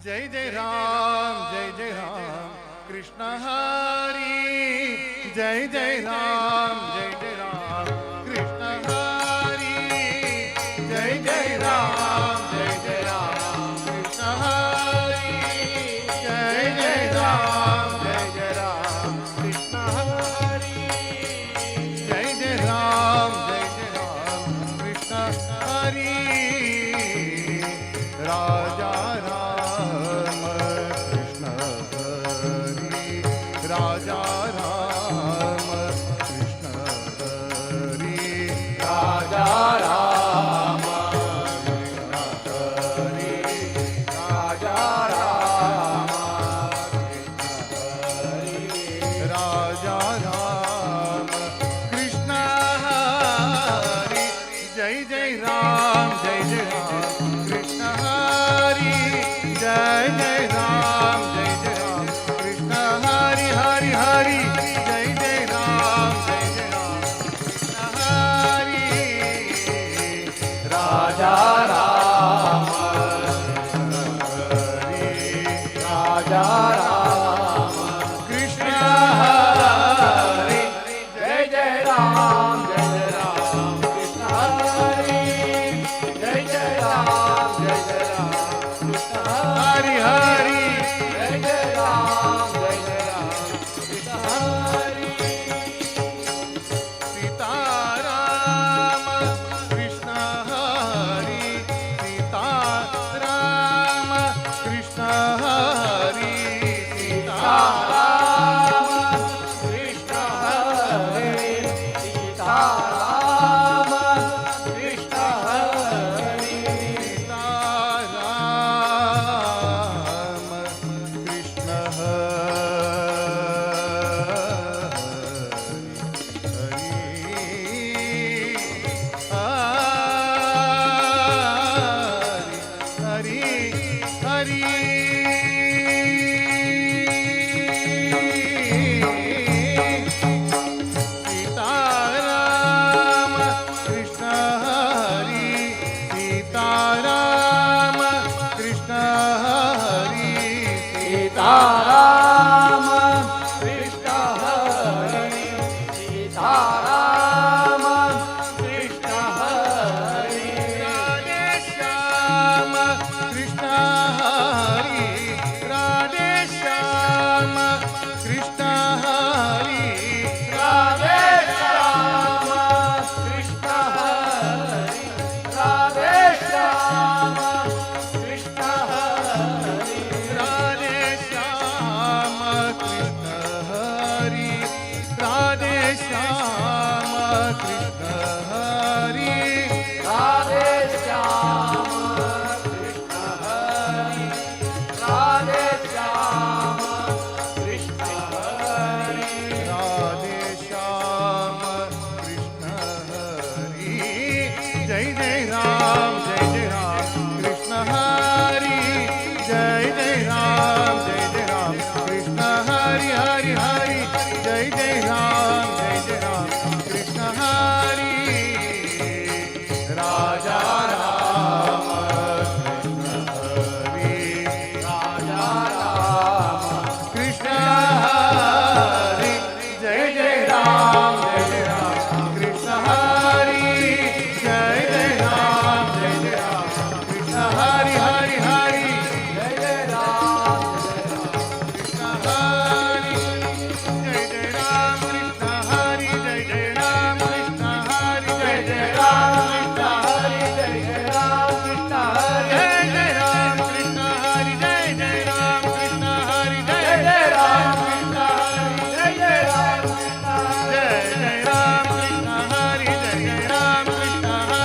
जय राम कृष्ण हरि जय राम कृष्ण हरि जय राम कृष्ण हरि जय राम कृष्ण हरि जय राम कृष्ण हरि राजा राम कृष्ण हरि राजा राम कृष्ण हरि राजा राम कृष्ण हरि राजा राम कृष्ण हरि राजा राम कृष्ण हरि जय राम कृष्ण हरि जय राम कृष्ण हरि हरि हरि जय राम कृष्ण हरि राजा राम हरि राजा राम कृष्ण हरि जय राम कृष्ण हरि जय राम कृष्ण हरि हरि जय राम कृष्ण हरि सीताराम कृष्ण हरि सीताराम कृष्ण हरि सीताराम कृष्ण हरि सीताराम कृष्ण हरि सीताराम कृष्ण हरि हरि सीताराम कृष्ण हरि सीताराम कृष्ण हरि सीताराम कृष्ण हरि सीताराम कृष्ण हरि राधे श्याम कृष्ण हरि राधे श्याम कृष्ण हरि राधे श्याम कृष्ण हरि राधे श्याम कृष्ण हरि राधे श्याम कृष्ण हरि राधे श्याम कृष्ण हरि राधे श्याम कृष्ण हरि राधे श्याम कृष्ण हरि राधे श्याम कृष्ण हरि जय राम कृष्ण हरि जय राम कृष्ण हरि हरि हरि जय राम कृष्ण हरि राजा राम कृष्ण हरि राजा राम कृष्ण हरि जय राम कृष्ण हरि जय राम कृष्ण हरि हरि हरि जय राम कृष्ण हरि जय राम कृष्ण हरि जय राम कृष्ण हरि जय राम कृष्ण हरि जय राम कृष्ण हरि जय राम कृष्ण हरि जय राम कृष्ण हरि जय राम कृष्ण हरि जय राम कृष्ण हरि जय राम कृष्ण हरि जय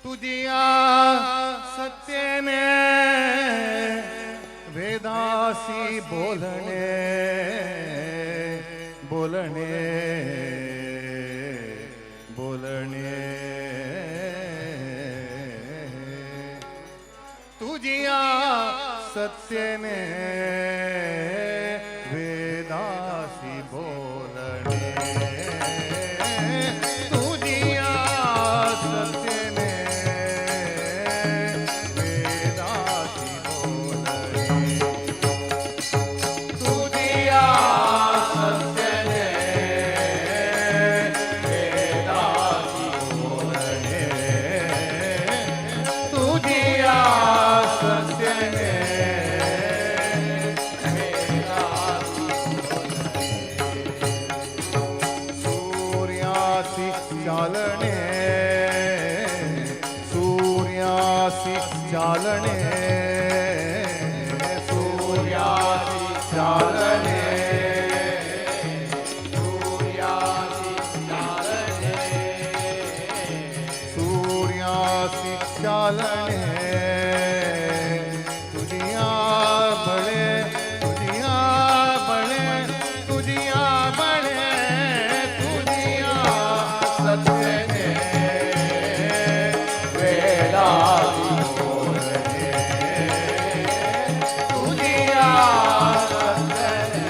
तुझिया सत्य बोलणे बोलणे तुझिया सत्यने वेदासी बोलणे तुझिया सत्यने वेदासी बोलणे तुझिया सत्यने वेदासी बोलणे तुझिया सत्यने सूर्यासी चालणे सूर्यासी चालणे सूर्यासी चालणे सूर्यासी चालणे सूर्यासी चालणे तुझिया बळे तुझिया बळे तुझिया बळे तुझिया सत्यने वेदासी बोलणे तुझिया सत्यने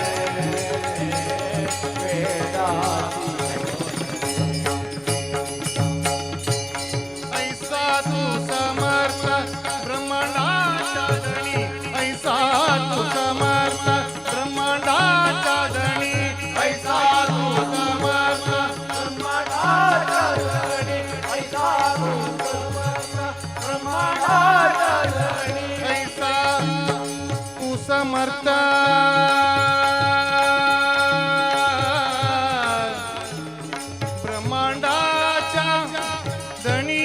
वेदासी ऐसा तू समर्थ ब्रह्मांडाच्या धणी ऐसा तू समर्थ ब्रह्मांडाच्या धणी ऐसा तू समर्थ ब्रह्मांडाच्या धणी ऐसा तू समर्थ ब्रह्मांडाच्या धणी ऐसा तू समर्थ ब्रह्मांडाच्या धणी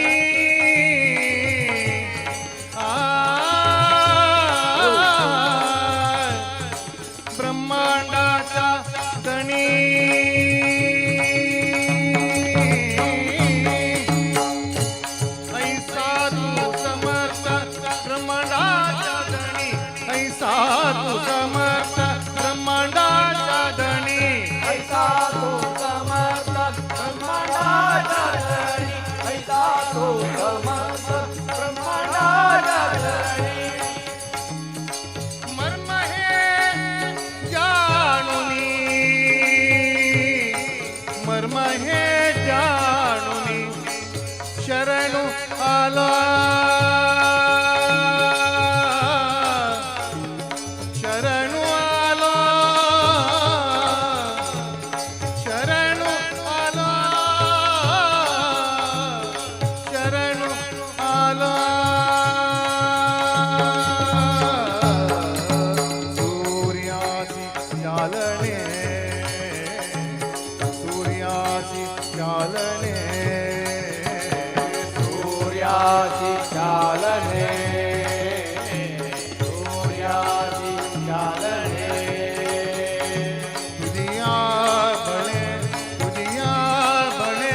ब्रह्मांडाचा धणी ऐसा तू समर्थ ब्रह्मांडाचा धणी ऐसा तू समर्थ ब्रह्मांडाचा धणी ऐसा तू समर्थ ब्रह्मांडाचा धणी ऐसा तू समर्थ ब्रह्मांडाचा धणी मर्म हे जाणुनी मर्म हे जाणुनी शरणु आला शरणु आला शरणु आला शरणु आला सूर्यासी चालणे सूर्यासी चालणे सूर्यासी चालणे सूर्यासी चालणे तुझिया बळे तुझिया बळे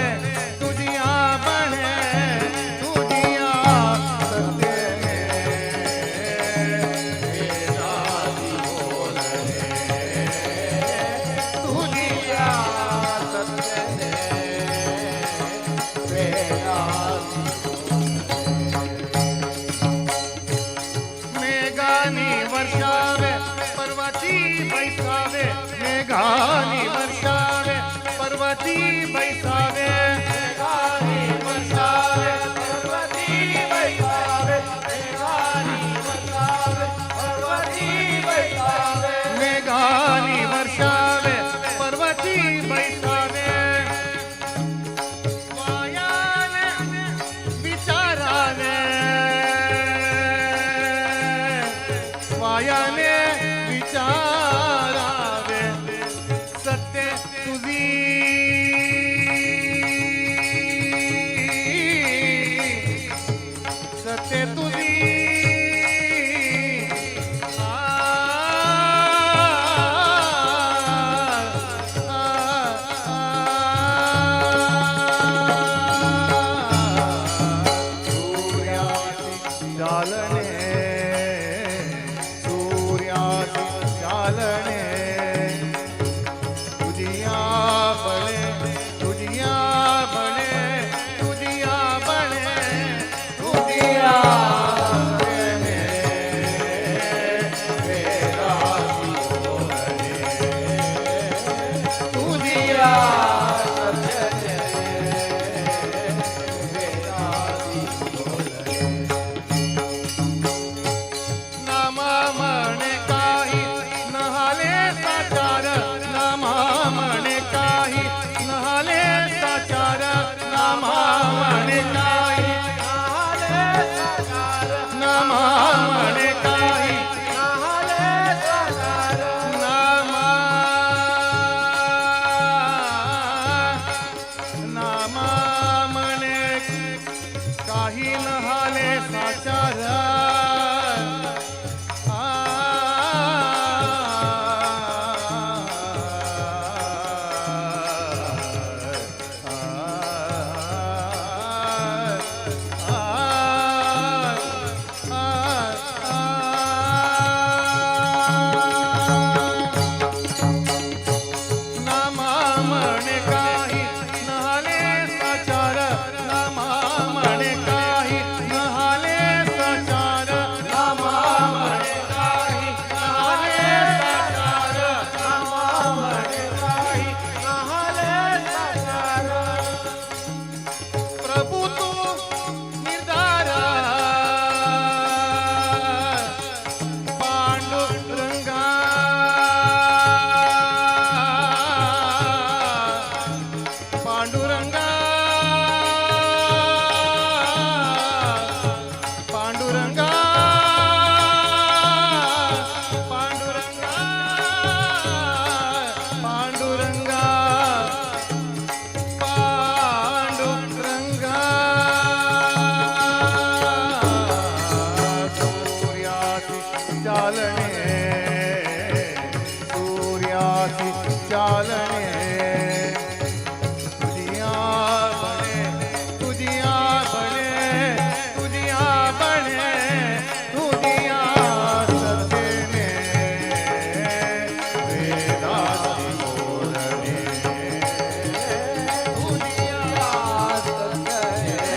तुझिया बळे तुझिया सत्यने वेदासी बोलणे तुझिया सत्यने वेदासी मेघानी वर्षावे पर्वती बैसावे मेघानी वर्षावे पर्वती बैसावे मेघानी वर्षावे पर्वती बैसावे मेघानी वर्षावे पर्वती बैसावे मेघानी वर्षावे पर्वती बैसावे वायाने विचाराने वायाने विचारावे सत्य तुझी नामा म्हणे काही नहाले साचार नामा म्हणे काही नहाले साचार नामा म्हणे काही नामा म्हणे काही नामा नामा म्हणे काही नहाले साचार नामा म्हणे काही नहाले साचार नामा म्हणे काही नहाले साचार नामा म्हणे काही नहाले साचार नामा म्हणे काही नहाले साचार प्रभू तू निर्धार पांडुरंगा पांडुरंगा पांडुरंगा पांडुरंगा पांडुरंगा पांडुरंगा सूर्यासी चालणे सूर्यासी चालणे तुझिया बने तुझिया बने तुझिया बने तुझिया सत्तेने वेदासी बोलणे तुझिया सत्तेने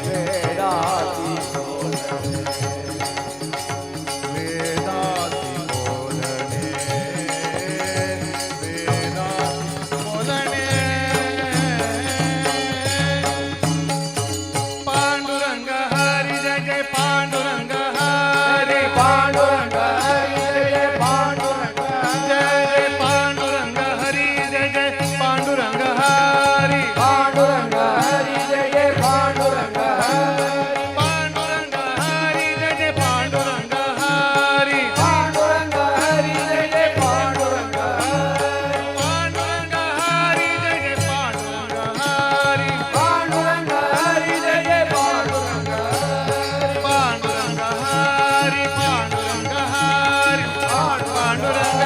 वेदासी बोलणे वेदासी बोलणे वेदासी बोलणे पांडुरंग हरी जय जय पांडुरंग हरी पांडुरंग हरी जय जय पांडुरंग जय जय पांडुरंग हरी जय जय पांडुरंग हरी पांडुरंग हरी जय जय पांडुरंग हरी पांडुरंग हरी जय जय पांडुरंग हरी पांडुरंग हरी जय जय पांडुरंग हरी पांडुरंग हरी जय जय पांडुरंग हरी पांडुरंग हरी जय जय पांडुरंग हरी पांडुरंग हरी पांडुरंग हरी पांडुरंग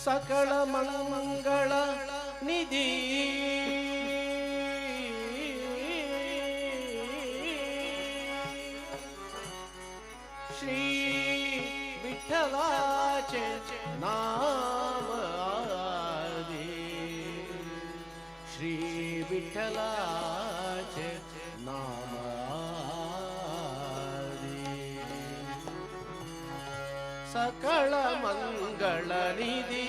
सकळ मंगळ निधी श्री विठ्ठलाचे नाम आधी श्री विठ्ठलाचे नाम आधी सकळ मंगळ निधी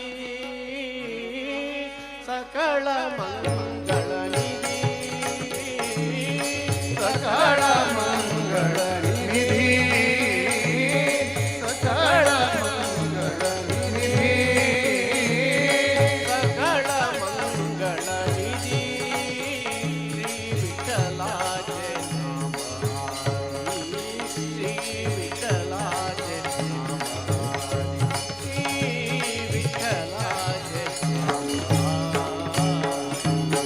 सकळ मंगळ निधी सकळ मंगळ निधी सकळ मंगळ निधी सकळ मंगळ निधी श्री विठ्ठलाचे नाम आधी श्री विठ्ठलाचे नाम आधी श्री विठ्ठलाचे नाम आधी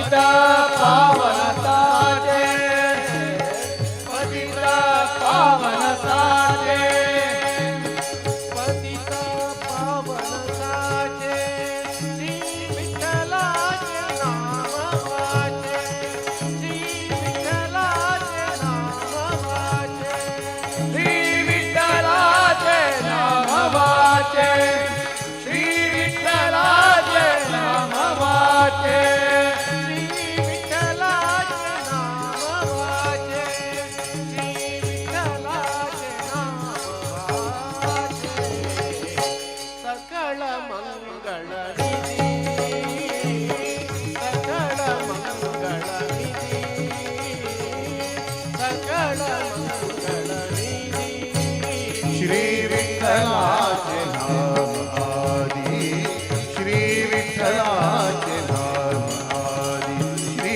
पतित पावन साचे पतित पावन साचे पतित पावन साचे श्री विठ्ठलाचे नाम वाचे श्री विठ्ठलाचे नाम वाचे श्री विठ्ठलाचे नाम वाचे श्री विठ्ठलाचे नाम वाचे श्री विठ्ठलाचे नाम वाचे श्री विठ्ठलाचे नाम वाचे सकळ मंगळ निधी सकळ मंगळ निधी सकळ मंगळ निधी श्री विठ्ठलाचे नाम आदी श्री विठ्ठलाचे नाम आदी श्री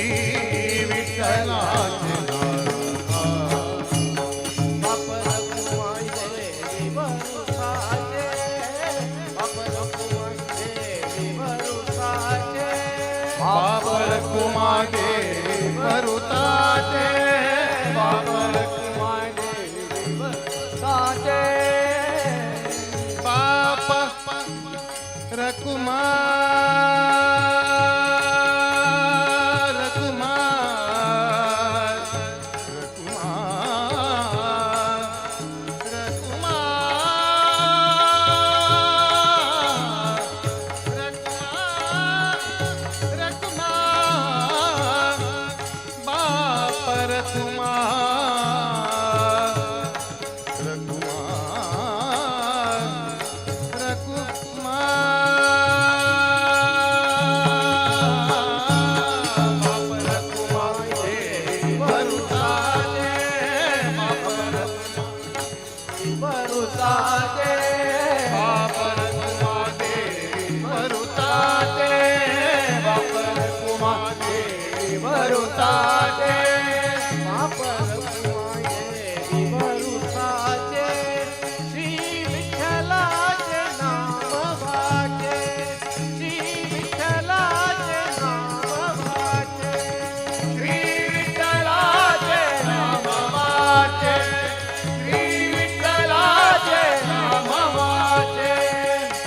विठ्ठलाचे नाम आदी बापर कुमाई देवी वरुसाचे बापर कुमाई देवी वरुसाचे बाबर कुमादेवी वरुताचे बाबर कुमादेवी वरुताचे बाप रकुमार रकुमार रकुमार रकुमार रकुमार बाप रकुमार रकुमार श्री विठ्ठलाचे नाम वाचे श्री विठ्ठलाचे नाम वाचे श्री विठ्ठलाचे नाम वाचे श्री विठ्ठलाचे नाम वाचे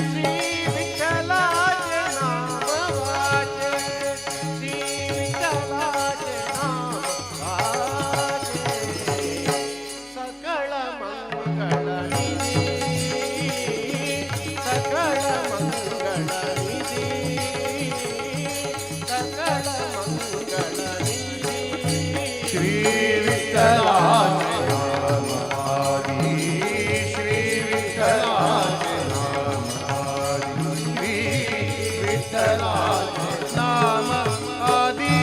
श्री विठ्ठलाचे नाम वाचे श्री विठ्ठलाचे नाम वाचे सकळ मंगळ निधी सकळ मंगळ निधी सकळ मंगळ निधी श्री विठ्ठलाचे नाम आदी श्री विठ्ठलाचे नाम आदी श्री विठ्ठलाचे नाम आदी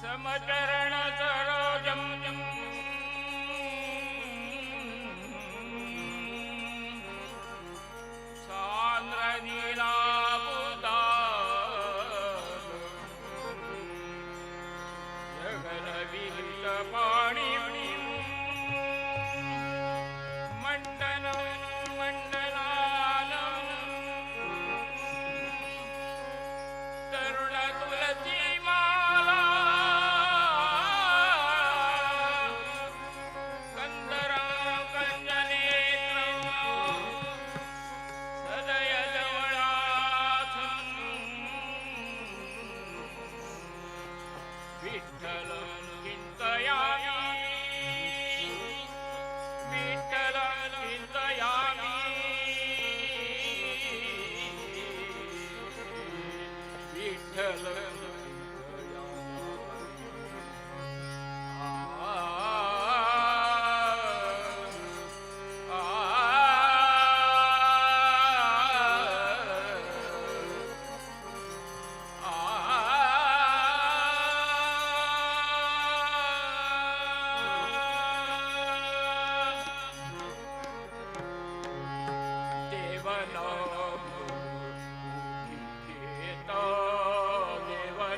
समचरण सरोजम सांद्रनीलापुता जगदविहित पाणी मंडनं मंडलानं तरुण तुलसी माला कंदरं कंजनेत्रं सदय जवळासं विठ्ठलं चिंतयामि विठ्ठलं चिंतयामि विठ्ठलं देवन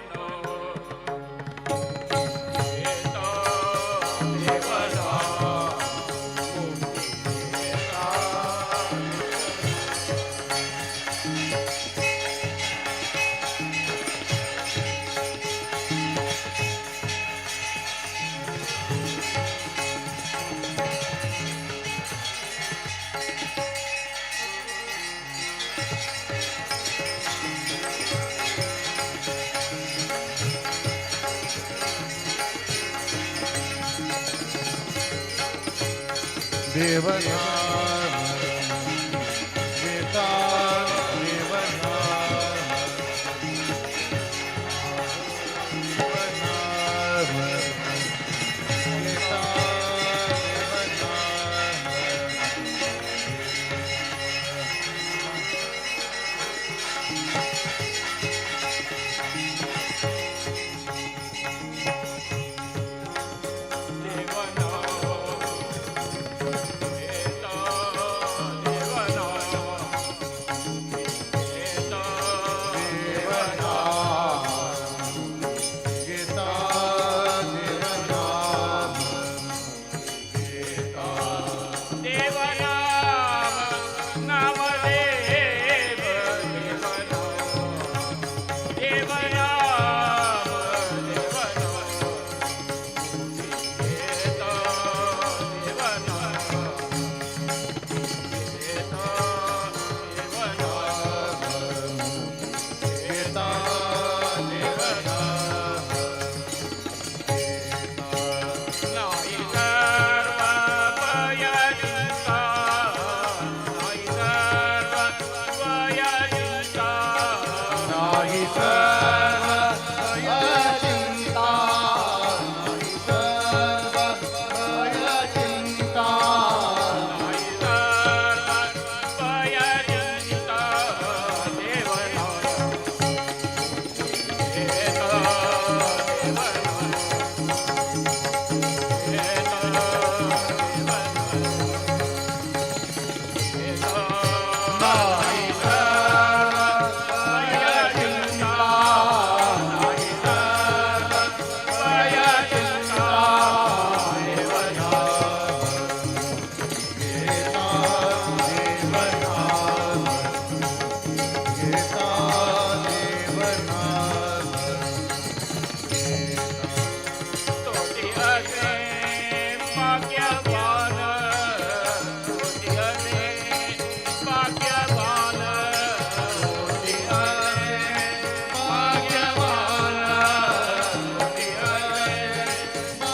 देवनाम घेता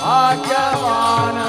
भाग्यवान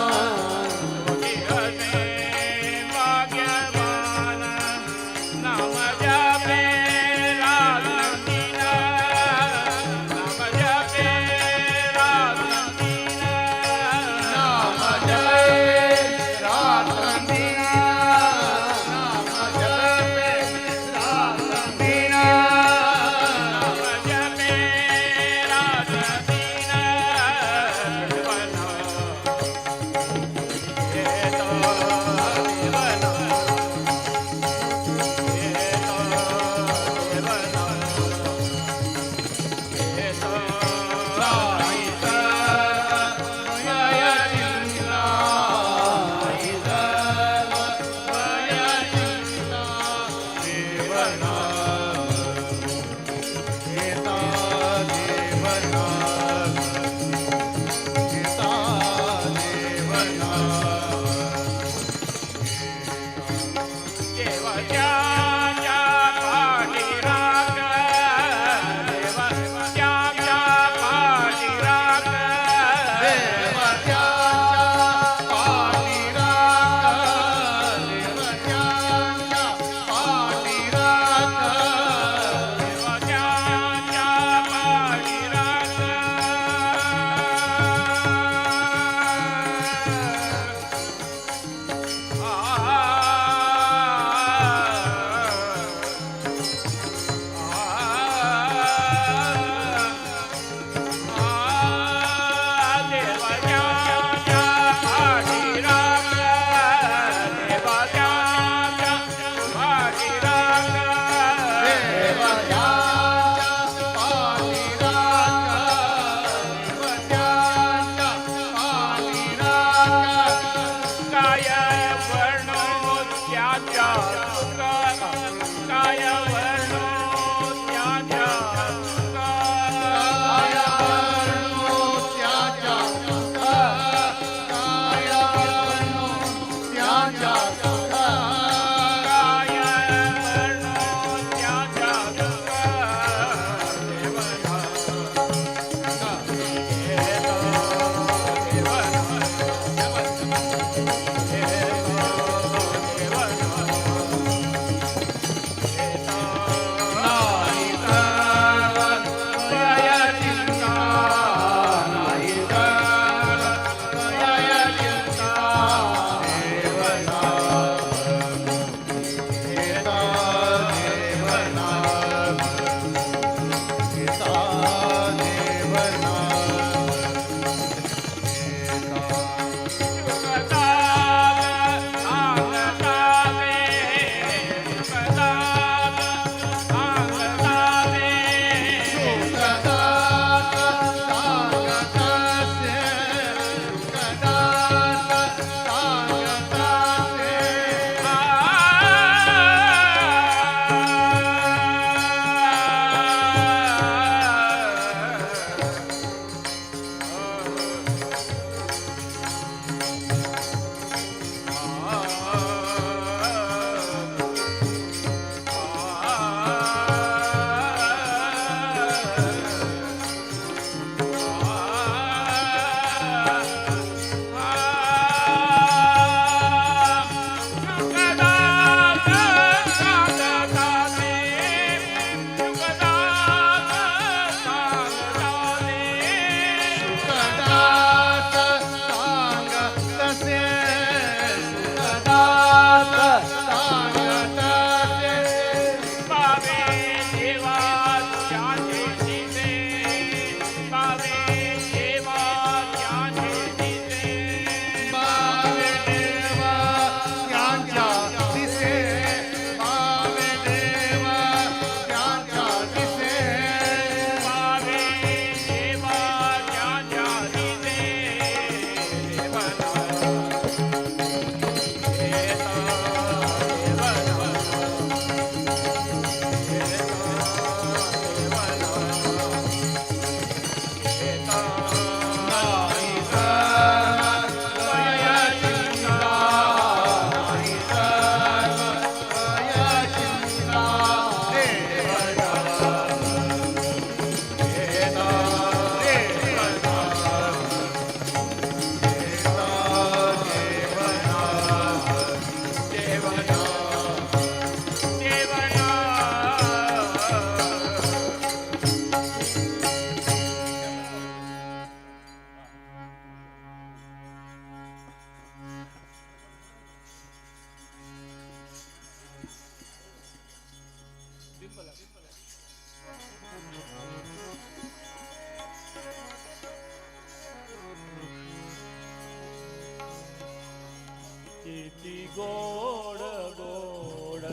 गोड गोड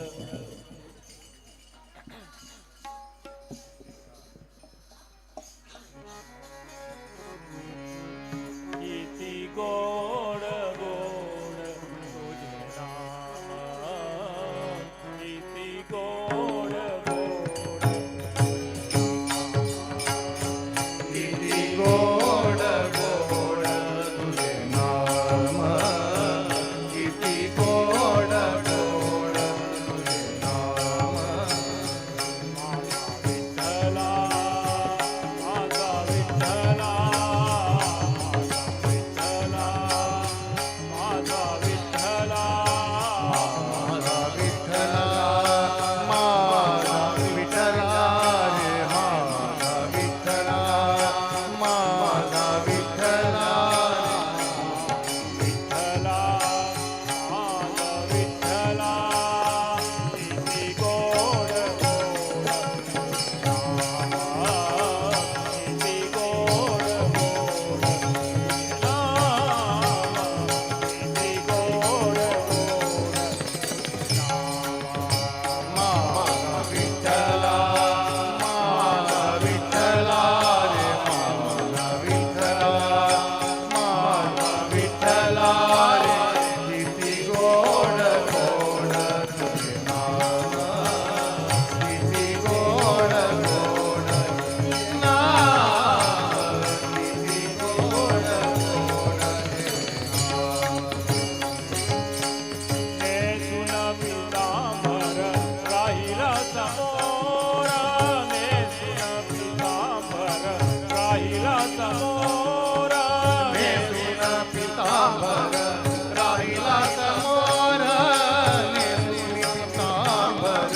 किती गोड गोड तुझे नाम किती गोड गोड किती गोड गोड तुझे नाम किती गोड गोड तुझे नाम विठ्ठला माझा विठ्ठला माझा विठ्ठला माझा विठ्ठला माझा विठ्ठला रे माझा विठ्ठला माझा विठ्ठला विठ्ठला माझा विठ्ठला किती गोड गोड किती गोड गोड किती गोड गोड माझा विठ्ठला माझा विठ्ठला रे माझा विठ्ठला माझा विठ्ठला रे किती गोड गोड तुझे नाम किती गोड गोड नाम किती गोड गोड नेसून पितांबर राहिला समोर नेसून पितांबर राहिला समोर नेसून पितांबर राहिला समोर नेसून पितांबर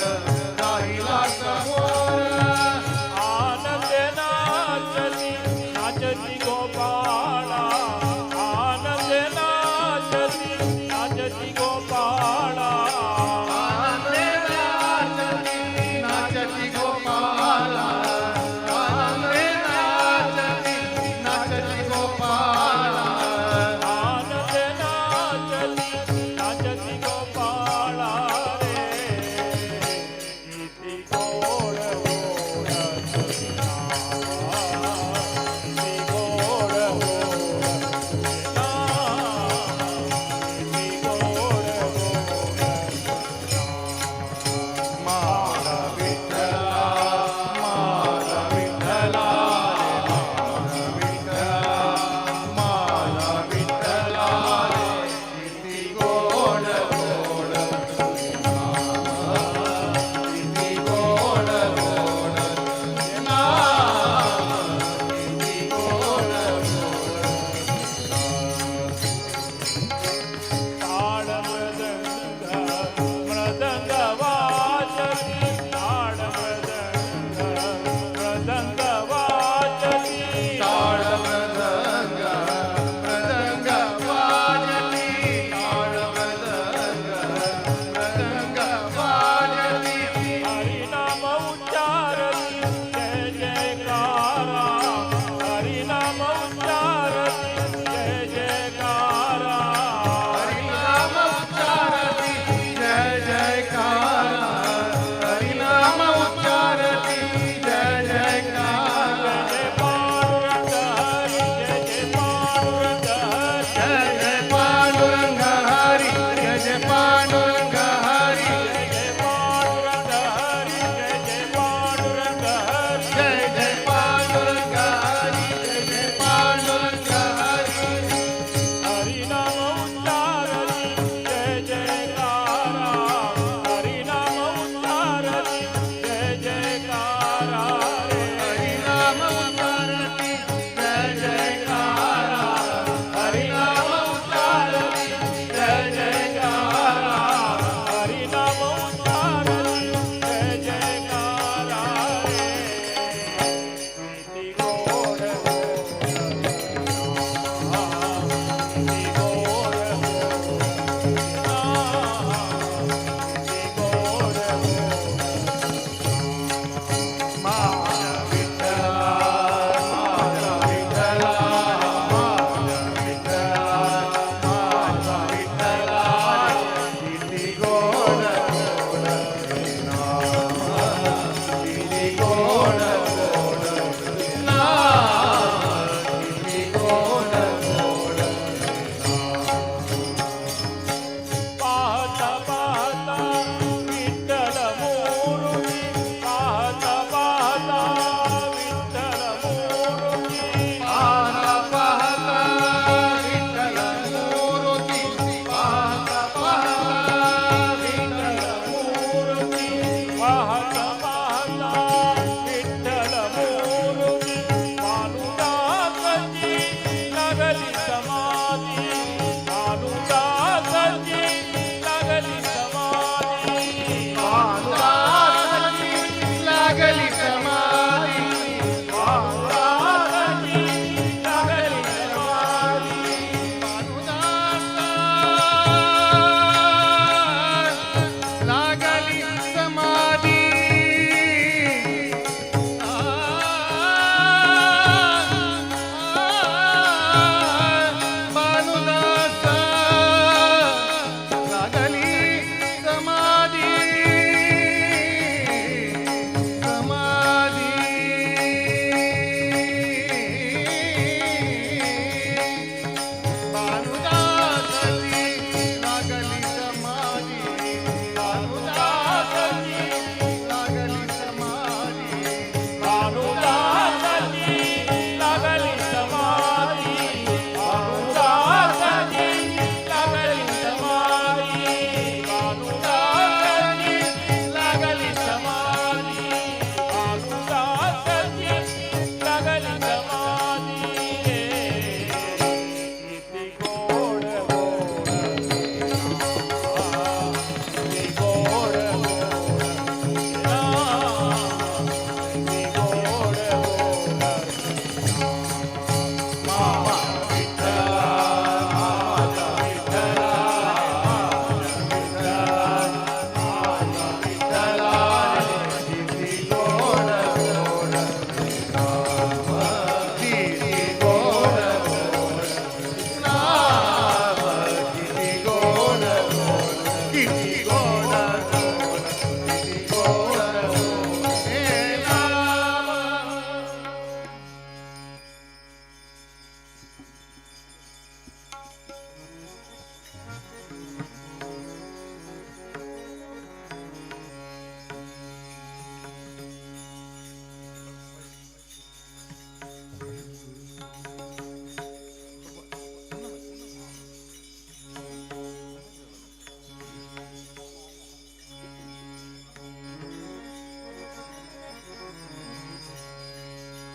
राहिला समोर आनंदे नाचती नाचती गोपाळा आनंदे नाचती नाचती गोपाळा आनंदे नाचती नाचती गोपाला आनंदे नाचती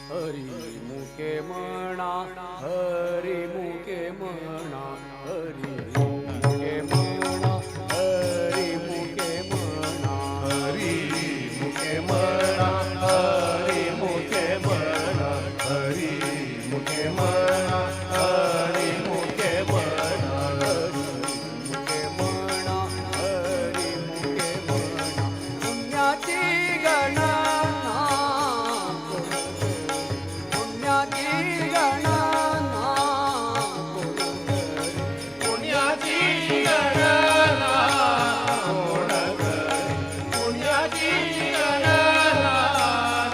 हरी मुके म्हणा, हरी मुके म्हणा, हरी मुके म्हणा, हरी मुके म्हणा, हरी मुके म्हणा, हरी मुके म्हणा, हरी मुके म्हणा, हरी मुके म्हणा, हरी मुके म्हणा, हरी मुके म्हणा, पुण्याची गणना पुण्याची गणना पुण्याची गणना कोण करी, पुण्याची गणना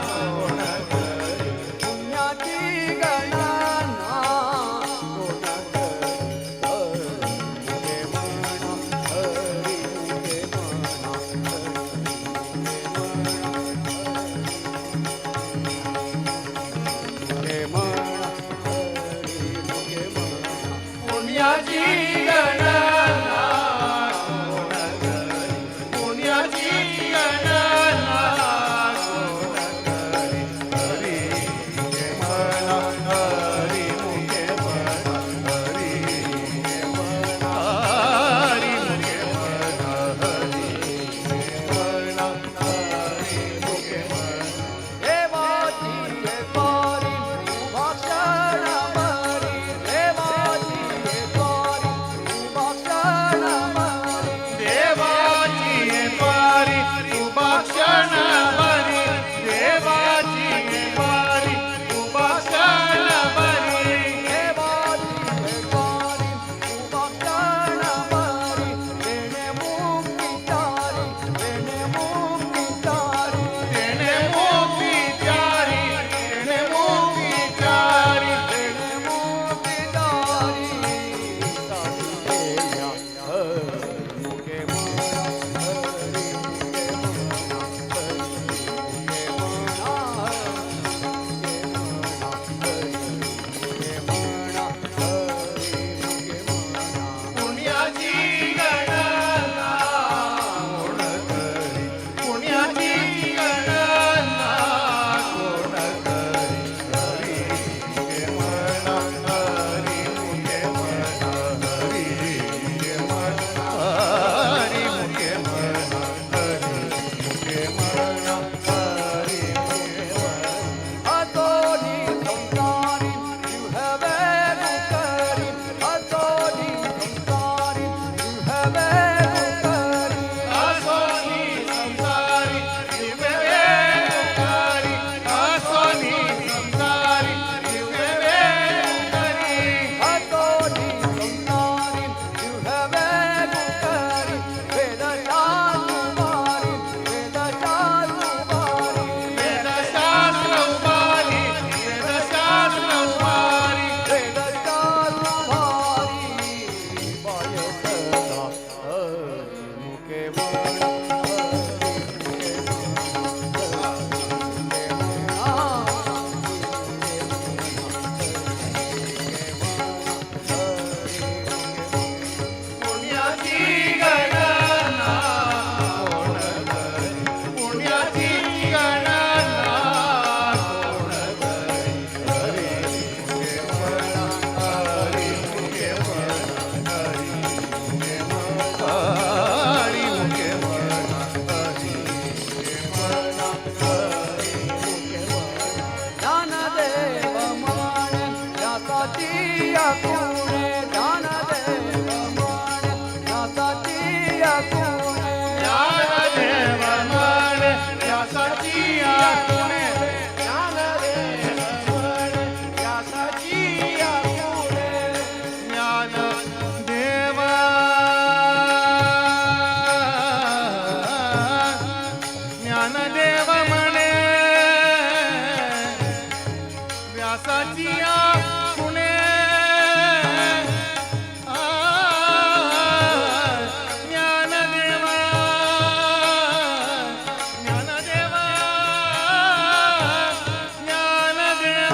कोण करी, पुण्याची गणना कोण करी, हरी मुके म्हणा, हरी मुके म्हणा, हरी मुके म्हणा, पुण्याची गणना कोण करी, पुण्याची गणना कोण करी, हरी मुके म्हणा, हरी मुके म्हणा, हरी मुके म्हणा, हरी मुके म्हणा, हरी मुके म्हणा, हरी मुके म्हणा. देवाची एकारी भक्षण बरी, देवाची एकारी भक्षण बरी, देवाची पारी उभा क्षण बरी, देवाची पारी उभा क्षण बरी, देवाची एकारी भक्षण बरी, देणे मुक्तिचारी, देणे मुक्तिचारी, तेने मुक्तिचारी, तेने मुक्तिचारी, देणे मुक्तिचारी, साधुदेया हरी मुके म्हणा, हरी मुके म्हणा, हरी मुके म्हणा, हरी मुके म्हणा, हरी मुके म्हणा. पुण्याची गणना कोण करी, पुण्याची गणना कोण करी, हरी मुके म्हणा, हरी मुके म्हणा, हरी मुके म्हणा, हरी मुके म्हणा, हरी मुके म्हणा, हरी मुके म्हणा. अतोनी संसारी you have ever carried, अतोनी संसारी you have ever carried, आसोनी संसारी दिव्य वेंकरी, आसोनी संसारी दिव्य वेंकरी, अतोनी संसारी you have ever carried, वेदशास्त्रवारी, वेदशास्त्रवारी, वेदशास्त्र उभारी, वेदशास्त्र उभारी, वेदशास्त्रवारी, बाय सदा हरी मुके म्हणा, हरी मुके पुण्याची गणना कोण करी, पुण्याची गणना कोण करी, हरी मुके म्हणा, हरी मुके म्हणा, हरी मुके म्हणा, हरी मुके म्हणा, हरी मुके म्हणा, हरी मुके म्हणा. ज्ञानदेव म्हणे ज्ञासाची गुणे, ज्ञानदेव म्हणे ज्ञासाची गुणे, ज्ञानदेव म्हणे यासाठी आपुणे, ज्ञानदेव म्हणे यासाठी आपुणे, ज्ञानदेव ज्ञानदेव म्हणे व्यासाची पुणे, ज्ञानदेव ज्ञानदेव ज्ञानदेव ज्ञानदेव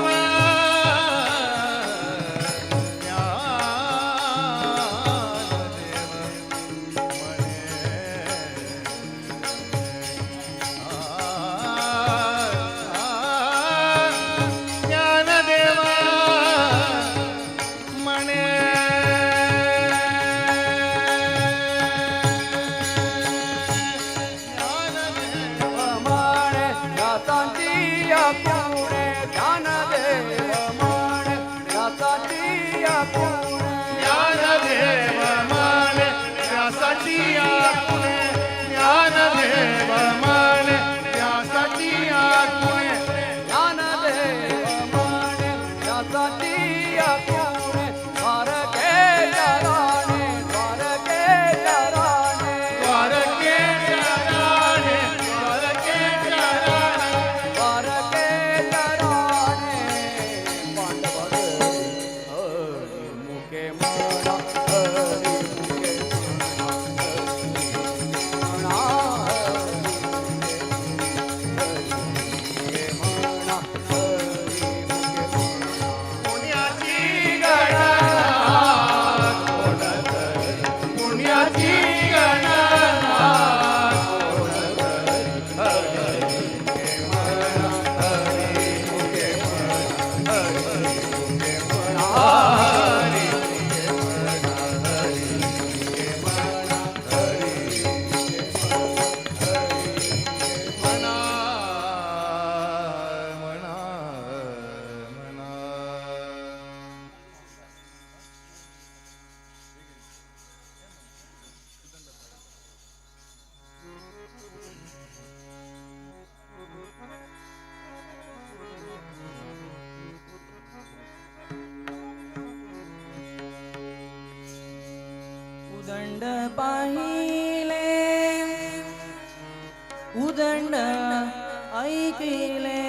म्हणे उदंड पाहिले उदंड ऐकिले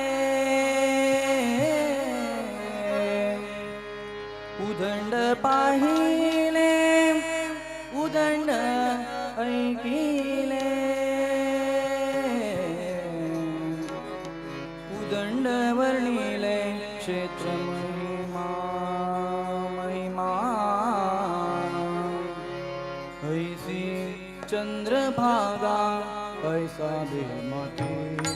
उदंड पाहिले उदंड ऐकिले उदंड वर्णिले क्षेत्र महिमा महिमा ऐसी चंद्रभागा ऐसा भीमतीर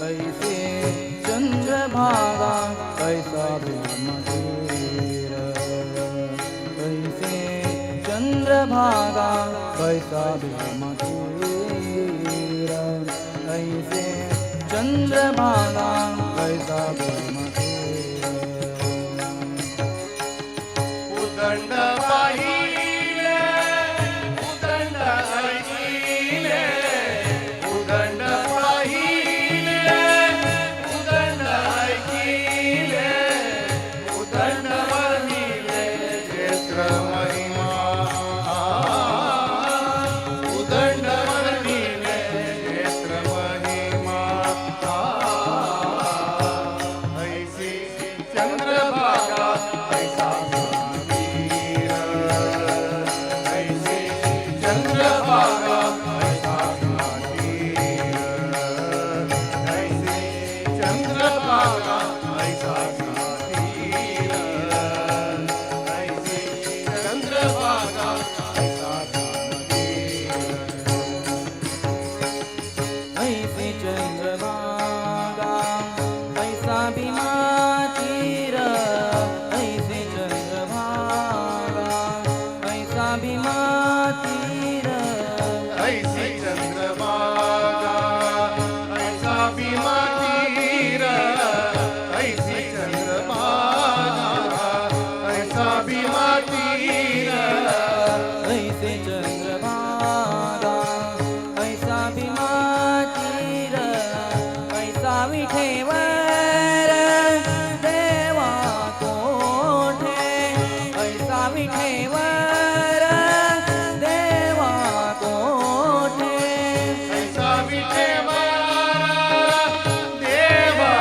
ऐसे चंद्रभागा ऐसा भीमतीर ऐसे चंद्रभागा ऐसा भीमतीर ऐसे चंद्रभागा ऐसा भीमतीर उदंड पाहिले उदंड ऐकिले उदंड पाहिले उदंड ऐकिले उदंड वर्णिले क्षेत्र महिमा उदंड वर्णिले क्षेत्र महिमा ऐसी चंद्रभागा ऐसा वीर ऐसी चंद्रभागा ऐसा वीर ऐसी चंद्रभागा ऐसा वीर ऐसी चंद्रभागा ऐसा वीर ऐसी चंद्रभागा ऐसा भीमातीर ऐसी चंद्रभागा ऐसा भीमातीर ऐसी चंद्रभागा ऐसा भीमातीर ऐसी चंद्रभागा ऐसा भीमातीर ऐसी चंद्रभागा ऐसा भीमातीर ऐसा विठेवर देवा कोठे ऐसा विठेवर देवा कोठे ऐसा विठेवर देवा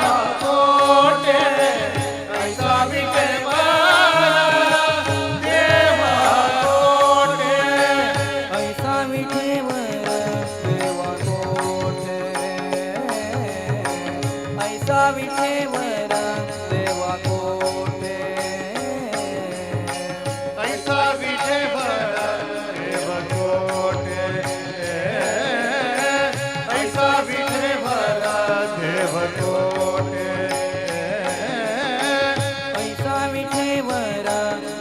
कोटे ऐसा विठेवर देवा कोटे ऐसा विठेवर देवा कोठे ऐसा विठेवर देवा कोठे ऐसा विठेवर देव कोटे ऐसा विठेवर देव कोटे ऐसा विठेवर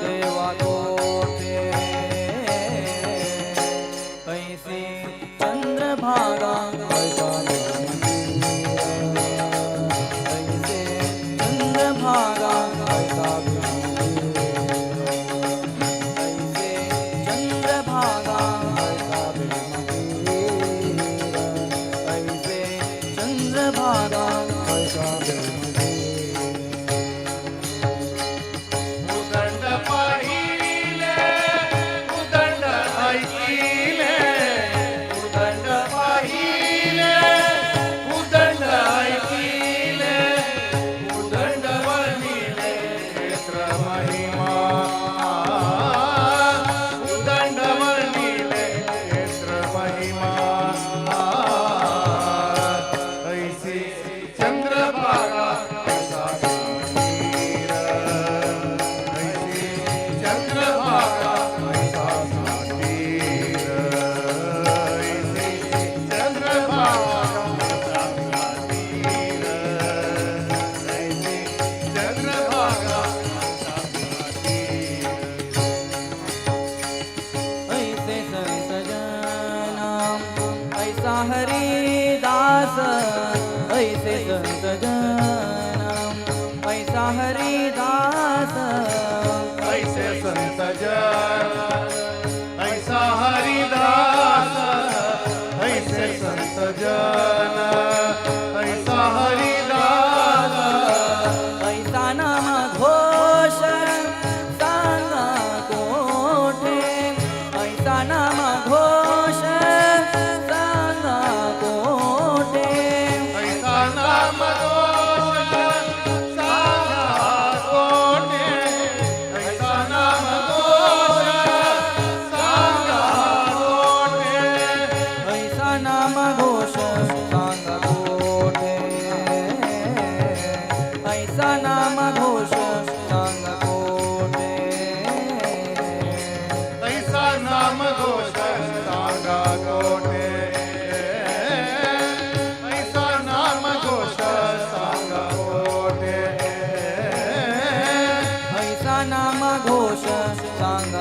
देवा कोठे ऐसी चंद्रभागा ऐसा भीमतीर ऐसे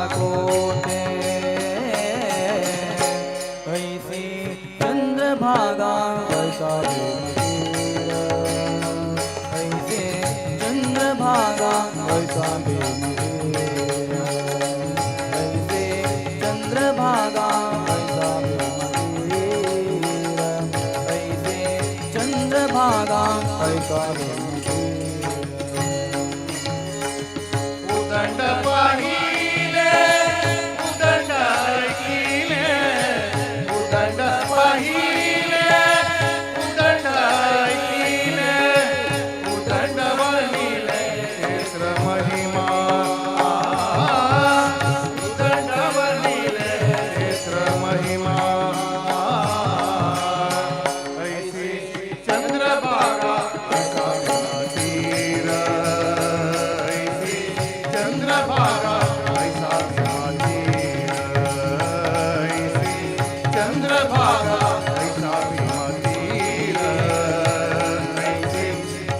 माझा कोठे ऐसी चंद्रभागा वैसा भीमतीर ऐसे चंद्रभागा वैसा भीमतीर ऐसे चंद्रभागा वैसा भीमतीर ऐसे चंद्रभागा वैसा भीमतीर उदंड पाहिले उदंड ऐकिले उदंड पाहिले उदंड ऐकिले उदंड वर्णिले क्षेत्र महिमा उदंड वर्णिले क्षेत्र महिमा ऐसी चंद्रभागा ऐसा तीर ऐसी चंद्रभागा ऐसा तीर ऐसी चंद्रभागा ऐसा तीर ऐसी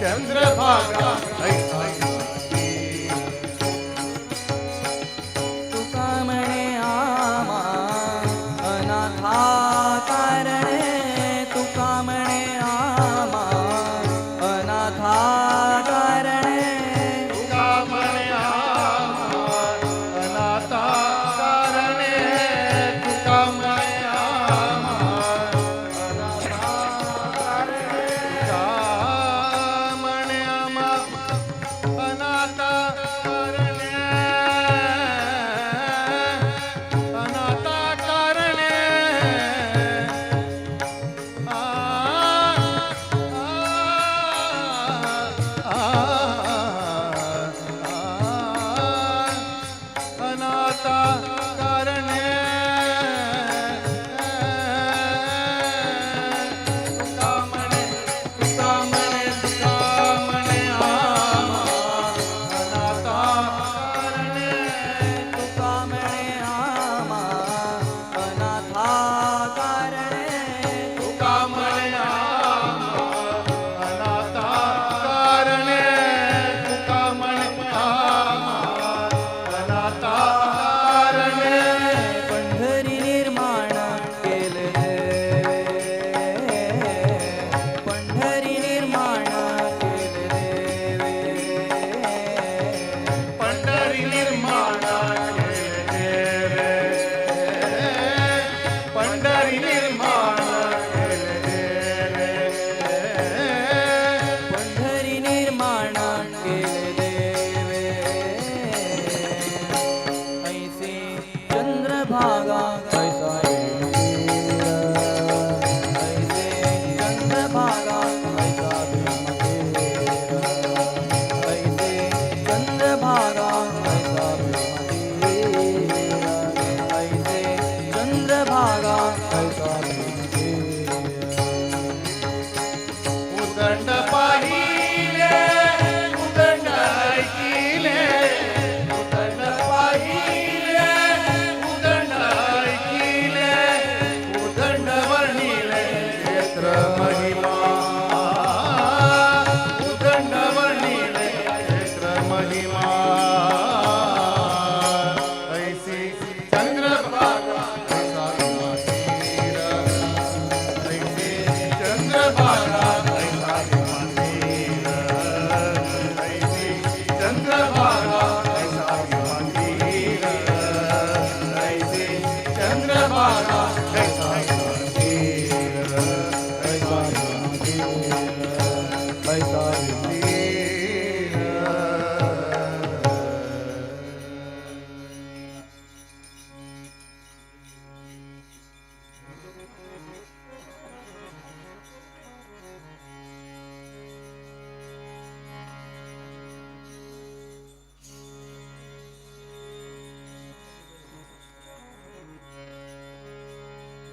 चंद्रभागा ऐसा तुका म्हणे आमा अनाथा कारणे तुका म्हणे आमा अनाथा कारणे तुका म्हणे अनाथा कारणे तुका म्हणे अनाथा कारणे तुका म्हणे अनाथ कारणे अनाथ कारणे अनाथ कारणे तुका म्हणे तुका म्हणे तुका म्हणे अनाथ कारणे तुका म्हणे आमा अनाथा कारणे तुका म्हणे अनाथ कारणे तुका म्हणे अनाथ कारणे पंढरी निर्माण केले देवे पंढरी निर्माण केले देवे पंढरी निर्माण केले देवे पंढरी निर्माण केले देवे पंढरी निर्माण केले देवे ऐसे चंद्रभागा ऐसा भीमतीर ऐसे चंद्रभागा ऐसा भीमतीर ऐसे चंद्रभागा ऐसा भीमतीर ऐसे चंद्रभागा ऐसा भीमतीर उदंड पाहिले उदंड ऐकिले उदंड पाहिले उदंड ऐकिले उदंड वर्णिले क्षेत्र महिमा उदंड वर्णिले क्षेत्र महिमा ऐसी चंद्रभागा ऐसा तीर ऐसी चंद्रभागा ऐसा तीर ऐसी चंद्रभागा ऐसा तीर ऐसी चंद्रभागा ऐसा तीर ऐसा ऐसा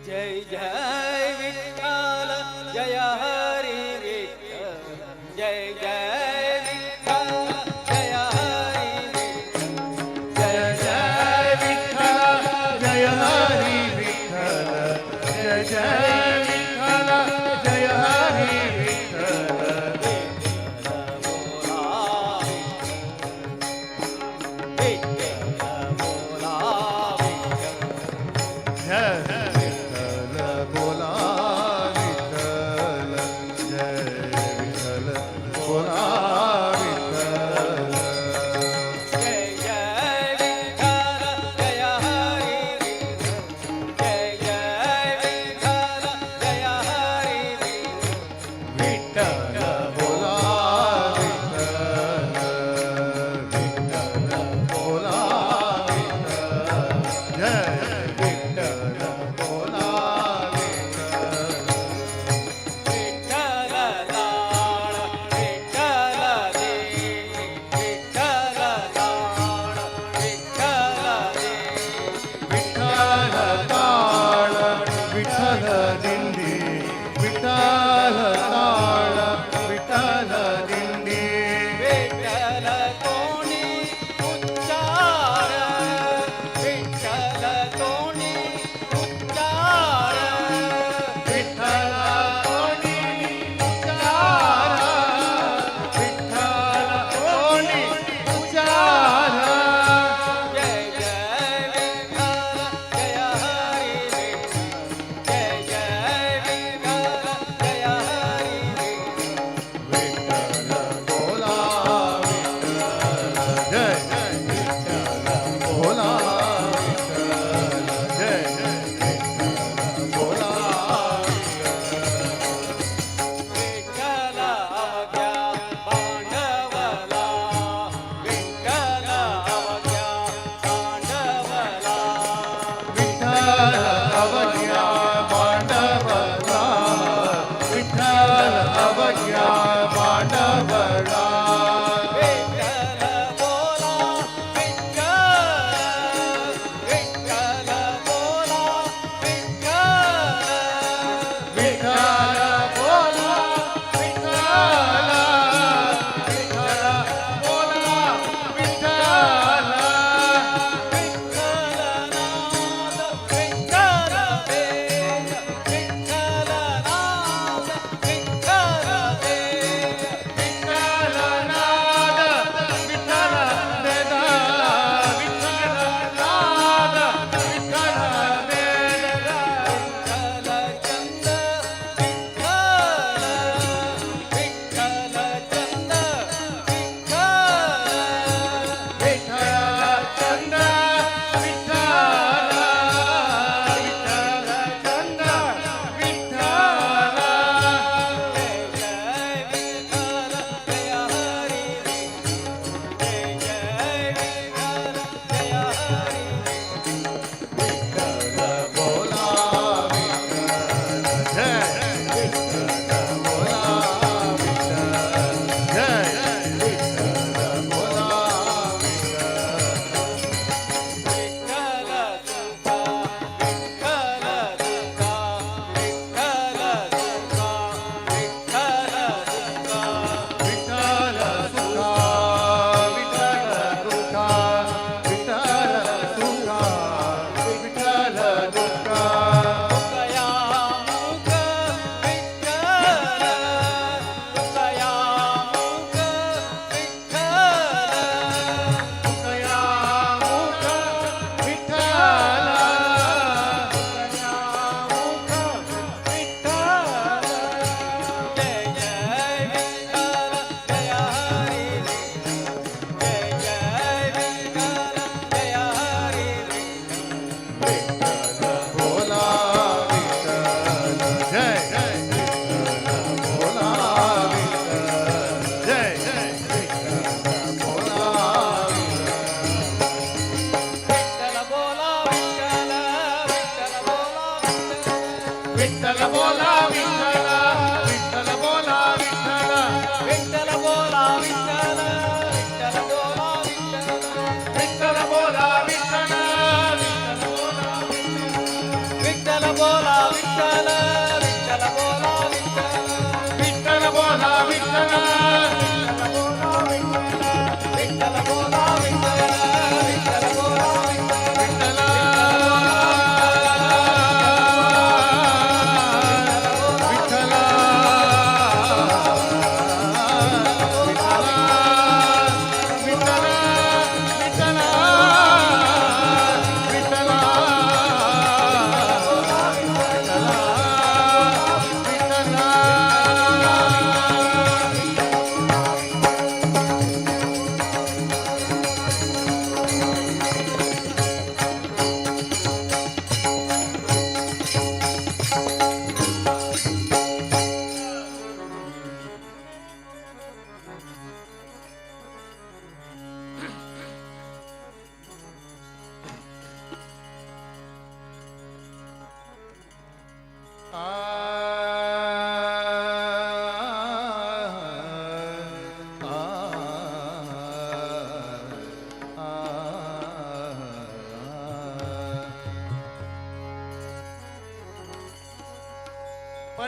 जय जय विठ्ठल जय हरी विठ्ठल जय जय विठ्ठल जय हरी विठ्ठल जय जय विठ्ठल जय हरी विठ्ठल जय जय विठ्ठल जय हरी विठ्ठल विठ्ठल बोला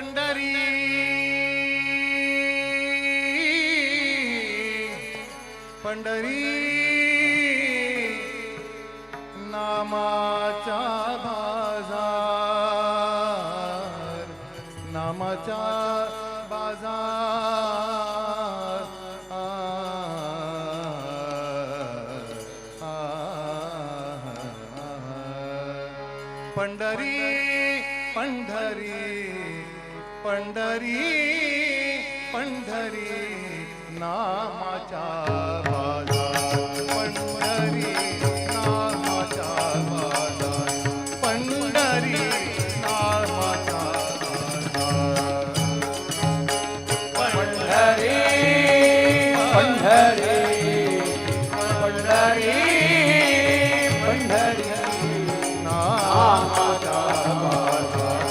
पंढरी पंढरी नामाचा बाजार नामाचा बाजार पंढरी पंढरी पंढरी पंढरी नामाचा बाजार पंढरी नामाचा बाजार पंढरी नामाचा बाजार पंढरी पंढरी पंढरी नामाचा बाजार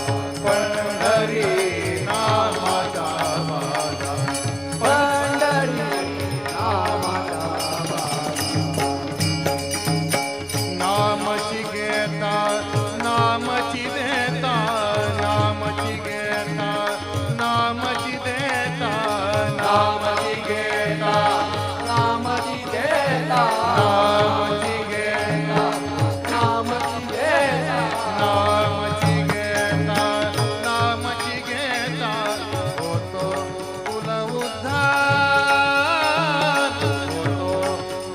पंढरी नामाचा बाजार पंढरी नामाचा नामची घेता नामची देता नामची घेता नामची देता नामची घेता नामची देता नामची घेता नामची देता नामची घेता नामची घेता होतो तुला उद्धार होतो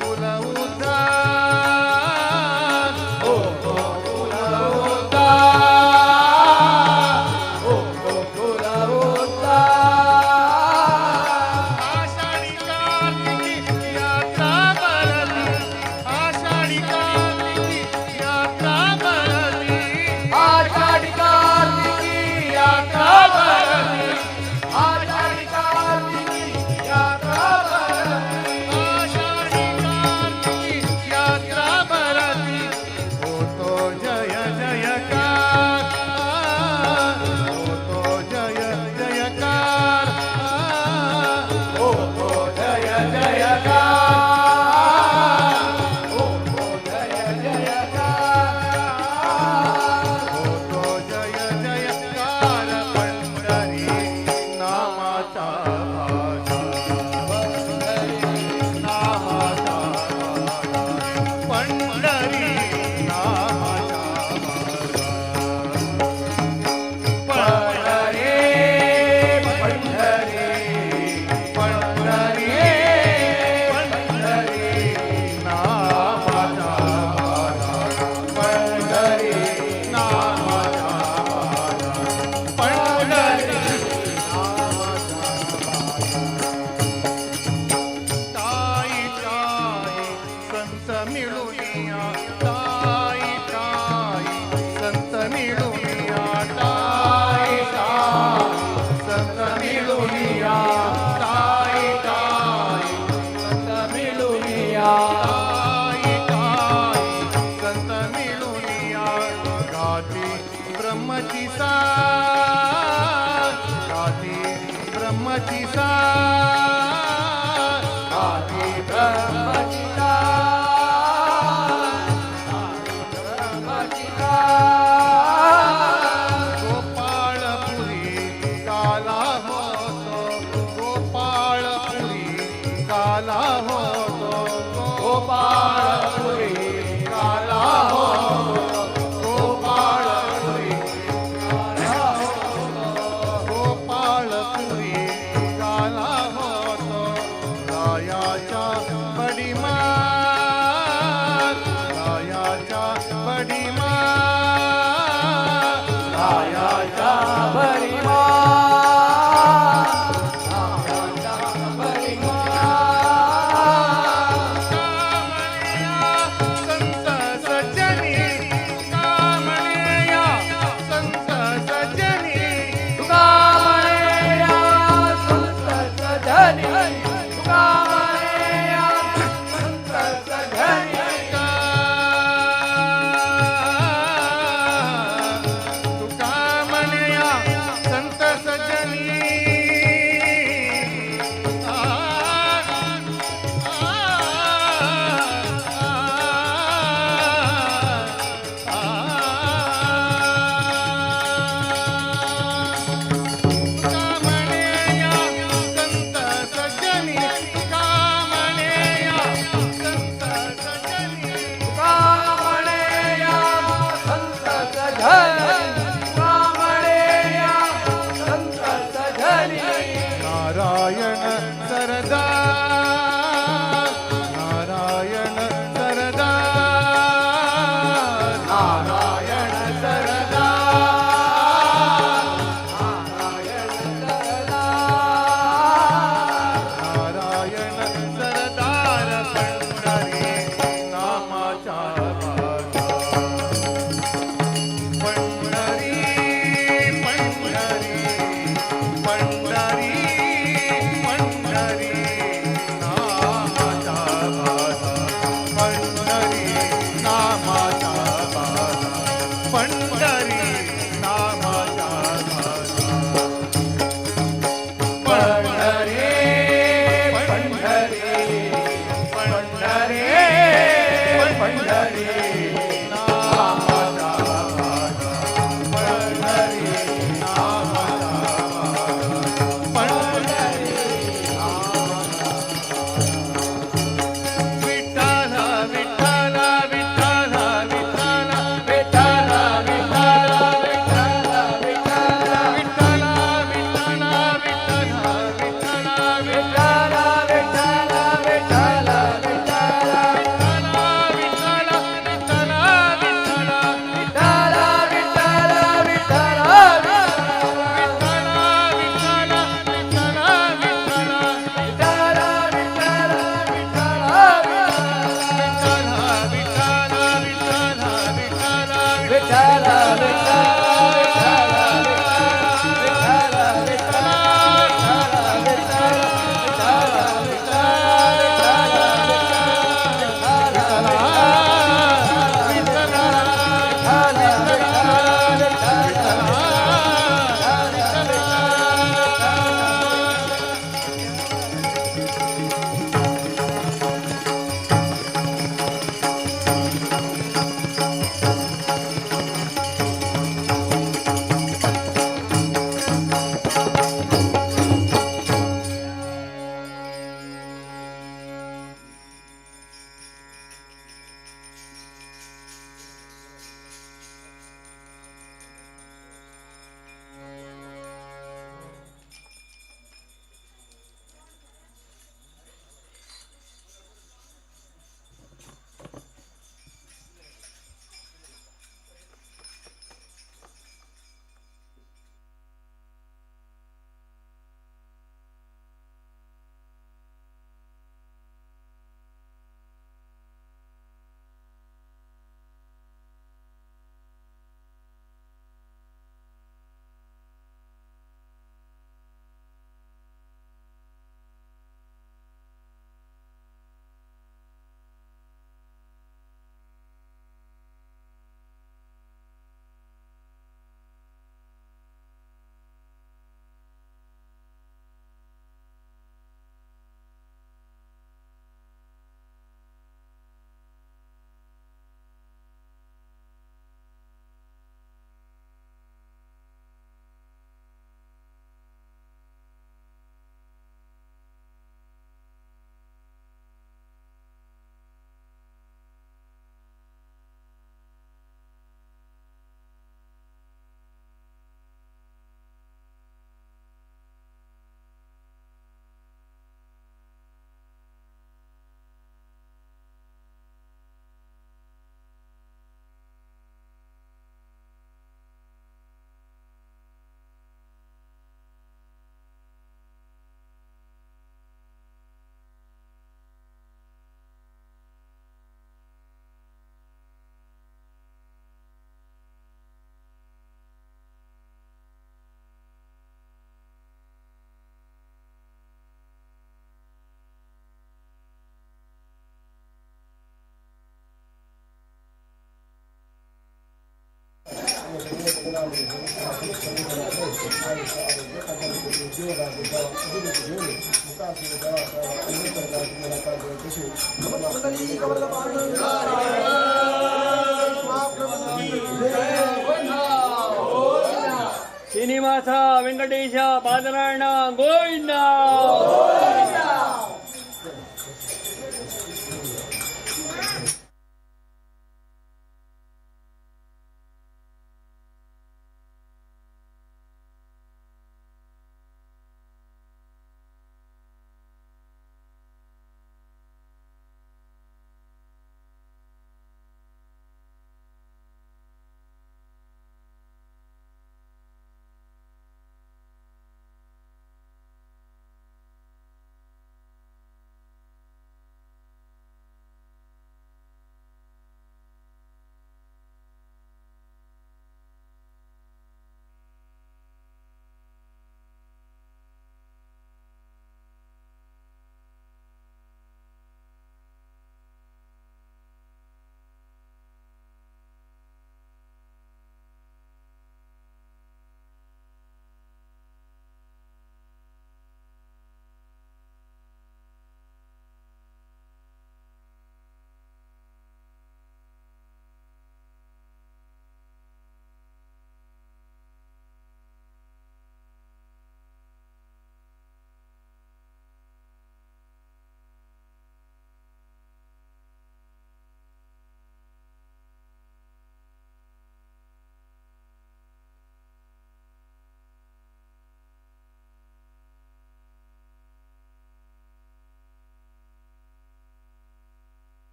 तुला उद्धार होतो तुला उद्धार होतो तुला उद्धार आषाढी कार्तिकी यात्रा भरली आषाढी कार्तिकी यात्रा भरली आषाढी कार्तिकी यात्रा भरली आषाढी कार्तिकी यात्रा भरली आषाढी कार्तिकी यात्रा भरली होतो जय जयकार होतो जय जयकार होतो जय जयकार होतो जय जयकार होतो जय जयकार पंढरी नामाचा बाजार नामाचा बाजार पंढरी नामाचा बाजार पंढरी पंढरी पंढरी नामाचा बाजार पंढरी नामाचा बाजार पंढरी ताई ताई संत मिळूनिया ताई ताई संत मिळूनिया ताई ताई संत मिळूनिया ताई ताई संत मिळूनिया ताई ताई संत मिळूनिया गाती ब्रह्मची साथ गाती ब्रह्मची साथ गाती ब्रह्मचिता ब्रह्मचिता गोपाळपुरी काला होतो गोपाळपुरी काला होतो गोपाळपुरी काला होतो गोपाळपुरी गोपाळपुरी काला होतो गायाच्या बडीमार गायाच्या बडीमार गायाच्या परिमा संत सज्जनी कामणेया संत सज्जनी तुका म्हणेया संत सजनी तुका म्हणेया संत ಶ್ರೀನಿವಾಸ ವೆಂಕಟೇಶ ಬಾದರಾಯಣ ಗೋವಿಂದ.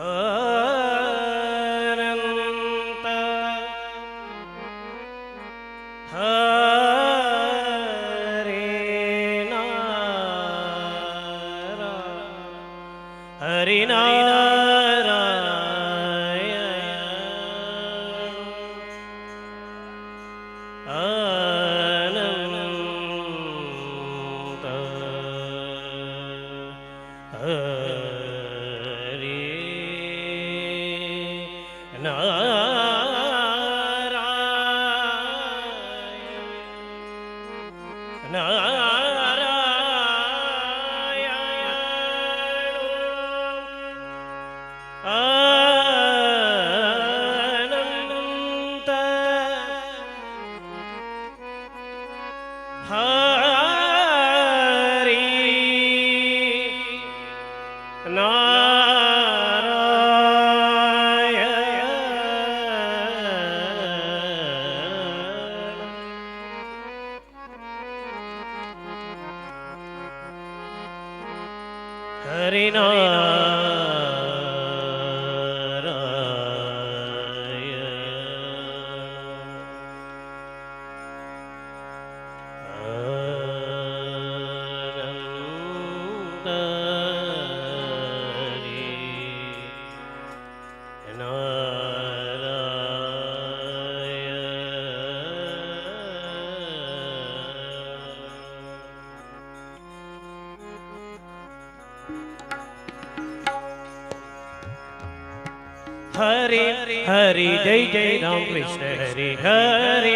ಅನಂತ हरे हरि जय जय राम कृष्ण हरे हरे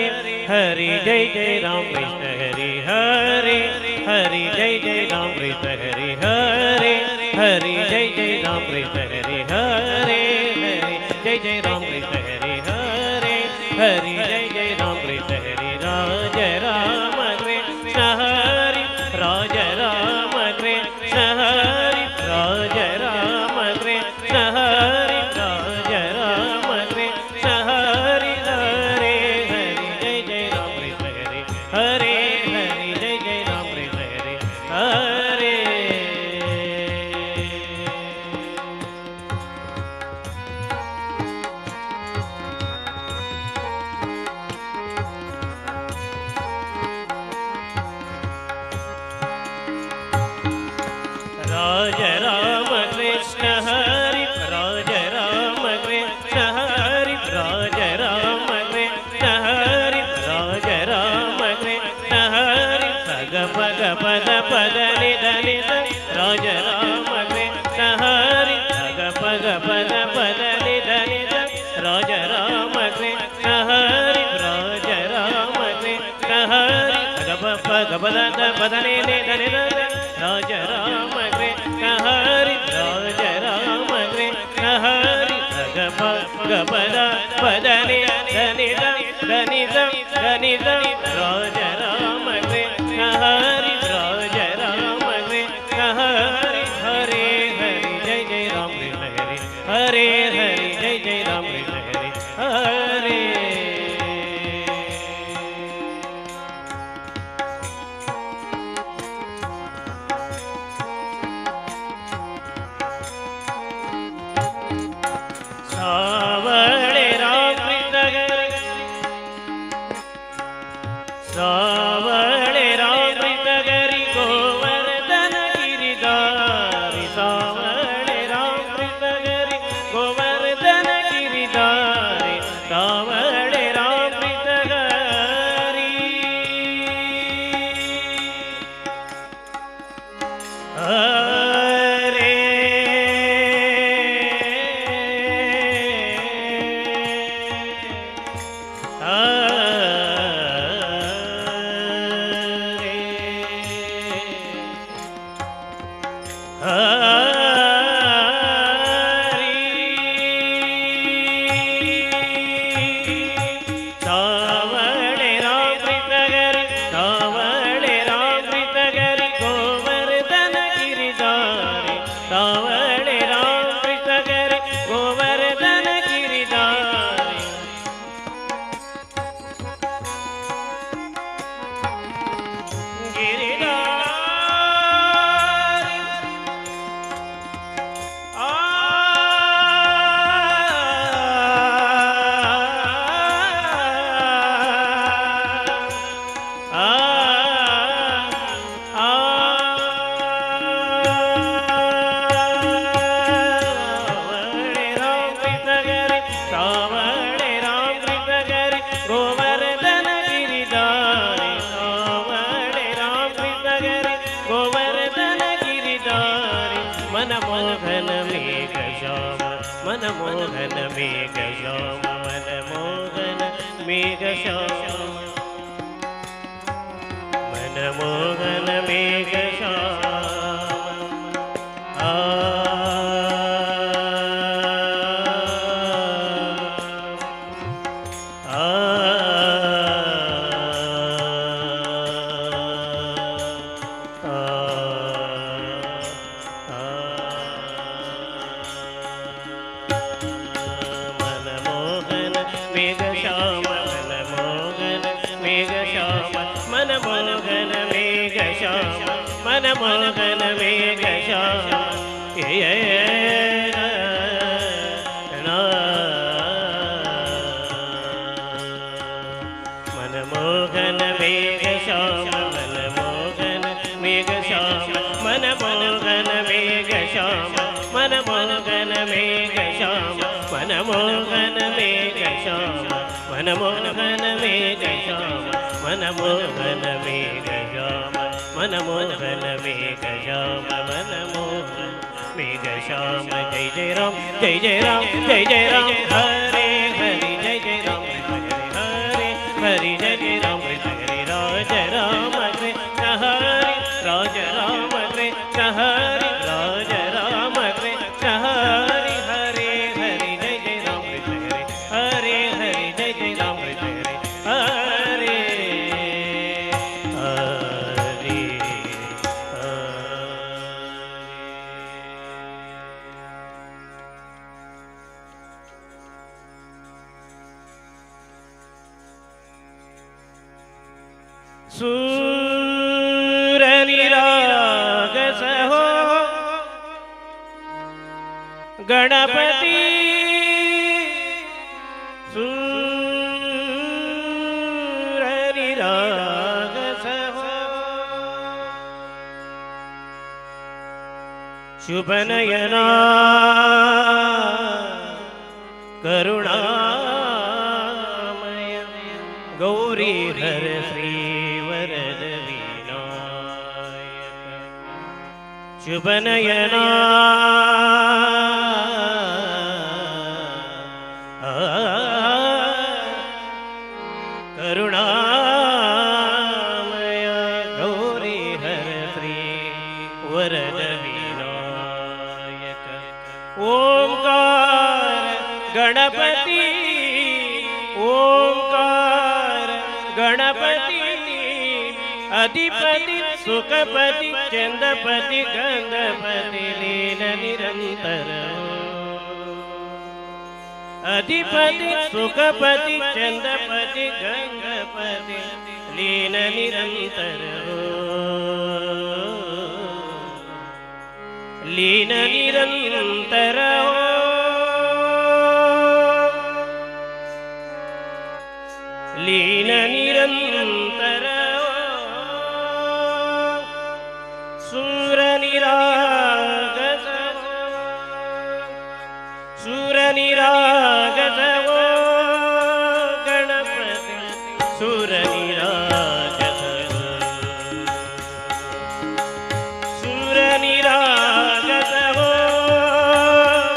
हरि जय जय राम कृष्ण हरे हरे हरि जय जय राम कृष्ण हरे हरे हरि जय जय राम कृष्ण हरे हरे हरि जय जय राम कृष्ण हरे हरे हरि जय जय राम कृष्ण हरे राज राम कृष्ण हरि राज राम कृष्ण हरि राज राम कृष्ण हरि पद पद निध निध राज राम कृष्ण हरि पग पद पद निध निध राज राम कृष्ण हरि राज राम कृष्ण हरि पग पद पद निध निध राज राम कृष्ण हरि राज राम कृष्ण हरि पग पद पद निध निध निध निध राज राम कृष्ण हरि हरे हरि जय जय राम कृष्ण हरे हरे सावळे राम कृष्ण हरे सावळे राम कृष्ण हरि गोवर्धन गिरिधारी सावळे राम कृष्ण हरि गोवर्धन गिरिधारी सावळे राम कृष्ण हरि हरे सावळे राम कृष्ण हरि गोवर्धन गिरिधारी गिरिधारी मनमोहन मेघ श्याम मनमोहन मेघ श्याम मनमोहन मेघ श्याम मनमोहन मेघ श्याम मनमोहन मेघ श्याम मनमोहन मेघ श्याम मनमोहन मेघ श्याम मनमोहन मेघ श्याम मनमोहन मेघ श्याम मनमोहन मेघ श्याम मनमोहन मेघ श्याम मनमोहन मेघ श्याम मनमोहन मेघ श्याम मनमोहन मेघ श्याम मनमोहन मेघ श्याम मनमोहन मेघ श्याम मनमोहन मेघ श्याम जय जय राम जय जय राम जय जय राम हरे हरि जय जय राम हरे हरे हरि जय जय राम हरे राज राम कृष्ण हरि राज राम कृष्ण हरि राज राम कृष्ण हरि हरे हरि जय जय राम हरे हरे हरि जय जय राम हरे हरे हरे सूर निराग सहो गणपति सूर निराग सहो शुभ नयना करुणामय गौरी हर श्री वरद विनायक शुभ नयना करुणामय गौरी हर श्री वरद विनायक ओंकार गणपति ओंकार गणपति अधिपति सुखपति चंदपति गंधपति लीन निरंतर अधिपति सुखपति चंदपति गंधपति लीन निरंतर लीन निरंतर लीन निरंतर सूर निरागस सूर निरागस गणपति सूर निरागस सूर निरागस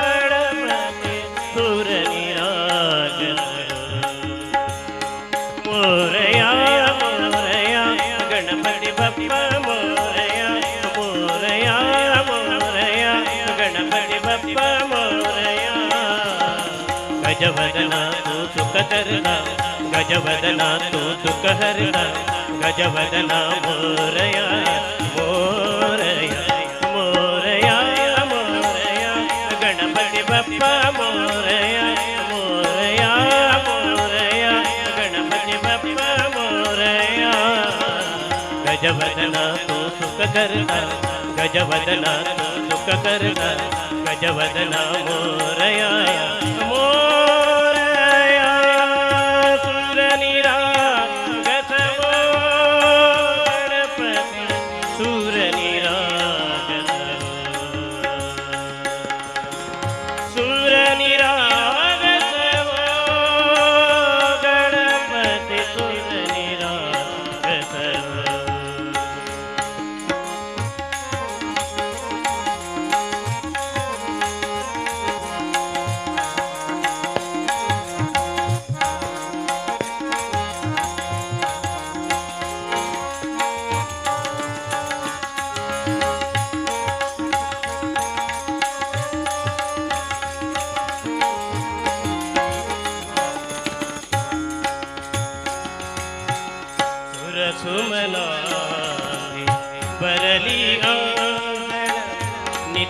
गणपति सूर निरागस मोरया मोरया गणपति बप्पा मोरया मोरया मोरया गणपति बप्पा मोरया गजवदना तू सुख करना गजवदना तू दुख हरना गजवदना मोरया मोरया मोरया मोरया गणपति बप्पा मोरया मोरया मोरया गणपति बप्पा मोरया गजवदना तू सुख करना गजवदना तू दुख करना गजवदना मोरया मोरया सूर निरागस गणपति सूर निरागस सूर निरागस गणपति सूर निरागस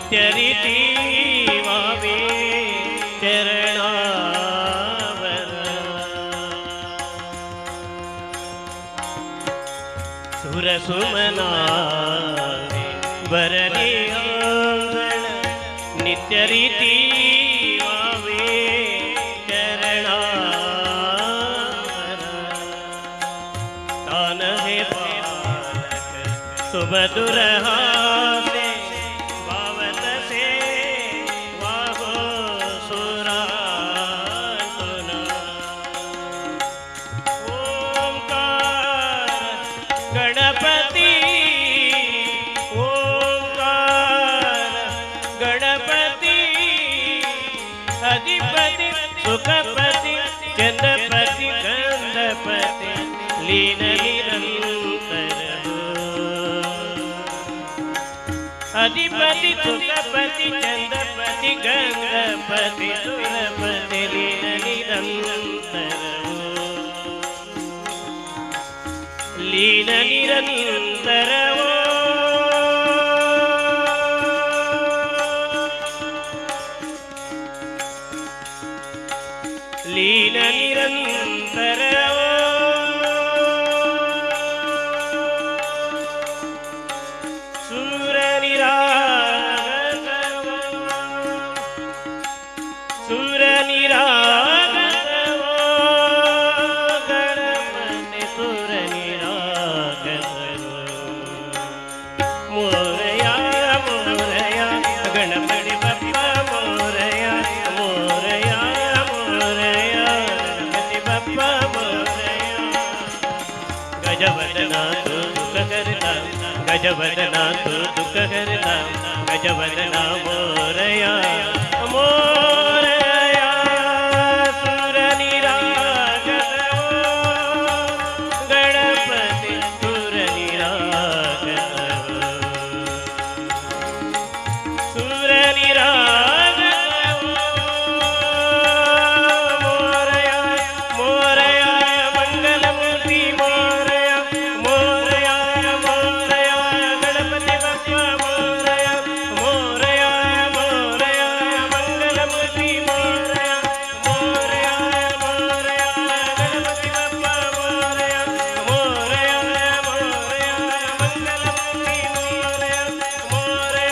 ನಿತ್ಯ ರೀತಿ ವಾವೇ ಚರಣಾವರ ಸುರಸುಮನ ಬರಲಿಯಾಗಳ ನಿತ್ಯ ರೀತಿ ವಾವೇ ಚರಣಾವರ ತಾನ ಹೇ ಬಾಲಕ ಸುಬದುರ ಹಾಸೆ ಭಾವತ ಸೇ ವಾಹೋ ಸುರಾಸುನ ಓಂಕಾರ ಗಣಪತಿ ಓಂಕಾರ ಗಣಪತಿ ಅಧಿಪತಿ ಸುಖಪತಿ ಚಂದ್ರಪತಿ ಗಂಧಪತಿ ಲೀನ ನಿರಂತರ ಅಧಿಪತಿ ಸುಖಪತಿ ಚಂದ್ರಪತಿ ಗಂಧಪತಿ ಸುರಪತಿ ಲೀನ ನಿರಂತರ ಲೀನ ನಿರಂತರವೋ ಲೀನ ನಿರಂತರವೋ ಸೂರ ನಿರಾಗತವೋ ಸೂರ ನಿರಾಗತವೋ ಗಣಪತಿ ಸುರ ನಿರಾಗತವೋ ಮೋರಯ ಮೋರಯ ಗಣಪತಿ ಬಪ್ಪ ಮೋರಯ ಮೋರಯ ಮೋರಯ ಗಣಪತಿ ಬಪ್ಪ ಮೋರಯ ಗಜವದನ ತು ದುಃಖ ಹರತ ಗಜವದನ ತು ದುಃಖ ಹರತ ಗಜವದನ ಮೋರಯ ಮೋರಯ ಸುರ ನಿರಾಗತವೋ ಗಣಪತಿ ಸುರ ನಿರಾಗತವೋ ಸುರ ನಿರಾಗತವೋ ಮೋರಯ ಮೋರಯ ಮಂಗಲಮೂರ್ತಿ ಮೋರಯ ಮೋರಯ ಮೋರಯ ಗಣಪತಿ ಬಪ್ಪ ಮೋರಯ ಮೋರಯ ಮೋರಯ ಮಂಗಲಮೂರ್ತಿ ಮೋರಯ ಮೋರಯ ಮೋರಯ ಗಣಪತಿ ಬಪ್ಪ ಮೋರಯ ಮೋರಯ ಮೋರಯ ಮಂಗಲಮೂರ್ತಿ ಮೋರಯ ಮೋರಯ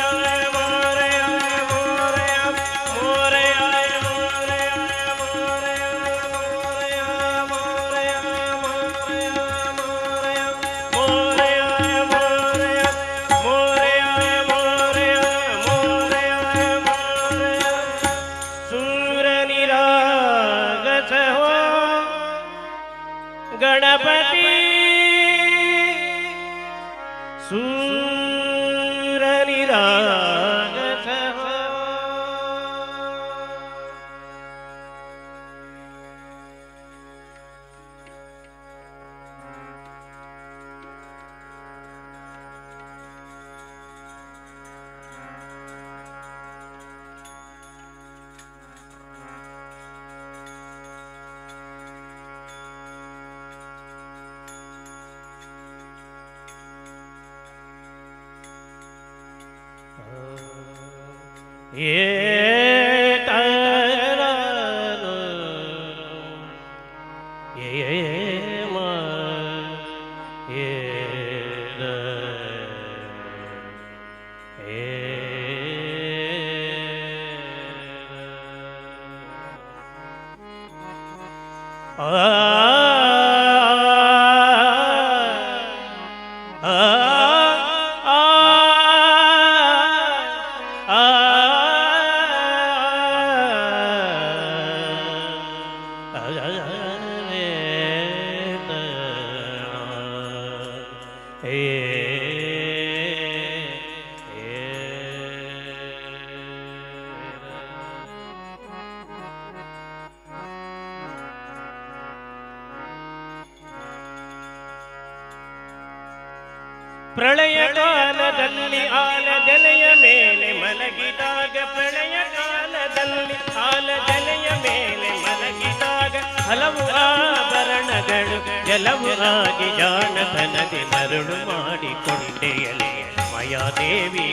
ಮೋರಯ ಮೋರಯ ಮೋರಯ ಸೂರ ನಿರಾಗತ ಹೋ ಗಣಪತಿ ಸೂರ ನಿರಾಗತ ಹೋ ಏತರನು ಏಮ ಏದ ಪ್ರಳಯ ಕಾಲದಲ್ಲಿ ಆಲದೆಲೆಯ ಮೇಲೆ ಮಲಗಿದಾಗ ಪ್ರಳಯ ಕಾಲದಲ್ಲಿ ಆಲದೆಲೆಯ ಮೇಲೆ ಮಲಗಿದಾಗ ಹಲವು ಆಭರಣಗಳು ಜಲವು ಆಗಿ ಜಾಣತನದಿ ಮರಳು ಮಾಡಿಕೊಂಡೆಯಲೆ ಮಾಯಾದೇವಿ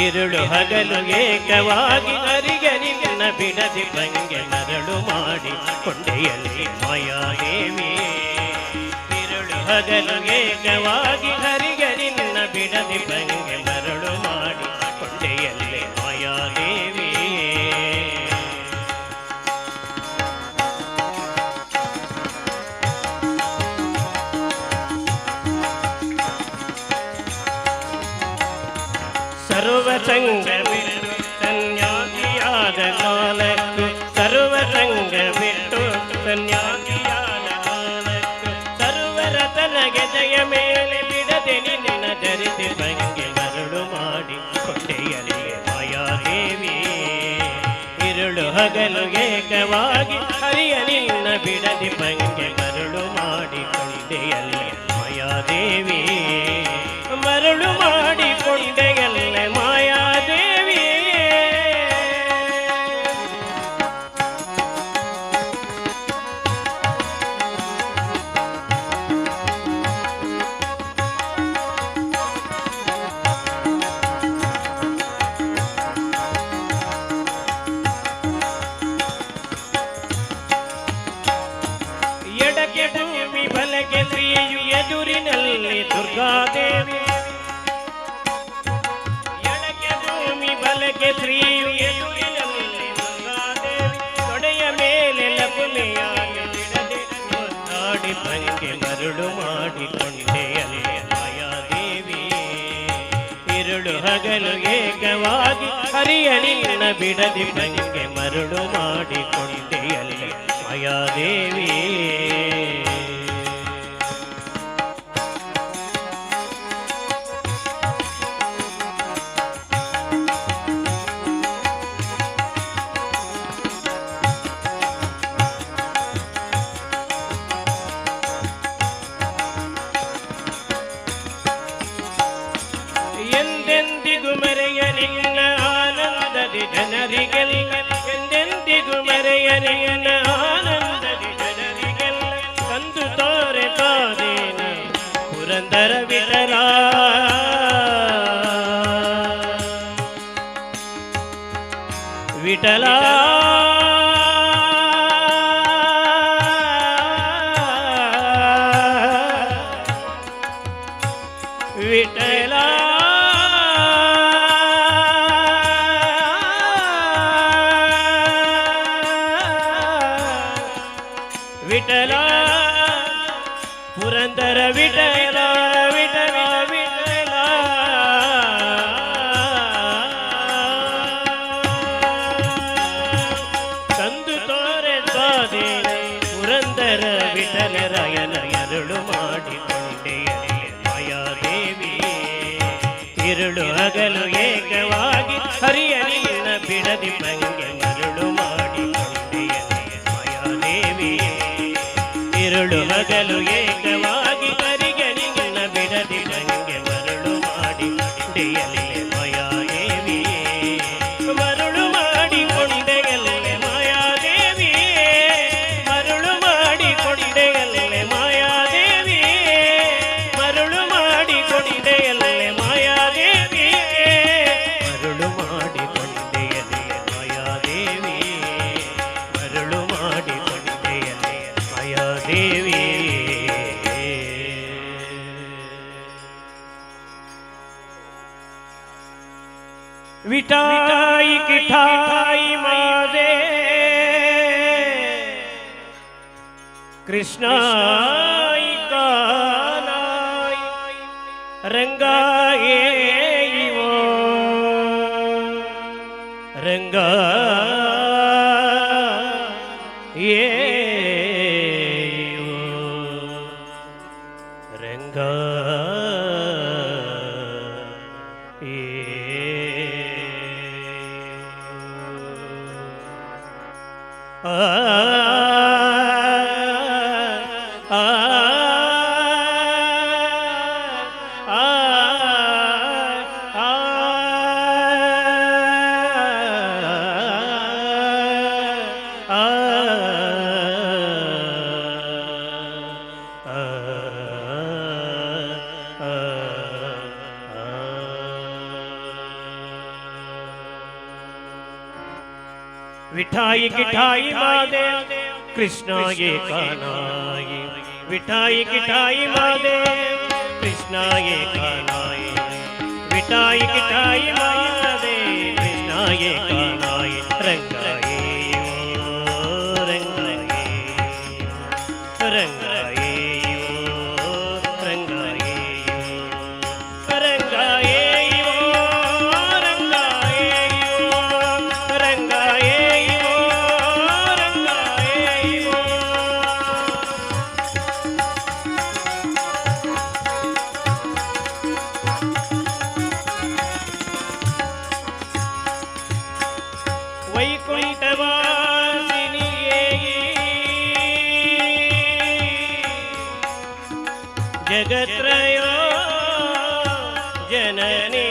ഇരുಳು ಹಗಲು ಏಕವಾಗಿ ಅರಿಗೆ ನಿನ್ನ ಬಿಡದಿ ಬಂಗೆ ಮರಳು ಮಾಡಿ ಕೊಂಡೆಯಲ್ಲಿ ಮಾಯಾದೇವಿ ഇരുಳು ಹಗಲು ಏಕವಾಗಿ ಅರಿಗೆ ನಿನ್ನ ಬಿಡದಿ ಬಂಗೆ ಮರಳು ಮಾಡಿ ಕೊಂಡೆಯಲ್ಲಿ ಮಾಯಾದೇವಿ ಸರ್ವಸಂಗ ಬಿಟ್ಟು ಸನ್ಯಾಸಿಯಾದ ಕಾಲಕ್ಕೂ ಸರ್ವಸಂಗ ಬಿಟ್ಟು ಸನ್ಯಾಸಿಯಾದ ಕಾಲಕ್ಕೂ ಸರ್ವರ ತನಗೆ ಜಯ ಮೇಲೆ ಬಿಡದೆ ನಿನ್ನ ಧರಿಸಿ ಬಂಗೆ ಮರಳು ಮಾಡಿ ಕೊಂಡೆಯಲ್ಲಿ ಮಾಯಾದೇವಿ ഇരുಳು ಹಗಲು ಏಕವಾಗಿ ಹರಿಯ ನಿನ್ನ ಬಿಡದಿ ಬಂಗೆ ಮರಳು ಮಾಡಿ ಕೊಂಡೆಯಲ್ಲಿ ಮಾಯಾದೇವಿ ಮರಳು ಮಾಡಿಕೊಂಡೆಯಲ್ಲ ಮಾಯಾದೇವಿ ಎಡಕ್ಕೆ ಭೂಮಿ ಬಲಕ್ಕೆ ಶ್ರೀಯು ಎದುರಿನಲ್ಲಿ ದುರ್ಗಾದೇವಿ ಬಲಕ್ಕೆ ಶ್ರೀಯು ಎದುರಿನಲ್ಲಿ ದುರ್ಗಾದೇವಿ ತೊಡೆಯ ಮೇಲೆ ಲಪುಲೆಯಾಗಿ ಬಿಡದೆ ಒದ್ದಾಡಿ ಬಂಗೆ ಮರಳು ಮಾಡಿಕೊಂಡೆಯಲ್ಲಿ ಮಾಯಾದೇವಿ ഇരുಳು ಹಗಲು ಏಕವಾಗಿ ಹರಿಯ ನಿನ್ನ ಬಿಡದಿ ಬಂಗೆ ಮರಳು ಮಾಡಿಕೊಂಡೆಯಲ್ಲಿ ಮಾಯಾದೇವಿ ಎಂದೆಂದಿಗೂ ಮರೆಯ ನಿನ್ನ ಆನಂದದಿ ಜನರಿಗೆಲ್ಲ ಎಂದೆಂದಿಗೂ ಮರೆಯ ನಿನ್ನ ಆನಂದದಿ ಜನರಿಗೆಲ್ಲ ಕಂದು ತೋರೆ ಕಾದೇನ ಪುರಂದರ ವಿಠಲ ವಿಠಲ ವಿಠಲ ವಿಠಲ ಪುರಂದರ ವಿಠಲ ವಿಠಲ ವಿಠಲ ಕಂದು ತೋರೆ ಸ್ವಾಧೀನ ಪುರಂದರ ವಿಠಲ ರಾಯನ ಎರಳು ಮಾಡಿಕೊಂಡೆಯಲ್ಲಿ ಮಾಯಾದೇವಿ ഇരുಳು ಹಗಲು ಏಕವಾಗಿ ಹರಿಯ ನಿನ್ನ ಬಿಡದಿ ಬಂಗೆ ಮರಳು ಮಾಡಿಕೊಂಡೆಯಲ್ಲಿ ಮಾಯಾದೇವಿ ഇരുಳು ಹಗಲು ಏಕವಾಗಿ ಹರಿಗೆ ನಿನ್ನ ಬಿಡದಿ ಬಂಗೆ ಮರಳು ಮಾಡಿಕೊಂಡೆಯಲ್ಲಿ ಮಾಯಾದೇವಿ ಮರಳು ಮಾಡಿಕೊಂಡೆಯಲ್ಲಿ ಮಾಯಾದೇವಿ ಮರಳು ಮಾಡಿಕೊಂಡೆಯಲ್ಲಿ ಮಾಯಾದೇವಿ ಮರಳು ಮಾಡಿಕೊಂಡೆಯಲ್ಲಿ ಮಾಯಾದೇವಿ ಮರಳು ಮಾಡಿಕೊಂಡೆಯಲ್ಲಿ ಮಾಯಾದೇವಿ ಮರಳು ಮಾಡಿಕೊಂಡೆಯಲ್ಲಿ ಮಾಯಾದೇವಿ विटाई किठाई मादे कृष्णाई कानाई रंगाए वो रंगा ये रंगा विठाई किठाई मादे कृष्णा ये कानाई विठाई किठाई मादे कृष्णा ये कानाई विठाई किठाई मादे कृष्णा ये कानाई रंगाई ओ रंगाई रंगाई जगत्रयो जननी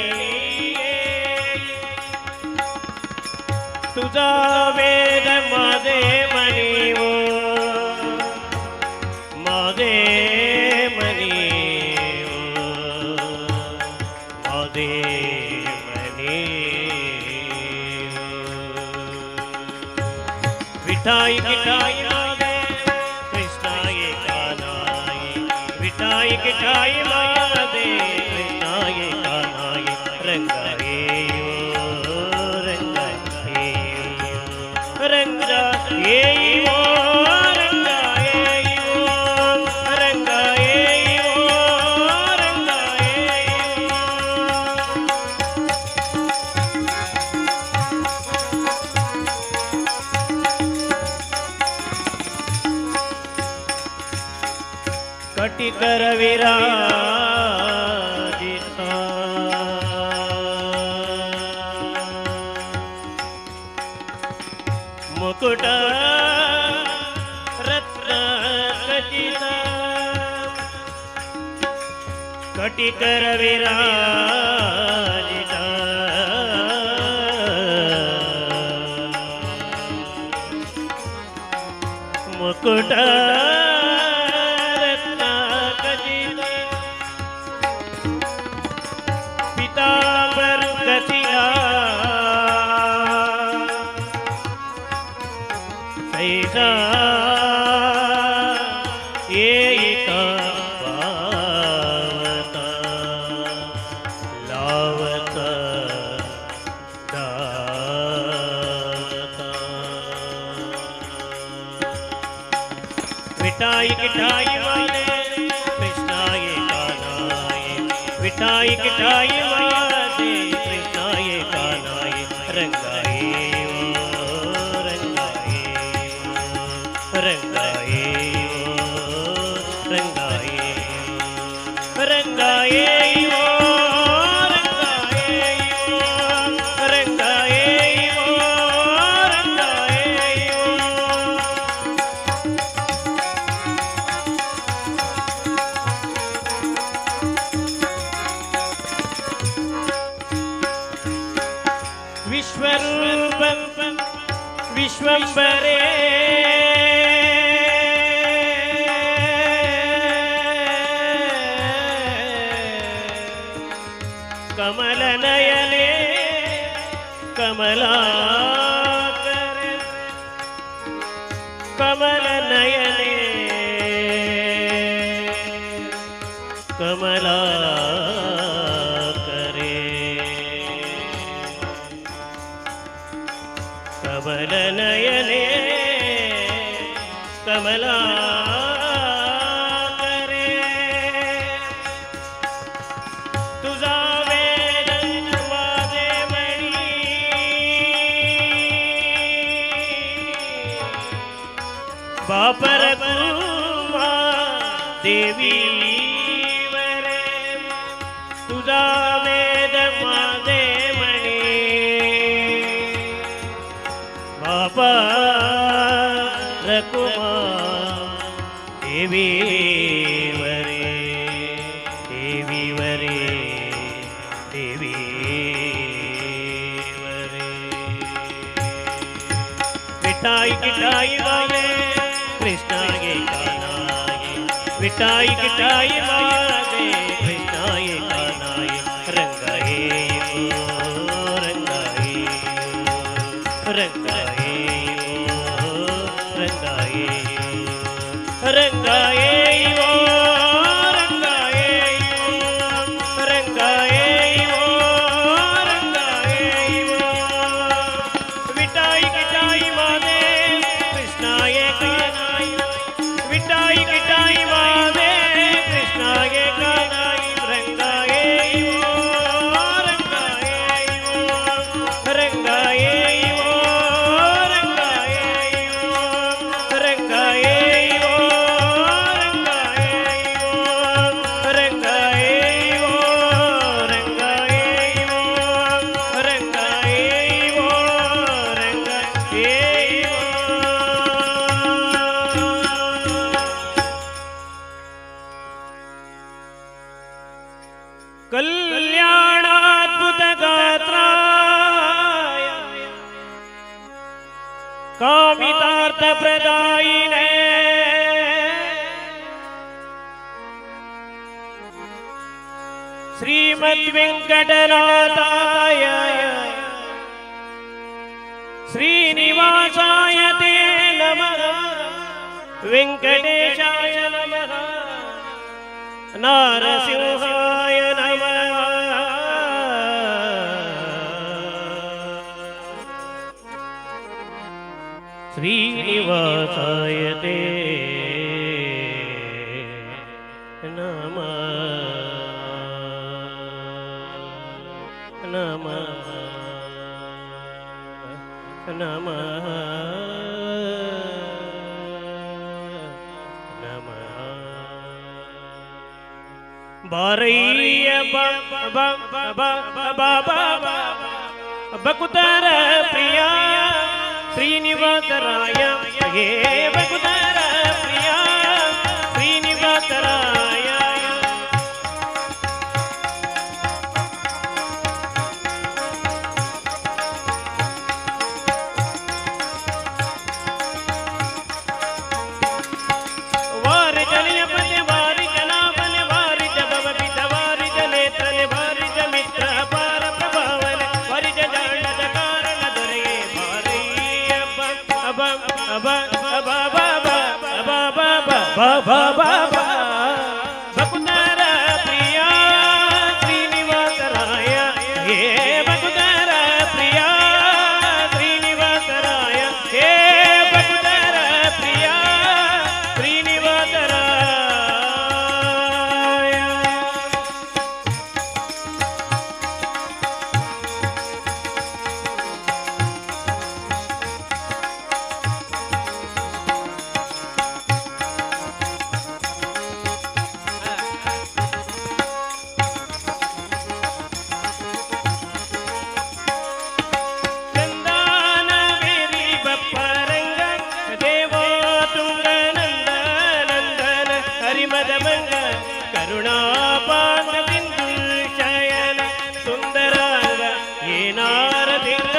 तुझा वेद माझे मनीवो माझे मनीवो माझे मनीवो विठाई किठाई मादे कृष्णा ये कानाई विठाई किठाई मादे कृष्णा ये कानाई रंगाई ओ रंगाई रंगाई ओ रंगाई ओ रंगाई ओ रंगाई कटिकर विराजिता मुकुट रत्न खचिता कटिकर विराजिता मुकुट पीतांबर कथिया सैसा एका पावता लावता दाता मिठाई किठाई वाले कृष्णा ये कानाई विठाई किठाई मादे कृष्णा ये कानाई रंगाई ओ रंगाई रंगाई ओ रंगाई रंगाई ओ रंगाई ओ रंगाई ओ विश्वरूप विश्वंभरे कमल नयने कमलाकर कमल नयने कमलाकरे कमल नयने कमलाकरे तुझा वेद माझे मणी बापर तुमा देवी वरे तुझा वेद माझे मणी बापा रकुमा देवी वरे देवी वरे देवी वरे मिठाई किठाई वाले कृष्णा ये कानाई विठाई किठाई वाले कृष्णा ये कानाई रंगाई ओ रंगाई रंगाई ಪ್ರದಾಯಿನೇ ಶ್ರೀಮದ್ವೆಂಕಟನಾಥಾಯ ಶ್ರೀನಿವಾಸಾಯ ತೇ ನಮಃ ವೆಂಕಟೇಶಾಯ ನಮಃ ನಾರಸಿಂಹಾಯ ನಮಃ ಶ್ರೀನಿವಾಸಾಯ ತೇ ನಮಃ ನಮಃ ನಮಃ ನಮಃ ಬಾರಯ್ಯ ಬಕುತರ ಪ್ರಿಯ ಶ್ರೀನಿವಾಸರಾಯ ಹೇ ಬಕುತರ ಪ್ರಿಯ ಶ್ರೀನಿವಾಸರಾಯ ಬಕುತರ ಪ್ರಿಯ ಶ್ರೀನಿವಾಸರಾಯ ಹೇ ಬಕುತರ ಪ್ರಿಯ ಶ್ರೀನಿವಾಸರಾಯ ಹೇ ಬಕುತರ ಪ್ರಿಯ ಶ್ರೀನಿವಾಸರಾಯ ಕರುಣಾಪಾಂಗ ಶಯನ ಸುಂದರಾಂಗ ಏನಾರದಿಂಗ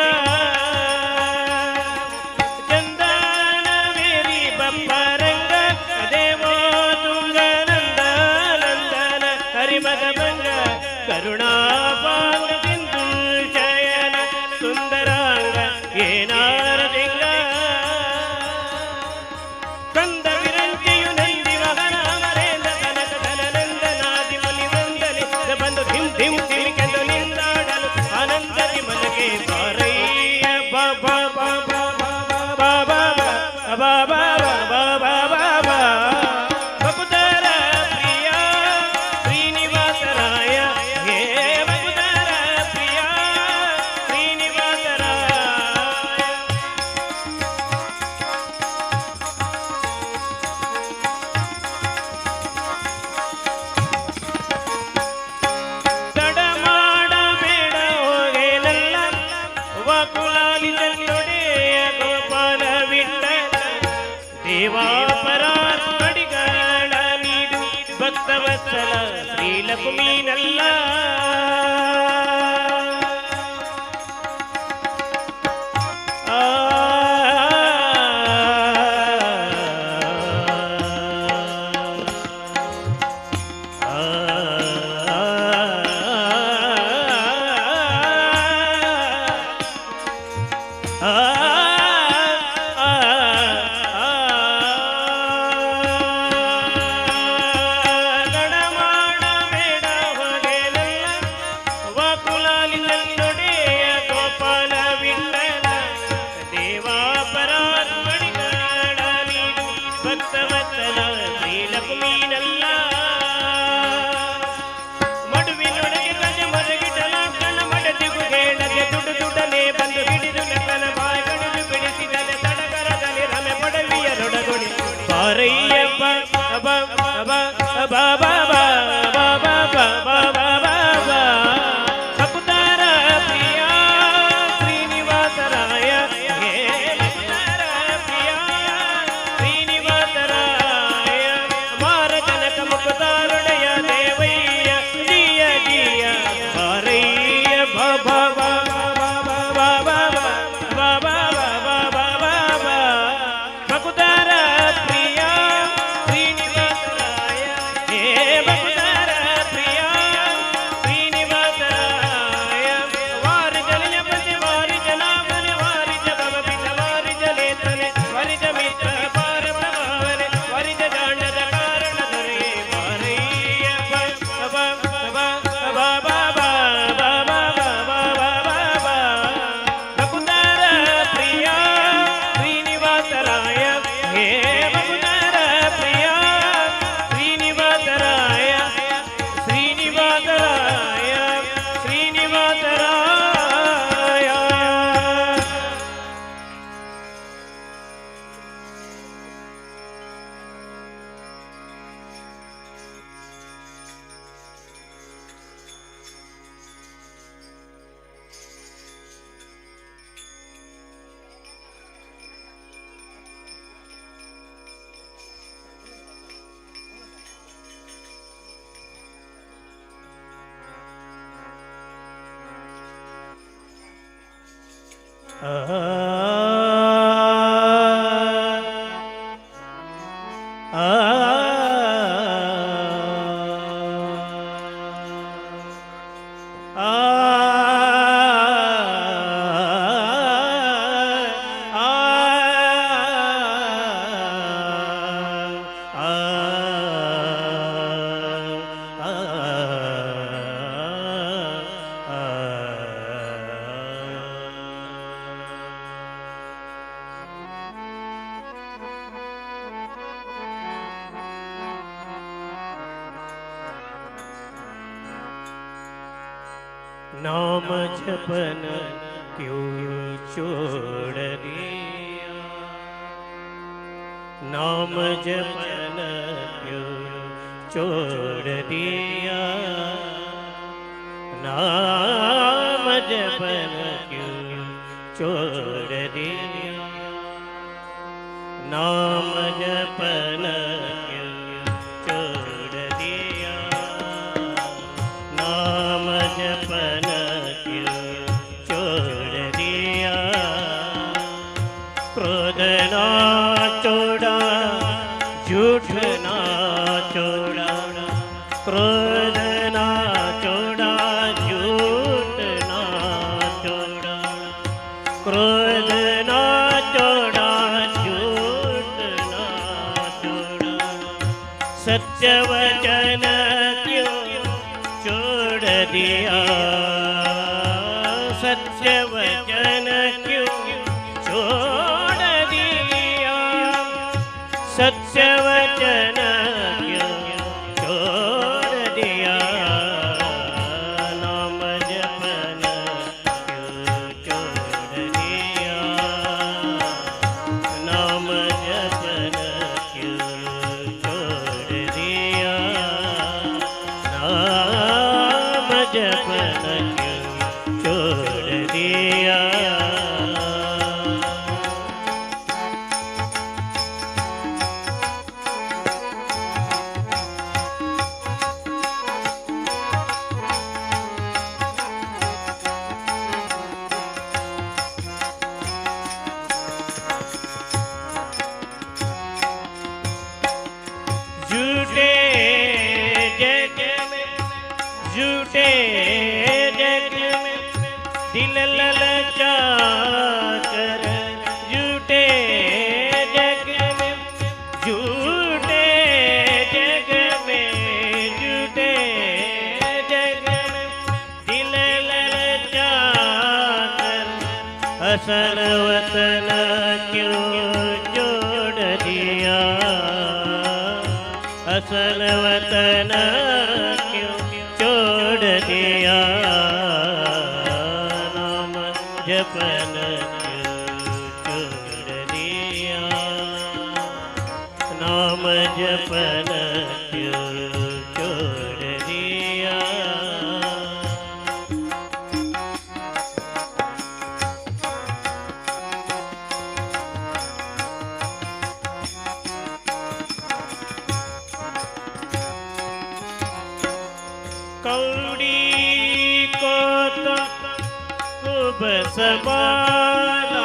ಚಂದನವೇರಿ ಬಪ್ಪರಂಗ ದೇವೋ ತುಂಗನಂದ ನಂದನ ಹರಿಮದ ಭಂಗ ಕರುಣಾಪಾಂಗ ಶಯನ ಸುಂದರಾಂಗ ಏನಾರದಿಂಗ ಕಂದ ವಿರಂಚಿಯು ನಂದಿ ವಾಹನ ಅಮರೇಂದ್ರ ಕನಕ ಧನನಂದನಾದಿ ಮುನಿ ವಂದನೆ ಬಂದು ಧಿಂ ಧಿಂ ಧಿಮಿಕೆಂದು ನಿಂದಾಡಲು ಆನಂದದಿ ಮನಗೆ ಬಾರಯ್ಯ ಬಾಬಾ ಬಾಬಾ ಬಾಬಾ ಬಾಬಾ ಬಾಬಾ ಬಕುತರ ಪ್ರಿಯ ಶ್ರೀನಿವಾಸರಾಯ ಹೇ ಬಕುತರ ಪ್ರಿಯ ಶ್ರೀನಿವಾಸರಾಯ ತಡ ಮಾಡಬೇಡ ಹೋಗೇನಲ್ಲ ವಕುಲಾಲಿನೊಡೆಯ ಗೋಪಾಲ ವಿಠಲ ದೇವಾಪರಾಧ ಬಡಿಗಳ ನೀಡು ಭಕ್ತವತ್ಸಲ ಶ್ರೀಲಕ್ಷ್ಮೀನಲ್ಲ ನಡ ಮಾಡಬೇಡ ಹೊಗೆನಲ್ಲ नाम जपन क्यों छोड़ दिया, नाम जपन क्यों छोड़ दिया, नाम जपन क्यों छोड़ दिया, नाम जपन क्यों छोड़ दिया, नाम जपन क्रोध ना छोड़ा, झूठ ना छोड़ा, क्रोध ना छोड़ा, झूठ ना छोड़ा, क्रोध ना छोड़ा, झूठ ना छोड़ा, सत्य वचन क्यों छोड़ दिया, सत्य वचन क्यों छोड़ दिया, सत्य वचन क्यों छोड़ दिया, नाम जपन क्यों छोड़ दिया, नाम जपन क्यों छोड़ दिया, नाम जपन क्यों छोड़ दिया। झूठे जग में, झूठे जग में दिल ललचा कर, झूठे जग में, झूठे जग में, झूठे जग में दिल ललचा कर, असल वतन क्यों छोड़ दिया, असल वतन क्यों छोड़ दिया, नाम जपन क्यों छोड़ दिया, नाम जपन क्यों छोड़ दिया। कौड़ी को तो खूब संभाला,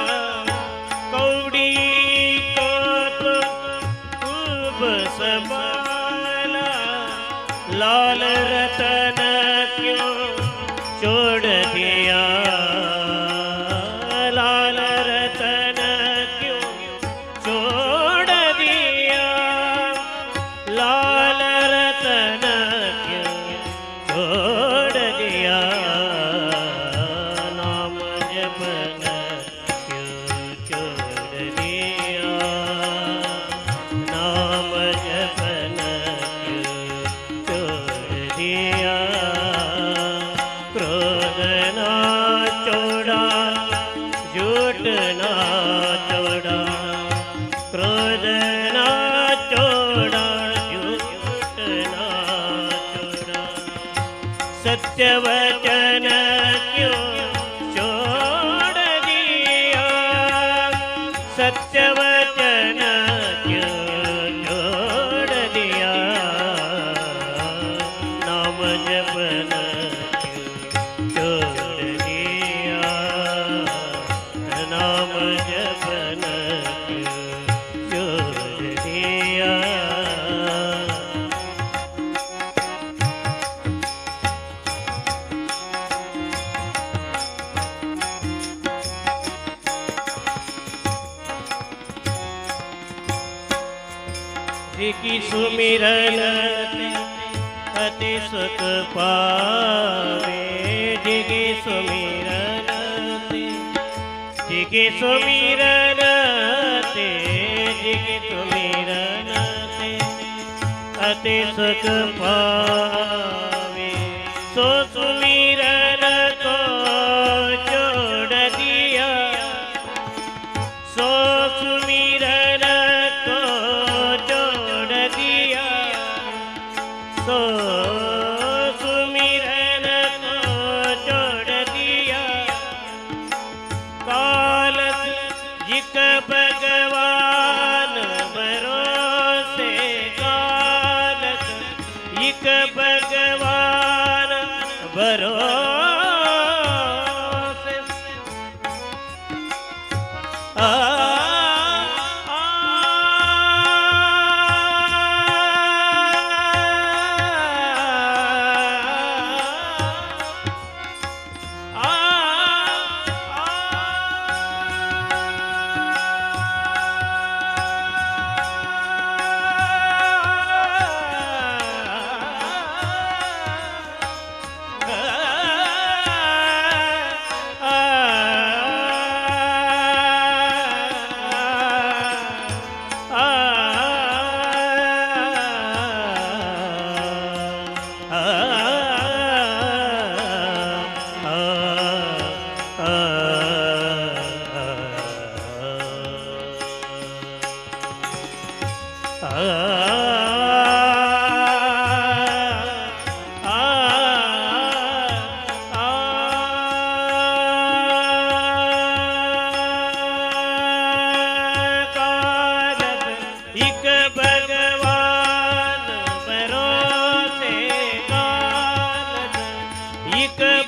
कौड़ी को तो खूब संभाला, लाल रतन क्यों छोड़ दिया, लाल रतन क्यों छोड़ दिया, लाल रतन छोड़ दिया, नाम जपन क्यों छोड़ दिया, नाम जपन क्यों छोड़ दिया, क्रोध ना छोड़ा, झूठ ना छोड़ा, क्रोध ना छोड़ा, झूठ ना छोड़ा, सत्य वचन क्यों छोड़ दिया, सत्य वचन क्यों छोड़ दिया, नाम जपन क्यों छोड़ दिया, जिकी सुमिरन अति सुख पावे, जिकी सुमिरन जिकी सुमिरन जिकी सुमिरन अति सुख पावे, सो सुमिरन को जोड़ दिया, सो सुमिरन को जोड़ दिया, सो सुमिरन को जोड़ दिया, काल जिक भगवान भरोसे, काल जिक भगवान भरोसे,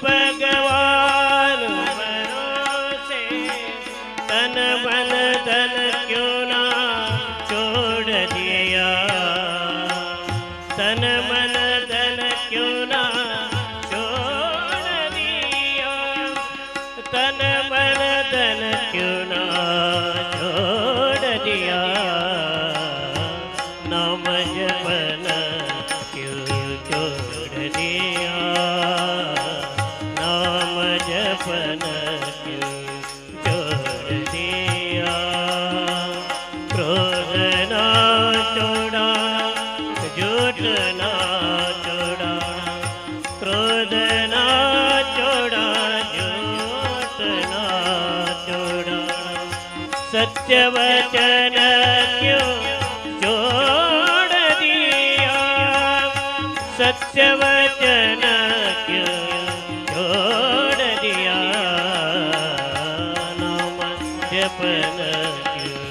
भगवान भरोसे, तन मन धन क्यों ना छोड़ दिया, तन मन धन क्यों ना छोड़ दिया, तन मन धन क्यों ना छोड़ दिया, नाम जपना क्यों छोड़ दिया, नाम जपना क्यों छोड़ दिया, क्रोध ना छोड़ा, झूठ ना छोड़ा, क्रोध ना छोड़ा, झूठ ना छोड़ा, सत्य वचन क्यों छोड़ दिया, सत्य वचन क्यों छोड़ दिया, नाम जपन क्यों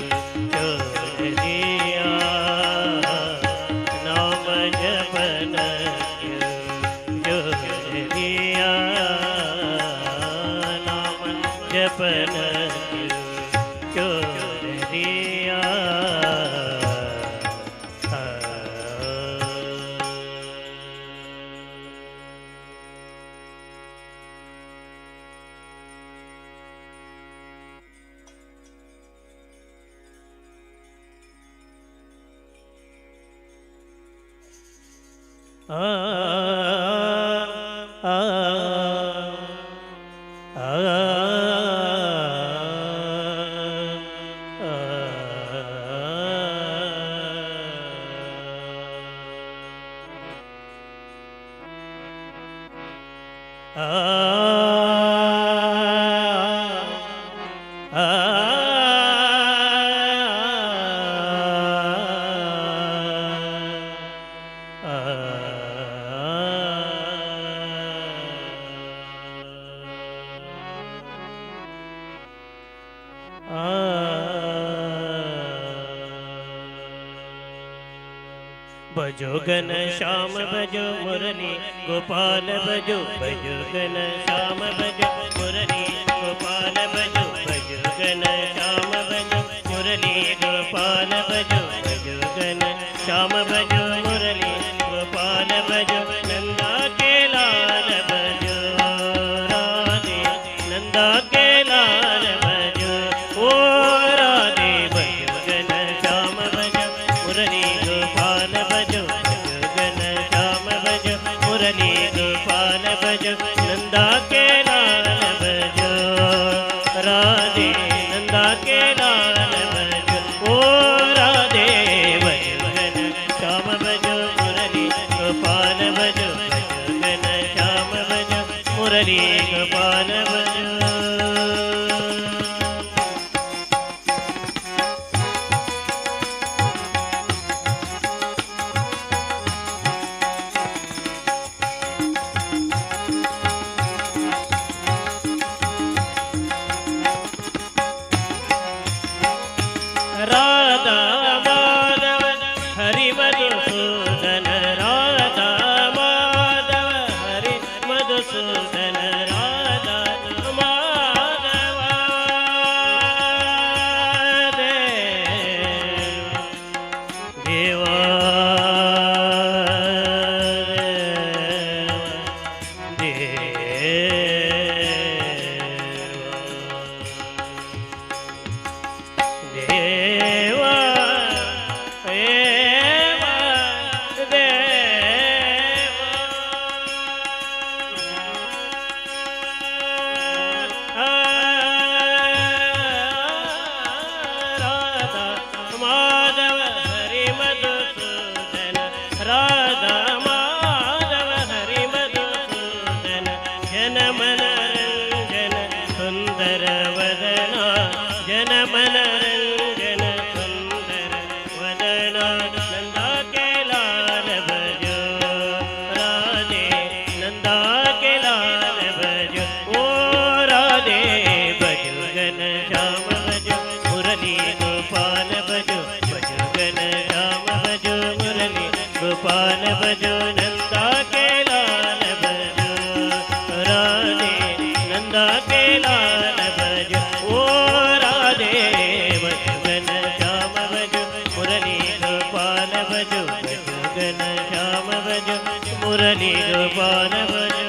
छोड़ दिया, नाम जपन क्यों छोड़ दिया, नाम जपन क्यों छोड़ दिया। भजो घन श्याम भजो मुरली गोपाल भजो, भजो घन श्याम भजो मुरली गोपाल भजो, भजो घन श्याम भजो मुरली गोपाल भजो, भजो घन श्याम भजो मुरली गोपाल भजो, नंदा के लाल भजो राधे, नंदा के लाल भजो ओ राधे, भजो घन श्याम भजो मुरली गोपाल राधे नंदा के लाल भजो ओ राधे भजो घन श्याम भजो मुरली गोपाल भजो भजो घन श्याम भजो मुरली गोपाल भजो राधा माधव हरि मधुसूदन राधा माधव हरि मधुसूदन राधा माधव देवा देवा राधा माधव हरि मधुसूदन राधा माधव हरि मधुसूदन जन मन रंजन सुंदर वदना जन मन रंजन सुंदर वदना नंदा के लाल भजो राधे नंदा के लाल भजो ओ राधे भजो घन श्याम भजो मुरली गोपाल भजो भजो घन श्याम भजो मुरली गोपाल भजो नंदा के लाल भजो राधे नंदा के लाल भजो ओ राधे भजो घन श्याम भजो मुरली गोपाल भजो भजो घन श्याम भजो मुरली गोपाल भजो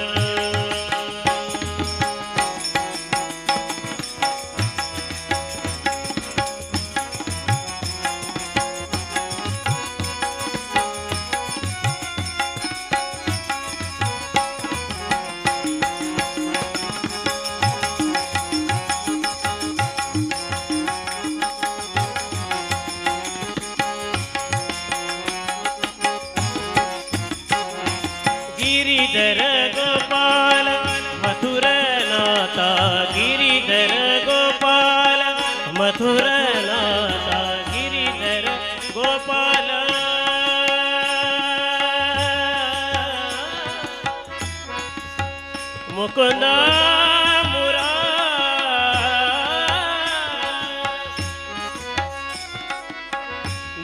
गिरिधर गोपाल मथुर नाथा गिरिधर गोपाल मथुर नाथा गिरिधर गोपाल मुकुंद मुरारी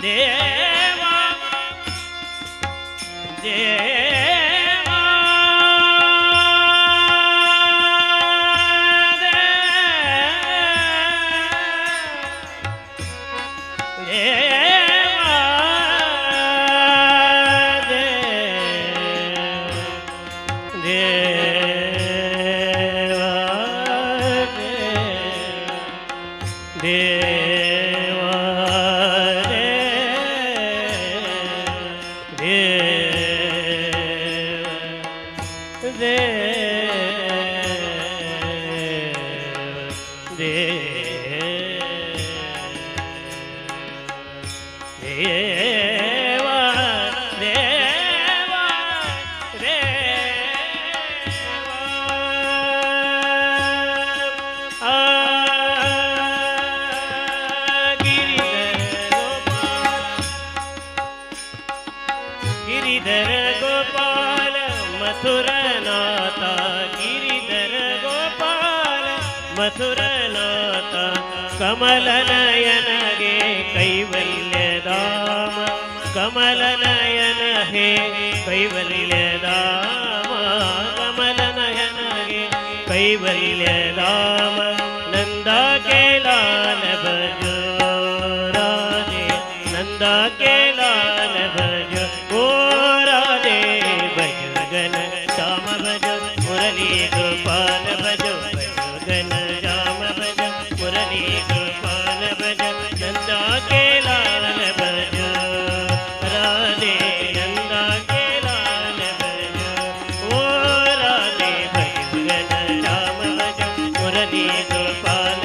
देवा देवा देवा देवा देवा गिरिधर गोपाल मथुर नाथा गिरिधर गोपाल मथुर नाथा कमल नयन गे कैवल्य धाम कमल नयन हे कैवल्य धाम कमल नयन गे कैवल्य धाम नंदा के लाल भजो राधे नंदा के लाल भजो ओ राधे भजो घन श्याम भजो मुरली गोपाल भजो भजो घन श्याम भजो मुरली गोपाल भजो नंदा के लाल भजो राधे नंदा के लाल भजो ओ राधे भजो घन श्याम भजो मुरली गोपाल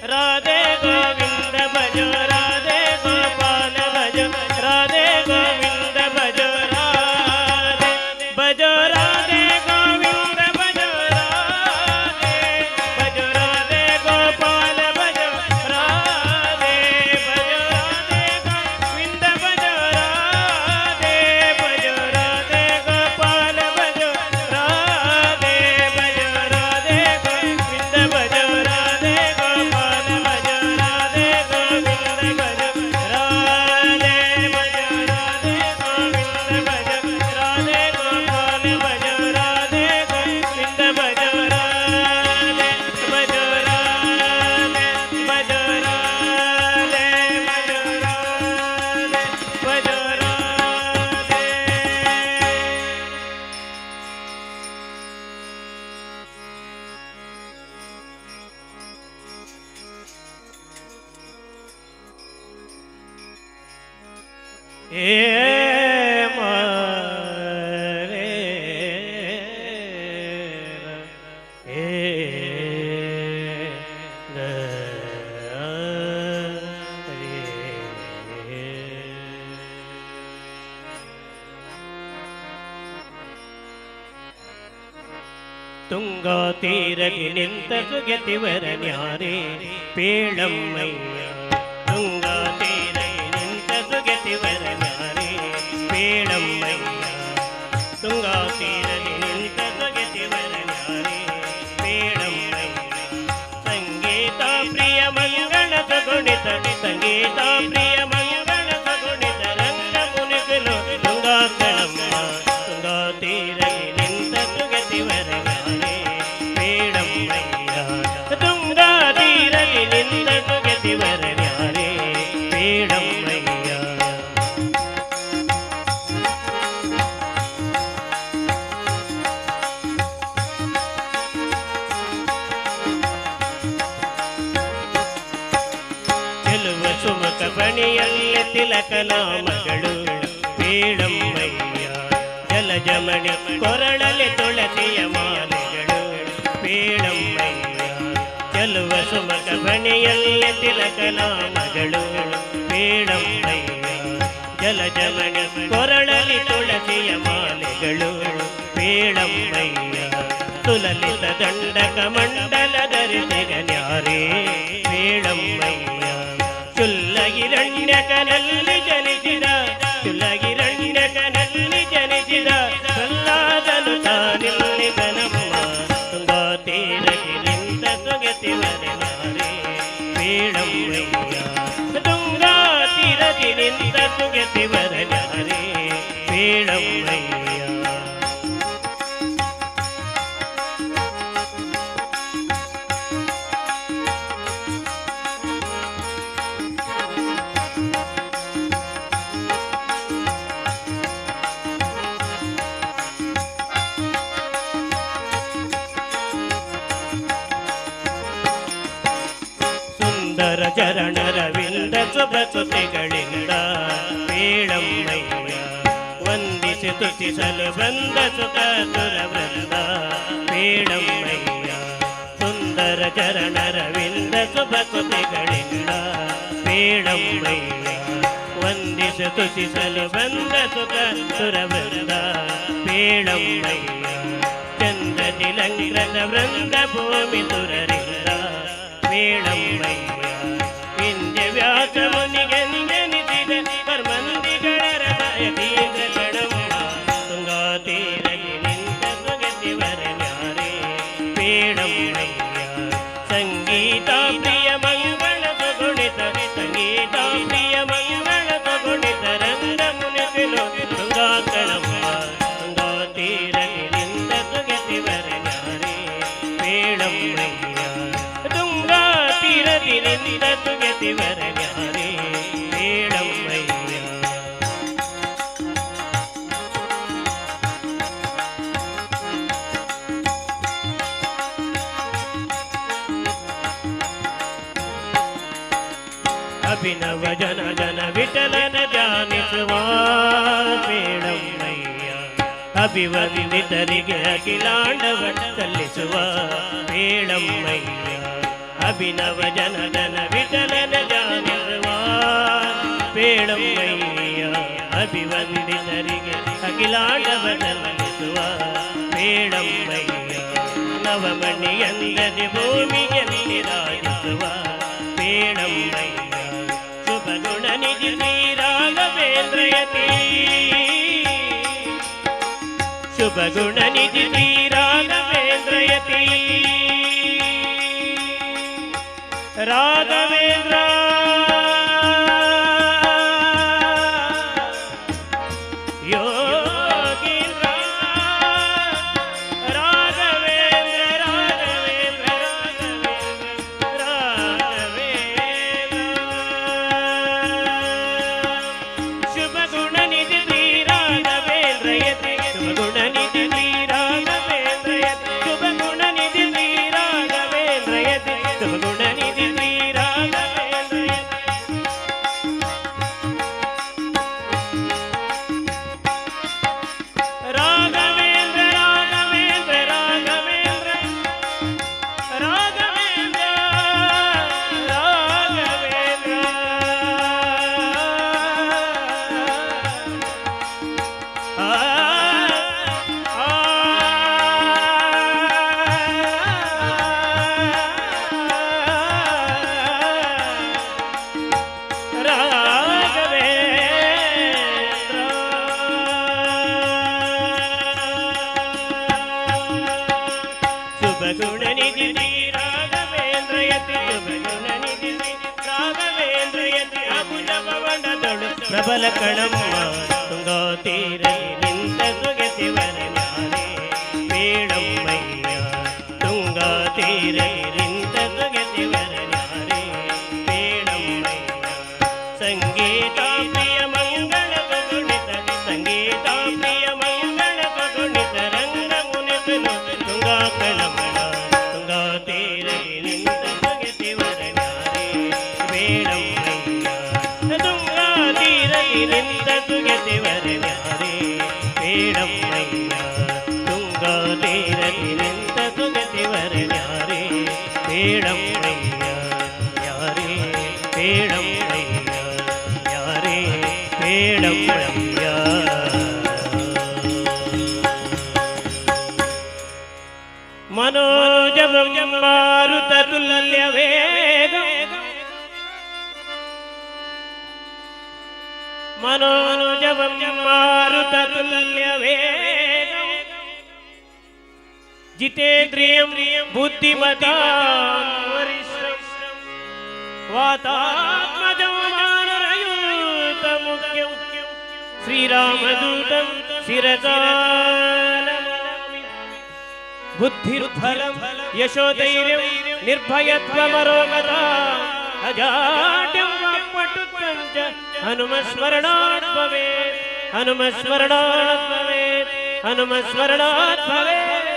ರಾಧೆ ಗೋವಿಂದ ಭಜ ರಾಧೆ ಗೋಪಾಲ ಭಜ ರಾಧೆ ಗೋವಿಂದ ಭಜ ರಾಧೆ ಭಜ ರಾಧೆ ಗೋವಿಂದ ಭಜ ರಾಧೆ ಭಜ ರಾಧೆ ಗೋಪಾಲ ಭಜ ರಾಧೆ ಭಜ ರಾಧೆ ಗೋವಿಂದ ಭಜ ರಾಧೆ ಭಜ ರಾಧೆ ಗೋಪಾಲ ಭಜ ರಾಧೆ ಭಜ ರಾಧೆ ಗೋವಿಂದ ಭಜ ರಾಧೆ ಗೋಪಾಲ ಭಜ ರಾಧೆ ಗೋವಿಂದ ಭಜ ರಾಧೆ ಭಜ ರಾಧೆ ಗೋವಿಂದ ಭಜ ರಾಧೆ ಗೋಪಾಲ ಭಜ ರಾಧೆ ಗೋವಿಂದ ಭಜ ರಾಧೆ ಭಜ ರಾಧೆ ಭಜ ರಾಧೆ ಭಜ ರಾಧೆ ತುಂಗಾ ತೀರದಿ ನಿಂತ ಸುಗತಿವರ ನ್ಯಾರೆ ಪೇಳಮ್ಮಯ್ಯ ತುಂಗಾ ತೀರದಿ ನಿಂತ ಸುಗತಿವರ ನ್ಯಾರೆ ಪೇಳಮ್ಮಯ್ಯ ತುಂಗಾ ತೀರದಿ ನಿಂತ ಸುಗತಿವರ ನ್ಯಾರೆ ಪೇಳಮ್ಮಯ್ಯ ಸಂಗೀತ ಪ್ರಿಯ ಮಂಗಳ ಸಗುಣಿತ ಸಂಗೀತ ಪ್ರಿಯ ಮಂಗಳ ಸಗುಣಿತ ರಂಗ ಮುನಿಗಲು ತುಂಗಾ ಕಣಮ್ಮ ತುಂಗಾ ತೀರದಿ ನಿಂತ ಸುಗತಿವರ ನ್ಯಾರೆ ಪೇಳಮ್ಮಯ್ಯ ತುಂಗಾ ತೀರದಿ ನಿಂತ ಸುಗತಿವರ ನ್ಯಾರೆ ಪೇಳಮ್ಮಯ್ಯ ಚೆಲುವ ಸುಮಕ ಬಣಿಯಲ್ಲಿ ತಿಲಕನ ಮಗಳು ಪೇಳಮ್ಮಯ್ಯ ಜಲಜಮಣಿ ಕೊರಳಲಿ ತುಳಸಿಯ ಮಾಲೆಗಳು ಪೇಳಮ್ಮಯ್ಯ ಚೆಲುವ ಸುಮಕ ಬಣಿಯಲ್ಲಿ ತಿಲಕನ ಮಗಳು ಪೇಳಮ್ಮಯ್ಯ ಜಲಜಮಣಿ ಕೊರಳಲಿ ತುಳಸಿಯ ಮಾಲೆಗಳು ಪೇಳಮ್ಮಯ್ಯ ತುಲಲಿತ ದಂಡಕ ಮಂಡಲ ಧರಿಸಿಗ ನ್ಯಾರೇ ಪೇಳಮ್ಮಯ್ಯ ಚುಲ್ಲಗಿರಣ್ಯಕನಲ್ಲಿ ಜನಿಸಿದ ಚುಲ್ಲಗಿರಣ್ಯಕನಲ್ಲಿ ಜನಿಸಿದ ಸಲ್ಲಾದಲು ತಾನಿಲ್ಲಿದನಮ್ಮ ತುಂಗಾ ತೀರದಿ ನಿಂತ ಸುಗತಿವರ ನ್ಯಾರೆ ಪೇಳಮ್ಮಯ್ಯ ತುಂಗಾ ತೀರದಿ ನಿಂತ ಸುಗತಿವರ ನ್ಯಾರೆ ಪೇಳಮ್ಮಯ್ಯ ಸುಂದರ ಚರಣರವಿಂದ ಸುಭಸುತಿಗಳಿಂದ ಪೇಳಮ್ಮಯ್ಯ ವಂದಿಸಿ ತುತಿಸಲು ಬಂದ ಸುಖಾತುರ ವೃಂದ ಪೇಳಮ್ಮಯ್ಯ ಸುಂದರ ಚರಣರವಿಂದ ಸುಭಸುತಿಗಳಿಂದ ಪೇಳಮ್ಮಯ್ಯ ವಂದಿಸಿ ತುತಿಸಲು ಬಂದ ಸುಖಾತುರ ವೃಂದ ಪೇಳಮ್ಮಯ್ಯ ಚಂದ್ರದಿ ಲಂಗ್ರದ ವೃಂದ ಭೂಮಿ ಸುರರಿಂದ ಪೇಳಮ್ಮಯ್ಯ ಇಂದ್ಯ ವ್ಯಾಸ ಮುನಿಗೆಂದೆನಿಸಿದ ಕರ್ಮಂದಿಗಳ ಹೃದಯತೀಂದ್ರ ಕಣಮ್ಮ ತುಂಗಾ ತೀರದಿ ನಿಂತ ಸುಗತಿವರ ನ್ಯಾರೆ ಪೇಳಮ್ಮಯ್ಯ ಸಂಗೀತ ಪ್ರಿಯ ಮಂಗಳ ಸಗುಣಿತ ಸಂಗೀತ ಪ್ರಿಯ ಮಂಗಳ ಸಗುಣಿತ ರಂಗ ಮುನಿಸಿಲು ತುಂಗಾ ಕಣಮ್ಮ ತುಂಗಾ ತೀರದಿ ನಿಂತ ಸುಗತಿವರ ನ್ಯಾರೆ ಪೇಳಮ್ಮಯ್ಯ ತುಂಗಾ ತೀರದಿ ನಿಂತ ಸುಗತಿವರ ನ್ಯಾರೆ ಪೇಳಮ್ಮಯ್ಯ ಅಭಿನವ ಜನ ಜನ ವಿಠಲನ ಧ್ಯಾನಿಸುವ ಪೇಳಮ್ಮಯ್ಯ ಅಭಿವಂದಿತರಿಗೆ ಅಖಿಲಾಂಡವ ಸಲ್ಲಿಸುವ ಪೇಳಮ್ಮಯ್ಯ ಅಭಿನವ ಜನದನ ವಿಠಲನ ಜಾನಿರುವ ಬೇಡಮ್ಮಯ್ಯ ಅಭಿವಂದಿತರಿಗೆ ಅಖಿಲಾಂಡವ ಸಲ್ಲಿಸುವ ಬೇಡಮ್ಮಯ್ಯ ನವಮಣಿಯಂದದಿ ಭೂಮಿಗೆ ನಿರಾಜಿಸುವ ಬೇಡಮ್ಮಯ್ಯ ಶುಭ ಗುಣ ನಿಧಿ ಶ್ರೀರಾಘವೇಂದ್ರಯತಿ ಶುಭ ಗುಣ ನಿಧಿ ಶ್ರೀರಾಘವೇಂದ್ರಯತಿ ರಾಘವೇಂದ್ರ ಯೋಗೀಂದ್ರ ರಾಘವೇಂದ್ರ ರಾಘವೇಂದ್ರ ರಾಘವೇಂದ್ರ ರಾಘವೇಂದ್ರ ಶುಭ ಗುಣ ನಿಧಿ ಶ್ರೀ ರಾಘವೇಂದ್ರಯತಿ ಶುಭ ಗುಣ ನಿಧಿ ಶ್ರೀ ರಾಘವೇಂದ್ರಯತಿ ಶುಭ ಗುಣ ನಿಧಿ ಶ್ರೀ ರಾಘವೇಂದ್ರಯತಿ ಶುಭ ಗುಣ ನಿಧಿ ಶ್ರೀ ರಾಘವೇಂದ್ರಯತಿ ರಾಘವೇಂದ್ರ ರಾಘವೇಂದ್ರ ರಾಘವೇಂದ್ರ ರಾಘವೇಂದ್ರ ರಾಘವೇಂದ್ರ ಆ ಶುಭ ಗುಣ ನಿಧಿ ರಾಘವೇಂದ್ರಯತಿ ಶುಭ ಗುಣ ನಿಧಿ ರಾಘವೇಂದ್ರಯತಿ ಅಬುಜ ಪವನದೊಳು ಪ್ರಬಲ ಕಣಮ್ಮ ತುಂಗಾ ತೀರಲಿ ನಿಂತ ಸುಗತಿವರ ಜ್ಞಾನೇ ಬೇಡಮ್ಮಯ್ಯ ತುಂಗಾ ತೀರಲಿ ನಿಂತ ಸುಗತಿವರ ಜ್ಞಾನೇ ಬೇಡಮ್ಮಯ್ಯ ಸಂಗೀತ ಪ್ರಿಯ ಮಂಗಳ ಗುಣಿತ ಸಂಗೀತ ಪ್ರಿಯ ಮಂಗಳ ಗುಣಿತ ರಂಗ ಮುನಿಸಲು ತುಂಗಾ ಕಣಮಣ ತುಂಗಾ ತೀರಲಿ ನಿಂತ ಸುಗತಿವರ ಜ್ಞಾನೇ ಬೇಡಮ್ಮಯ್ಯ ತುಂಗಾ ತೀರಲಿ ನಿಂತ ಸುಗತಿವರ ಜ್ಞಾನೇ ಬೇಡಮ್ಮಯ್ಯ ತುಂಗಾ ತೀರಲಿ ನಿಂತ ಸುಗತಿವರ ಜ್ಞಾನೇ ಬೇಡಮ್ಮಯ್ಯ ಯಾರೇ ಬೇಡಮ್ಮಯ್ಯ ಯಾರೇ ಬೇಡಮ್ಮಯ್ಯ मनोजवं मारुततुल्यवेगं मनोजवं मारुततुल्यवेगं जितेन्द्रियं बुद्धिमतां वरिष्ठं वातात्मजं मानरयुतमुख्यं श्रीरामदूतं शिरसा बुद्धिर्फलं यशोधैर्यं निर्भयत्वमरोगता अजाड्यं वाक्पटुत्वं च हनुमस्मरणात् भवेत् हनुमस्मरणात् भवेत् हनुमस्मरणात् भवेत्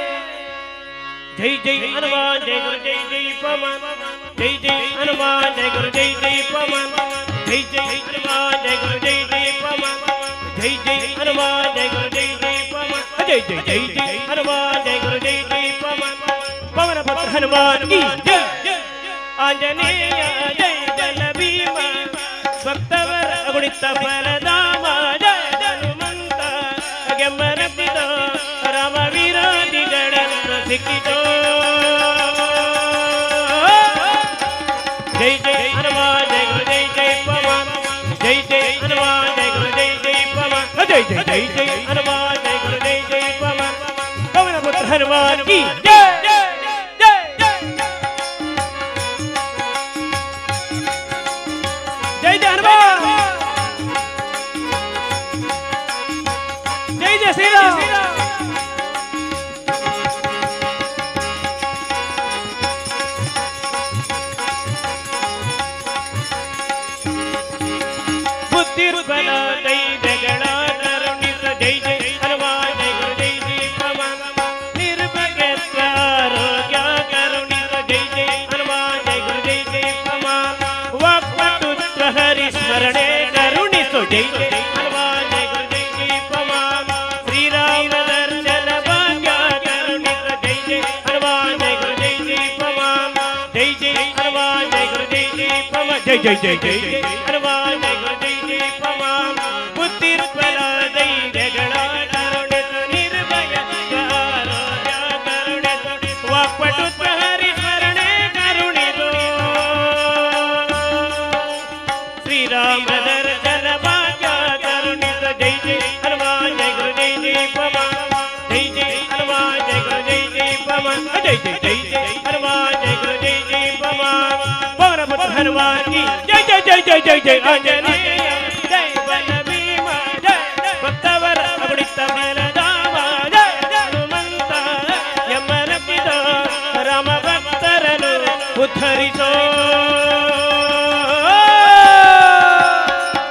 जय जय हनुमान जय गुरु जय जय पवन जय जय हनुमान जय गुरु जय जय पवन जय जय हनुमान जय गुरु जय जय पवन जय जय हनुमान जय गुरु जय जय पवन जय जय जय जय हनुमान जय गुरु जय जय पवन पवन पुत्र हनुमान की जय आंजनेय जय जल भीम भक्तवर अगुणित फलधाम जय हनुमंत ಗೆಮ್ಮರಪಿದ ರಾಮ ವೀರಾದಿಗಳನ್ನು ಸಿಕ್ಕಿತೋ ಜೈ ಜೈ ಹನುಮಾನ್ ಜೈ ಗುರು ಜೈ ಜೈ ಪವನ್ ಜೈ ಜೈ ಹನುಮಾನ್ ಜೈ ಗುರು ಜೈ ಜೈ ಪವನ್ ಜೈ ಜೈ ಜೈ ಜೈ ಹನುಮಾನ್ ಜೈ ಗುರು ಜೈ ಜೈ ಪವನ್ ಪವನ ಪುತ್ರ ಹನುಮಾನ್ ಕಿ ಜೈ ಜೈ ಜೈ ಹನುಮಾನ್ ಜೈ ಜೈ ಶ್ರೀರಾಮ್ ಬುದ್ಧಿರ್ಬಲ ದೈವಗಳ ಕರುಣಿಸ ಜೈ ಜೈ ಹನುಮಾನ್ ಜೈ ಗುರು ಜೈ ಜೈ ಪವನ್ ನಿರ್ಭಯತ್ವ ಆರೋಗ್ಯ ಕರುಣಿಸ ಜೈ ಜೈ ಹನುಮಾನ್ ಜೈ ಗುರು ಜೈ ಜೈ ಪವನ್ ವಾಕ್ಪಟುತ್ವ ಹರಿಸ್ಮರಣೆ ಕರುಣಿಸು ಜೈ ಜೈ ಹನುಮಾನ್ ಜೈ ಗುರು ಜೈ ಜೈ ಪವನ್ ಶ್ರೀರಾಮ ದರ್ಶನ ಭಾಗ್ಯ ಕರುಣಿಸ ಜೈ ಜೈ ಹನುಮಾನ್ ಜೈ ಗುರು ಜೈ ಜೈ ಪವನ್ ಜೈ ಜೈ पम जय जय जय जय जय हनुमान जय गुरु जय जय पम बुद्धिर बला दई जगड़ा करुणित निर्भय आरोग्य करुणित वाक्पटुत हरि स्मरणे करुणित श्री राम दर्शन भाग्य करुणित जय जय हनुमान जय गुरु जय जय पम जय जय हनुमान जय गुरु जय जय पम जय जय जय जय हनुमान जय गुरु जय जय पम पवन पुत्र हनुमान की जय जय जय जय जय जय आंजनेय जय बलभीम जय भक्तवर अगणित बलधाम जय हनुमंत यमरपित राम भक्तरनु उद्धरिसो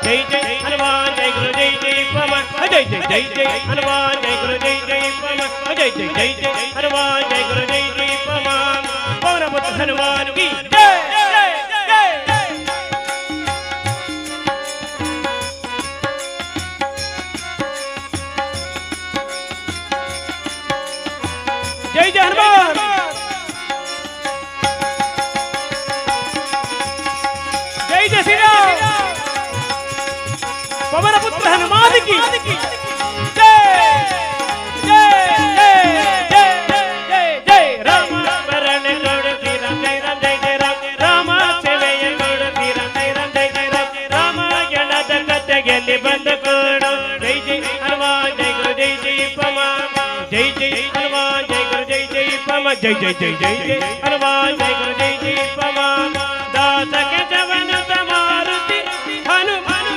जय जय हनुमान जय गुरु जय जय पम जय जय जय जय हनुमान जय गुरु जय जय पम जय जय जय जय हनुमान जय गुरु जय जय पम पवन पुत्र हनुमान की जय जय जय जय जय हनुमान जय जय श्री राम पवन पुत्र हनुमान की जय जय जय जय जय राम वरण गौड़ श्री राम जय राम जय जय राम राम सेवय गौड़ श्री राम जय राम जय जय रामायण जगत गेले बंद कोड जय जय हनुमान जय गुरु जय जय पम जय जय हनुमान जय गुरु जय जय पम जय जय जय जय जय हनुमान जय गुरु जय जय पम दास के जवन मारुति हनुमान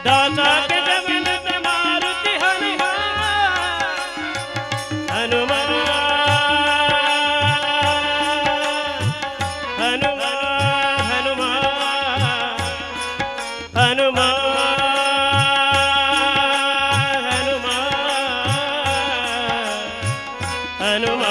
दासा के जवन मारुति हनुमान हनुमान हनुमान हनुमान हनुमान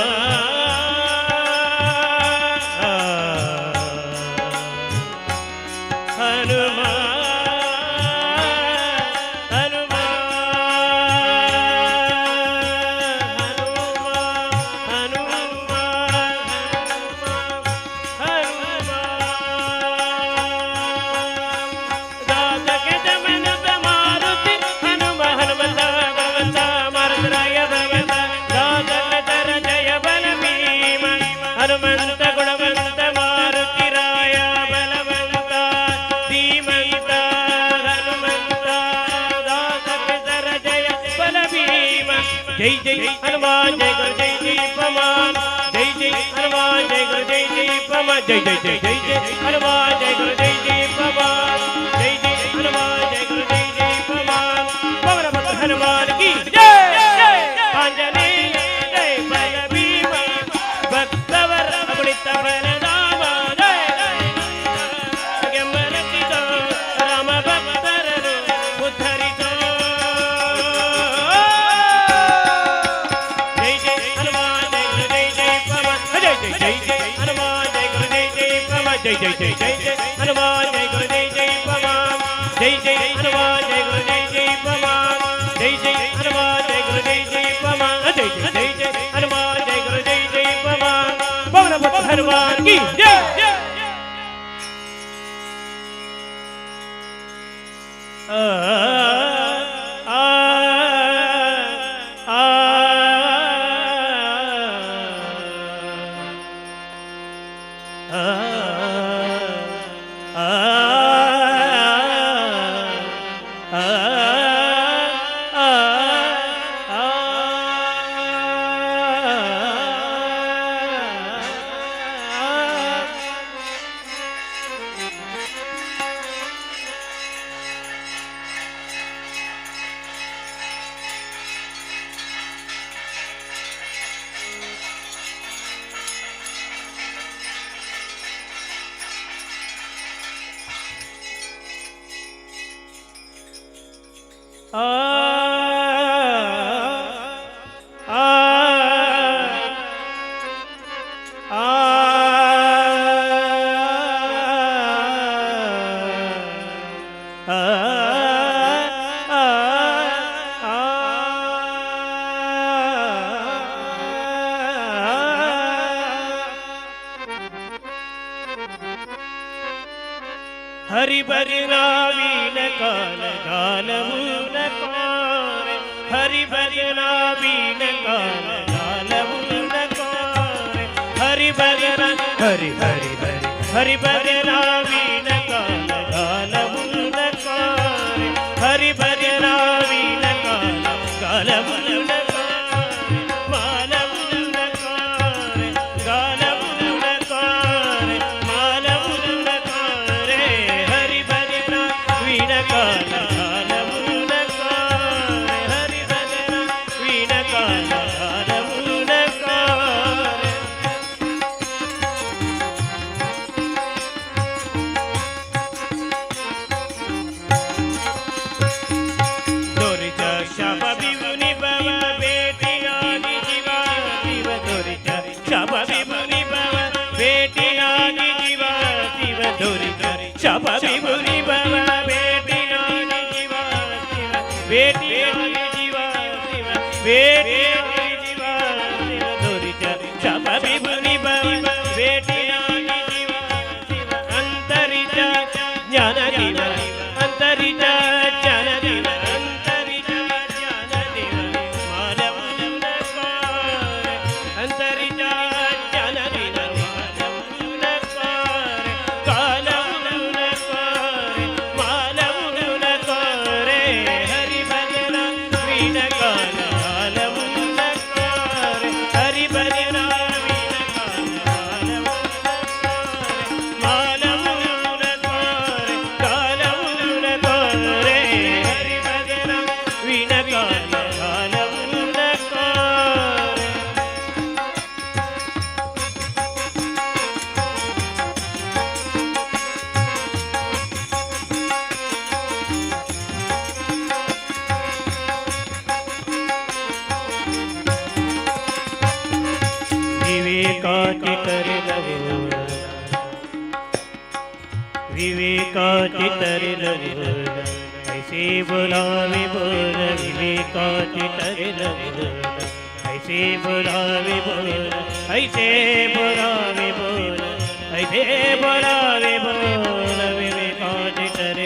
हनुमंत गुणवंत मारुति राय बलवंत धीमंत हनुमंत दास पितर जय बल भीम जय जय हनुमान जय गुरु जय जय पम जय जय हनुमान जय गुरु जय जय पम जय जय जय जय जय हनुमान जय गुरु जय जय पम जय जय हनुमान जय गुरु जय जय पम पवन पुत्र हनुमान की जय आंजनेय जय बल भीम भक्तवर अगणित बलधाम जय यमरपित राम भक्तरनु उद्धरिसो जय जय हनुमान जय गुरु जय जय पम जय जय जय जय हनुमान जय गुरु जय जय पम जय जय जय जय जय हनुमान जय गुरु जय जय पम जय जय हनुमान जय गुरु जय जय पम जय जय हनुमान जय गुरु जय जय पम जय जय जय जय हनुमान जय गुरु जय जय पम पवन पुत्र हनुमान की जय हरि भजना वीण काल गालवु न कोरे हरि भजना वीण काल गालवु न कोरे हरि भजना हरि हरि हरि हरि भजना वीण काल गालवु न कोरे हरि भजना वीण काल गालवु न Shaba Vibhuni Baba Beti Nani Jiva Jiva Beti Nani Jiva Jiva Beti Nani Jiva Jiva Dorija Shaba Vibhuni Baba Beti Nani Jiva Jiva Antarija Jnana Jiva Antarija Jnana Jiva Antarija Jnana Jiva Madhavuna Kare Antarija Jnana Jiva Madhavuna Kare Kala विवेकाचितर ऐसे बुलावे बोल विवेकाचितर ऐसे बुलावे बोल ऐसे बुलावे बोल ऐसे बुलावे बोल विवेकाचितर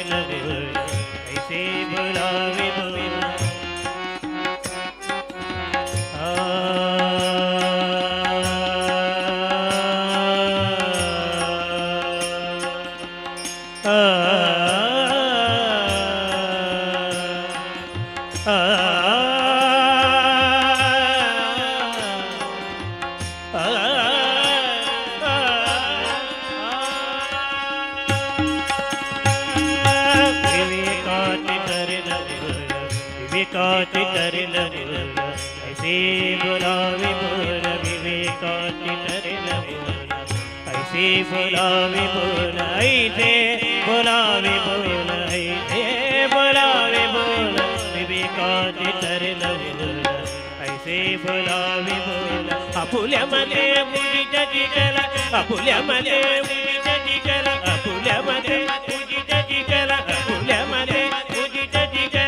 ऐसे बुलावे बोल ऐसे बुलावे बोल विवेकाचितर ऐसे बुलावे बोल ऐसे बुलावे बोल ऐसे बुलावे बोल विवेकाचितर ऐसे बुलावे बोल आपुल्यामध्ये पूजित जिगला आपुल्यामध्ये पूजित जिगला आपुल्यामध्ये पूजित जिगला आपुल्यामध्ये पूजित जिगला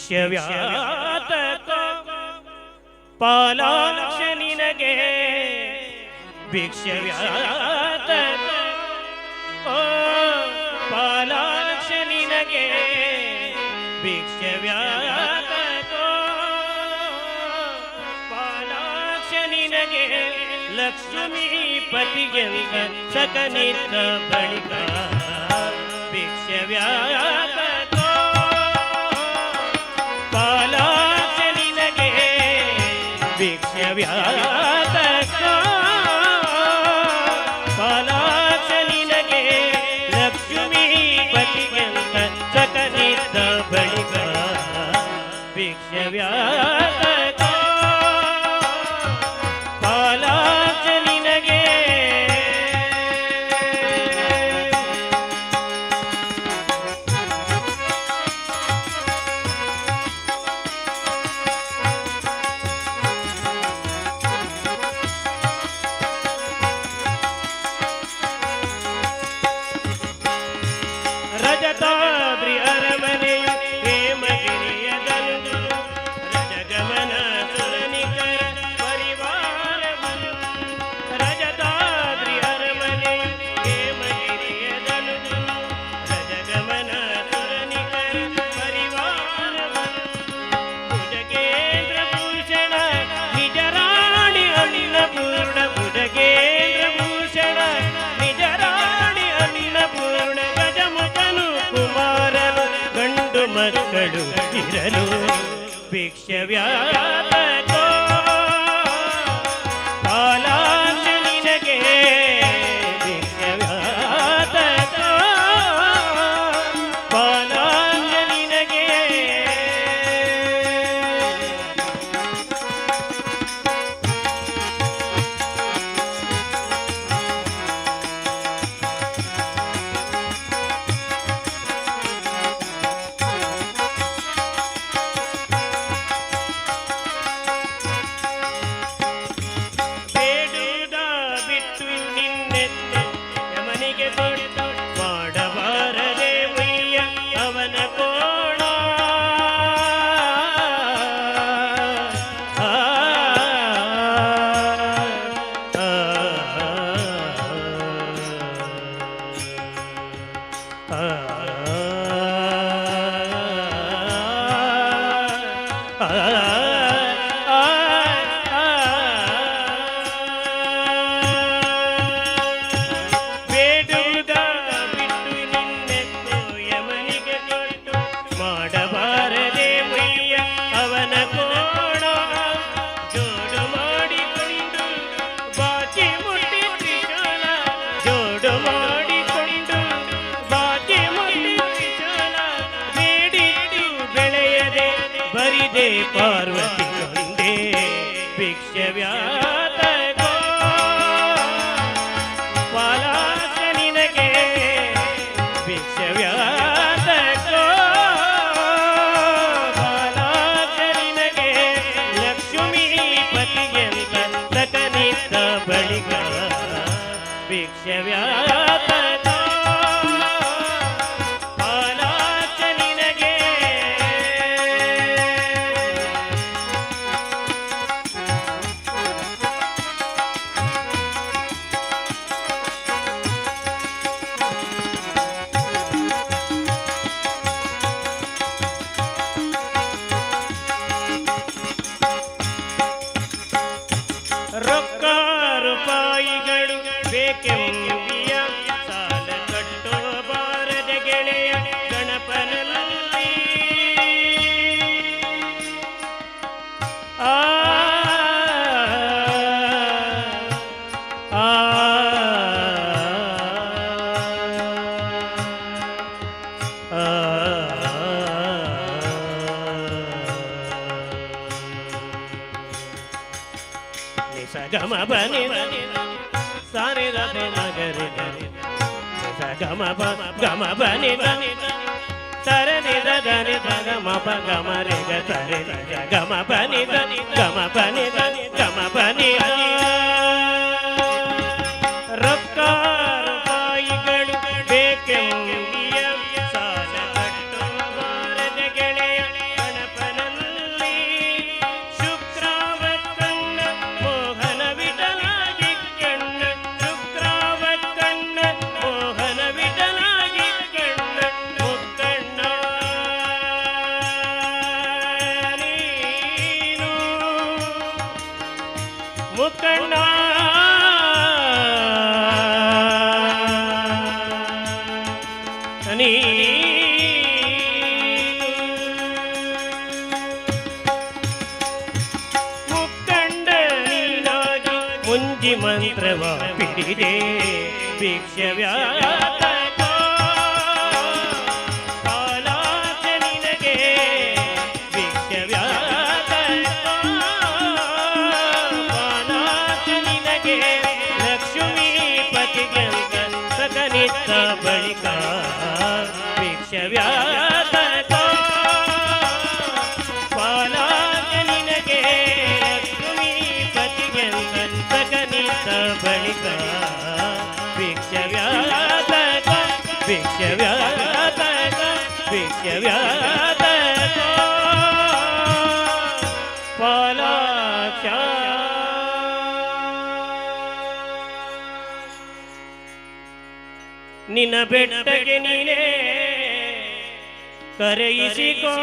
ಭಿಕ್ಷವ್ಯಾತಕ ಪಾಲಾಕ್ಷ ನಿನಗೆ ಭಿಕ್ಷವ್ಯಾತಕ ಪಾಲಾಕ್ಷ ನಿನಗೆ ಭಿಕ್ಷವ್ಯಾತಕ ಪಾಲಾಕ್ಷ ನಿನಗೆ ಲಕ್ಷ್ಮೀ ಪತಿಗೆಂದ ಸಕನಿತ್ತ ಬಳಿಕ ಭಿಕ್ಷವ್ಯಾತಕ ವ್ಯಾತಕ ಪಾಲಾಕ್ಷ ನಿನಗೆ ಲಕ್ಷ್ಮೀ ಪತಿಗೆಂತ ಸಕನಿದ್ದ ಬಳಿಕ ಭಿಕ್ಷೆ ವ್ಯಾತಕ ಪಾಲಾಕ್ಷ ನಿನಗೆ ರಜತಾದ್ರಿ ಅರಮನೆಯ ಹೇಮಗಿರಿಯ ಗಂಡು ರಜಗಮನ ಸುರನಿಕರ ಪರಿವಾರ ರಜತಾದ್ರಿ ಅರಮನೆಯ ಹೇಮಗಿರಿಯ ಗಂಡು ರಜಗಮನ ಸುರನಿಕರ ಪರಿವಾರ ಭುಜಗೇಂದ್ರ ಭೂಷಣ ನಿಜ ರಾಣಿ ಅನ್ನಪೂರ್ಣ ಭುಜಗೇಂದ್ರ ಭೂಷಣ ನಿಜ ರಾಣಿ ಅನ್ನಪೂರ್ಣ ಗಜಮುಖನು ಕುಮಾರನು ಗಂಡು ಮಕ್ಕಳು ಇರಲು ಭಿಕ್ಷೆ ವ್ಯಾತಕ ಪಾಲಾಕ್ಷ ನಿನಗೆ ಭಿಕ್ಷೆ ವ್ಯಾತಕ ಪಾಲಾಕ್ಷ ನಿನಗೆ ಬೇಡುವುದ ಬಿಟ್ಟು ನಿನ್ನೆತ್ತ ಯಮನಿಗೆ ಕೊಟ್ಟು ಮಾಡಬಾರದೆ ಉಯ್ಯ ಅವನ ಕೋಣ ಆ, ಆ, ಆ, ಬೇಡುವುದ ಬಿಟ್ಟು ನಿನ್ನೆತ್ತು ಯಮನಿಗೆ ಕೊಟ್ಟು ಮಾಡಬಾರದೆ ಉಯ್ಯ ಅವನ ಕೋಣ ಜೋಡು ಮಾಡಿಕೊಂಡು ಬಾಚಿ ಮುಟ್ಟಿ ತ್ರಿಶೂಲ ಜೋಡು ಮಾಡಿಕೊಂಡು ಬಾಚಿ ಮುಟ್ಟಿ ತ್ರಿಶೂಲ ಬೇಡಿದ್ದು ಬೆಳೆಯದೆ ಬರಿದೆ ಪಾರ್ವತಿ ಕೊಂಡೆ ಭಿಕ್ಷೆ ವ್ಯಾತಕ ಪಾಲಾಕ್ಷ ನಿನಗೆ ಭಿಕ್ಷೆ ವ್ಯಾತಕ ಪಾಲಾಕ್ಷ ನಿನಗೆ ಲಕ್ಷ್ಮೀ ಪತಿಗೆಂತ ಸಕನಿದ್ದ ಬಳಿಕ ಭಿಕ್ಷೆ ವ್ಯಾತಕ ಪಾಲಾಕ್ಷ ನಿನಗೆ ರೊಕ್ಕ ರೂಪಾಯಿಗಳು ಬೇಕೆಂಬಿಯ ಸಾಲ ಕಟ್ಟೋ ಬಾರದ ಗೆಳೆಯ ಗಣಪನಲ್ಲಿ ಆ ಆ ಗಮ ಬನಿ ಸಾರಿ ರಪ ಮಗರಿ ಗಮ ಗಮ ಬನಿ ಸರನಿ దని ಗಮ ಪ ಗಮ ರೆ ಗ ಸರಿ ಗಮ ಬನಿ ಗಮ ಬನಿ ಗಮ ಬನಿ ರೊಕ್ಕ ರೂಪಾಯಿಗಳು ಬೇಕೆಂಬಿಯ ಸಾಲ ಕಟ್ಟೋ ಬಾರದ ಗೆಳೆಯ ಗಣಪನಲ್ಲಿ ಶುಕ್ರಾವಕಣ್ಣ ಮೋಹನ ವಿಠಲಾಗಿ ಕಣ್ಣ ಶುಕ್ರಾವಕಣ್ಣ ಮೋಹನ ವಿಠಲಾಗಿ ಕಣ್ಣ ಮುಕ್ಕಣ್ಣ ನೀನು ಮುಕ್ಕಣ್ಣ ಮುಕ್ಕಂಡ ನೀ ಮಂತ್ರವ ಪಿಡಿದೆ ಭಿಕ್ಷವ್ಯಾತಕ ಕಾಲಾಚ ನಿನಗೆ ಭಿಕ್ಷವ್ಯಾತಕ ಕಾಲಾಚ ನಿನಗೆ ಲಕ್ಷ್ಮೀಪತಿಗಂತ ಸಗನಿತ್ತ ಬಳಿಕ ಭಿಕ್ಷವ್ಯಾತಕ ಕಾಲಾಚ ನಿನಗೆ ಲಕ್ಷ್ಮೀಪತಿಗಂತ ಸಗನಿತ್ತ ಬಳಿಕ ಭಿಕ್ಷವ್ಯಾತಕ ಭಿಕ್ಷವ್ಯಾತಕ ಭಿಕ್ಷವ್ಯಾತಕ ಪಾಲಾಕ್ಷ ನಿನ್ನ ಬೆಟ್ಟಗೆ ನೀನೇ ಕರೆಯಿಸಿಕೋ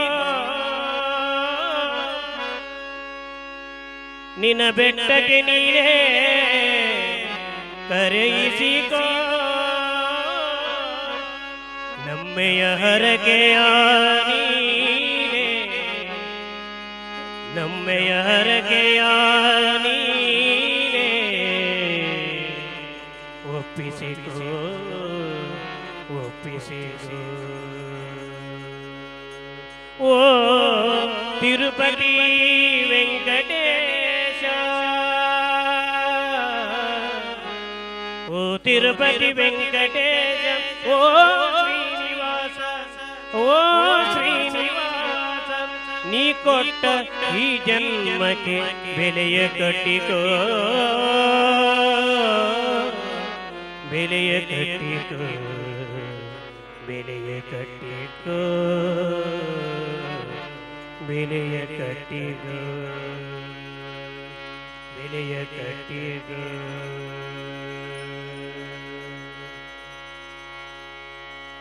ನಿನ್ನ ಬೆಟ್ಟಗೆ ನೀನೇ ಕರೆಯಿಸಿಕೋ ನಮ್ಮೆಯ ಹರಕೆಯ ನೀನೇ ನಮ್ಮೆಯ ಹರಕೆಯ ನೀನೇ ಒಪ್ಪಿಸಿಕೋ ಒಪ್ಪಿಸಿಕೋ ಓ ತಿರುಪತಿ ವೆಂಕಟೇಶ ಓ ತಿರುಪತಿ ವೆಂಕಟೇಶ ಓ ಶ್ರೀನಿವಾಸ ಓ ಶ್ರೀನಿವಾಸ ನೀ ಕೊಟ್ಟ ಈ ಜನ್ಮಕ್ಕೆ ಬೆಲೆಯ ಕಟ್ಟಿಕೋ ಬೆಲೆಯ ಕಟ್ಟಿಕೋ ಬೆಲೆಯ ಕಟ್ಟಿಕೋ ಬೆಲೆಯ ಕಟ್ಟಿಕೋ ಬೆಲೆಯ ಕಟ್ಟಿಕೋ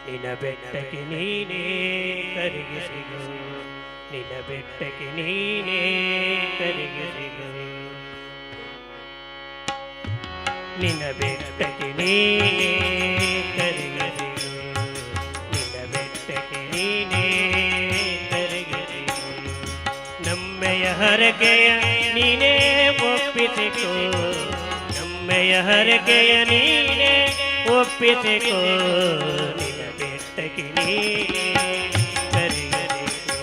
ನಿನ್ನ ಬೆಟ್ಟಕ್ಕೆ ನೀನೇ ಕರಗಿಸಿಗೋ ನಿನ್ನ ಬೆಟ್ಟಕ್ಕೆ ನೀನೇ ಕರಗಿಸಿಗೋ ನಿನ್ನ ಬೆಟ್ಟಕ್ಕೆ ನೀನೇ ಕರಗಿಸಿಗೋ ನಿನ್ನ ಬೆಟ್ಟಕ್ಕೆ ನೀನೇ ಕರಗಿಸಿಗೋ ನಮ್ಮೆಯ ಹರಕೆಯ ನೀನೇ ಒಪ್ಪಿಸಿಕೋ ನಮ್ಮೆಯ ಹರಕೆಯ ನೀನೇ ಒಪ್ಪಿಸಿಕೋ ನಿನ್ನ ಬೆಟ್ಟಕ್ಕೆ ನೀನೇ ಕರಗಿಸಿಗೋ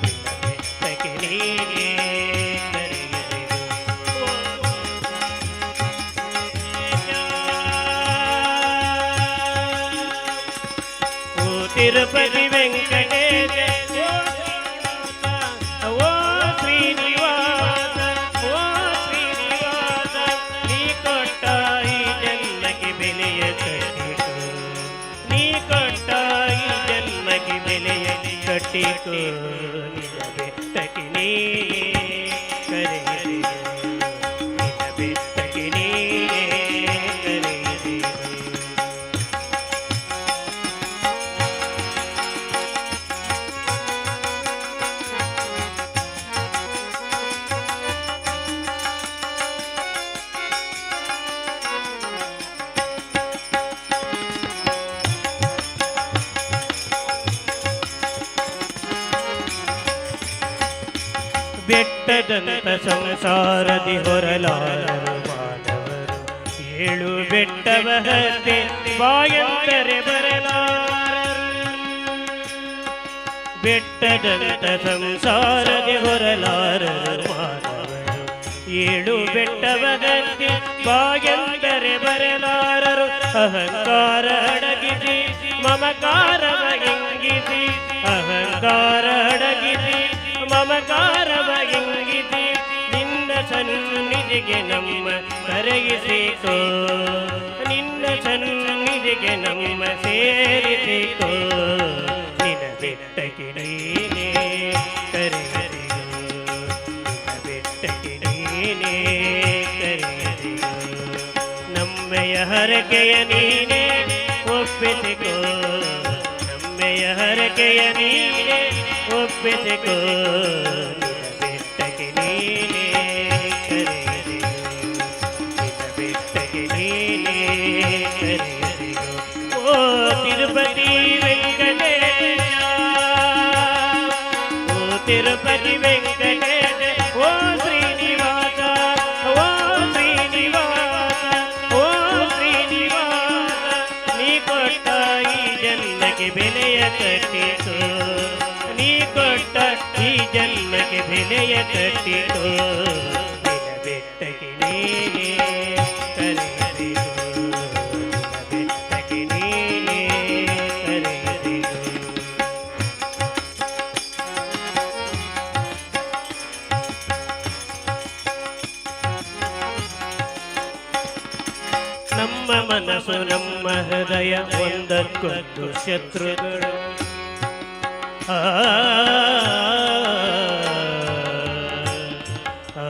ನಿನ್ನ ಬೆಟ್ಟಕ್ಕೆ ನೀನೇ ತಿರುಪತಿ ವೆಂಕಟೇಶ ಓ ಶ್ರೀನಿವಾಸ ಓ ಶ್ರೀನಿವಾಸ ನೀ ಕೊಟ್ಟ ಈ ಜನ್ಮಕ್ಕೆ ಬೆಲೆಯ ಕಟ್ಟಿಕೋ ನೀ ಕೊಟ್ಟ ಈ ಜನ್ಮಕ್ಕೆ ಬೆಲೆಯ ಕಟ್ಟಿಕೋ ನಿನ್ನ ಬೆಟ್ಟಕ್ಕೆ ನೀನೇ ಕರೆಯಿಸಿಕೋ ನಿನ್ನ ಬೆಟ್ಟಕ್ಕೆ ನೀನೇ ಕರೆಯಿಸಿಕೋ ಬೆಟ್ಟದಂತ ಸಂಸಾರದಿ ಹೊರಲಾರರು ಮಾನವರು ಏಳು ಬೆಟ್ಟವ ಹತ್ತಿ ಬಾಯಂದರೆ ಬರಲಾರರು ಬೆಟ್ಟದಂತ ಸಂಸಾರದಿ ಹೊರಲಾರರು ಮಾನವರು ಏಳು ಬೆಟ್ಟವ ಹತ್ತಿ ಬಾಯಂದರೆ ಬರಲಾರರು ಅಹಂಕಾರ ಅಡಗಿಸಿ ಮಮಕಾರವ ಇಂಗಿಸಿ ಅಹಂಕಾರ ಅಡಗಿಸಿ ಮಮಕಾರವ ಇಂಗಿಸಿ ನಿನ್ನ ಸನ್ನಿಧಿಗೆ ನಮ್ಮ ಕರೆಯಿಸಿಕೋ ನಿನ್ನ ಸನ್ನಿಧಿಗೆ ನಮ್ಮ ಸೇರಿಸಿಕೋ ನಿನ್ನ ಬೆಟ್ಟಕ್ಕೆ ನೀನೇ ಕರೆಯಿಸಿಕೋ ನಿನ್ನ ಬೆಟ್ಟಕ್ಕೆ ನೀನೇ ಕರೆಯಿಸಿಕೋ ನಮ್ಮೆಯ ಹರಕೆಯ ನೀನೇ ಒಪ್ಪಿಸಿಕೋ ನಮ್ಮೆಯ ಹರಕೆಯ ನೀನೇ ಒಪ್ಪಿಸಿಕೋ ನಿನ್ನ ಬೆಟ್ಟಕ್ಕೆ ನೀನೇ ಕರೆಯಿಸಿಕೋ ನಿನ್ನ ಬೆಟ್ಟಕ್ಕೆ ನೀನೇ ಕರೆಯಿಸಿಕೋ ಓ ತಿರುಪತಿ ವೆಂಕಟೇಶ ಓ ತಿರುಪತಿ ವೆಂಕಟೇಶ ಓ ಶ್ರೀನಿವಾಸ ಓ ಶ್ರೀನಿವಾಸ ಜನ್ಮಕ್ಕೆ ಬೆಲೆಯ ಕಟ್ಟಿತು ನೀ ಕೊಟ್ಟ ಈ ಜನ್ಮಕ್ಕೆ ಬೆಲೆಯ ಕಟ್ಟಿತು ನಿನ್ನ ಬೆಟ್ಟಕ್ಕೆ ನೀನೇ ಕರೆಯದಿರು ನಿನ್ನ ಬೆಟ್ಟಕ್ಕೆ ನೀನೇ ಕರೆಯದಿರು ನಮ್ಮ ಮನಸ್ಸು ನಮ್ಮ ಹೃದಯ ಒಂದಕ್ಕೊಂದು ಶತ್ರುಗಳು ಆ, ಆ,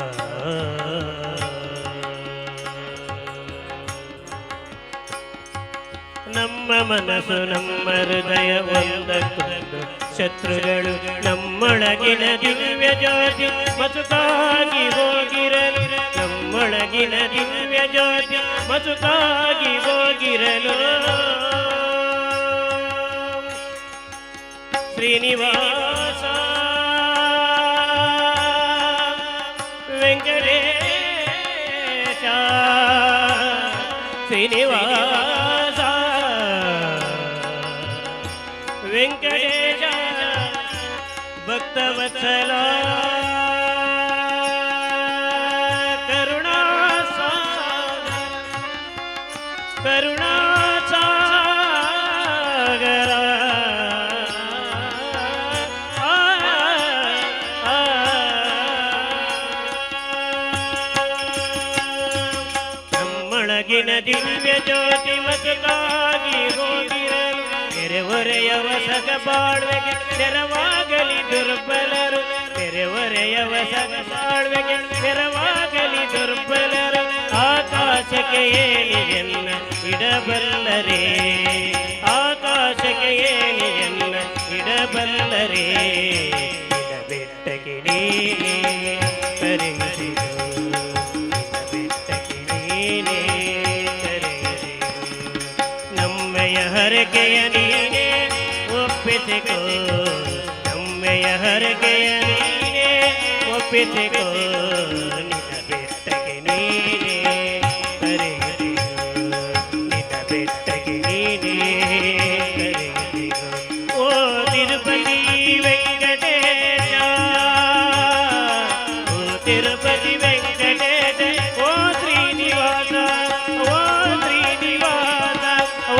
ನಮ್ಮ ಮನಸ್ಸು ನಮ್ಮ ಹೃದಯ ಒಂದಕ್ಕೊಂದು ಶತ್ರುಗಳು ನಮ್ಮೊಳಗಿನ ದಿವ್ಯ ಜ್ಯೋತಿ ಮಸುಕಾಗಿ ಹೋಗಿರಲು ನಮ್ಮೊಳಗಿನ ದಿವ್ಯ ಜ್ಯೋತಿ ಮಸುಕಾಗಿ ಹೋಗಿರಲು ಶ್ರೀನಿವಾಸ ವೆಂಕಟೇಶ ಶ್ರೀನಿವಾಸ ವೆಂಕಟೇಶ ಭಕ್ತವತ್ಸಲ ಕರುಣಾಸಾಗರ ನಮ್ಮೊಳಗಿನ ದಿವ್ಯ ಜ್ಯೋತಿ ಮಸುಕಾಗಿ ಹೋಗಿರಲು ನೆರೆಹೊರೆಯವ ಸಗ ಬಾಳ್ವೆಗೆ ನೆರವಾಗಲಿ ದುರ್ಬಲರು ನೆರೆಹೊರೆಯವ ಸಗ ಬಾಳ್ವೆಗೆ ನೆರವಾಗಲಿ ದುರ್ಬಲರು ಆಕಾಶಕ್ಕೆ ಏನಿಗೆನ್ನ ಇಡಬಲ್ಲರೇ ಆಕಾಶಕ್ಕೆ ಏನಿಗೆನ್ನ ಇಡಬಲ್ಲರೇ ನಿನ್ನ ಬೆಟ್ಟಕ್ಕೆ ನೀನೇ ಕರೆಯಿಸಿದು ನಿನ್ನ ಬೆಟ್ಟಕ್ಕೆ ನೀನೇ ಕರೆಯಿಸಿದು ನಮ್ಮೆಯ ಹರಕೆಯ ನೀನೇ ಒಪ್ಪಿಸಿಕೋ ನಮ್ಮೆಯ ಹರಕೆಯ ನೀನೇ ಒಪ್ಪಿಸಿಕೋ ನಿನ್ನ ಬೆಟ್ಟಕ್ಕೆ ನೀನೇ ಕರೆಯಿಸಿದು ನಿನ್ನ ಬೆಟ್ಟಕ್ಕೆ ನೀನೇ ಕರೆಯಿಸಿದು ಓ ತಿರುಪತಿ ವೆಂಕಟೇಶ ಓ ತಿರುಪತಿ ವೆಂಕಟೇಶ ಓ ಶ್ರೀನಿವಾಸ ಓ ಶ್ರೀನಿವಾಸ ಓ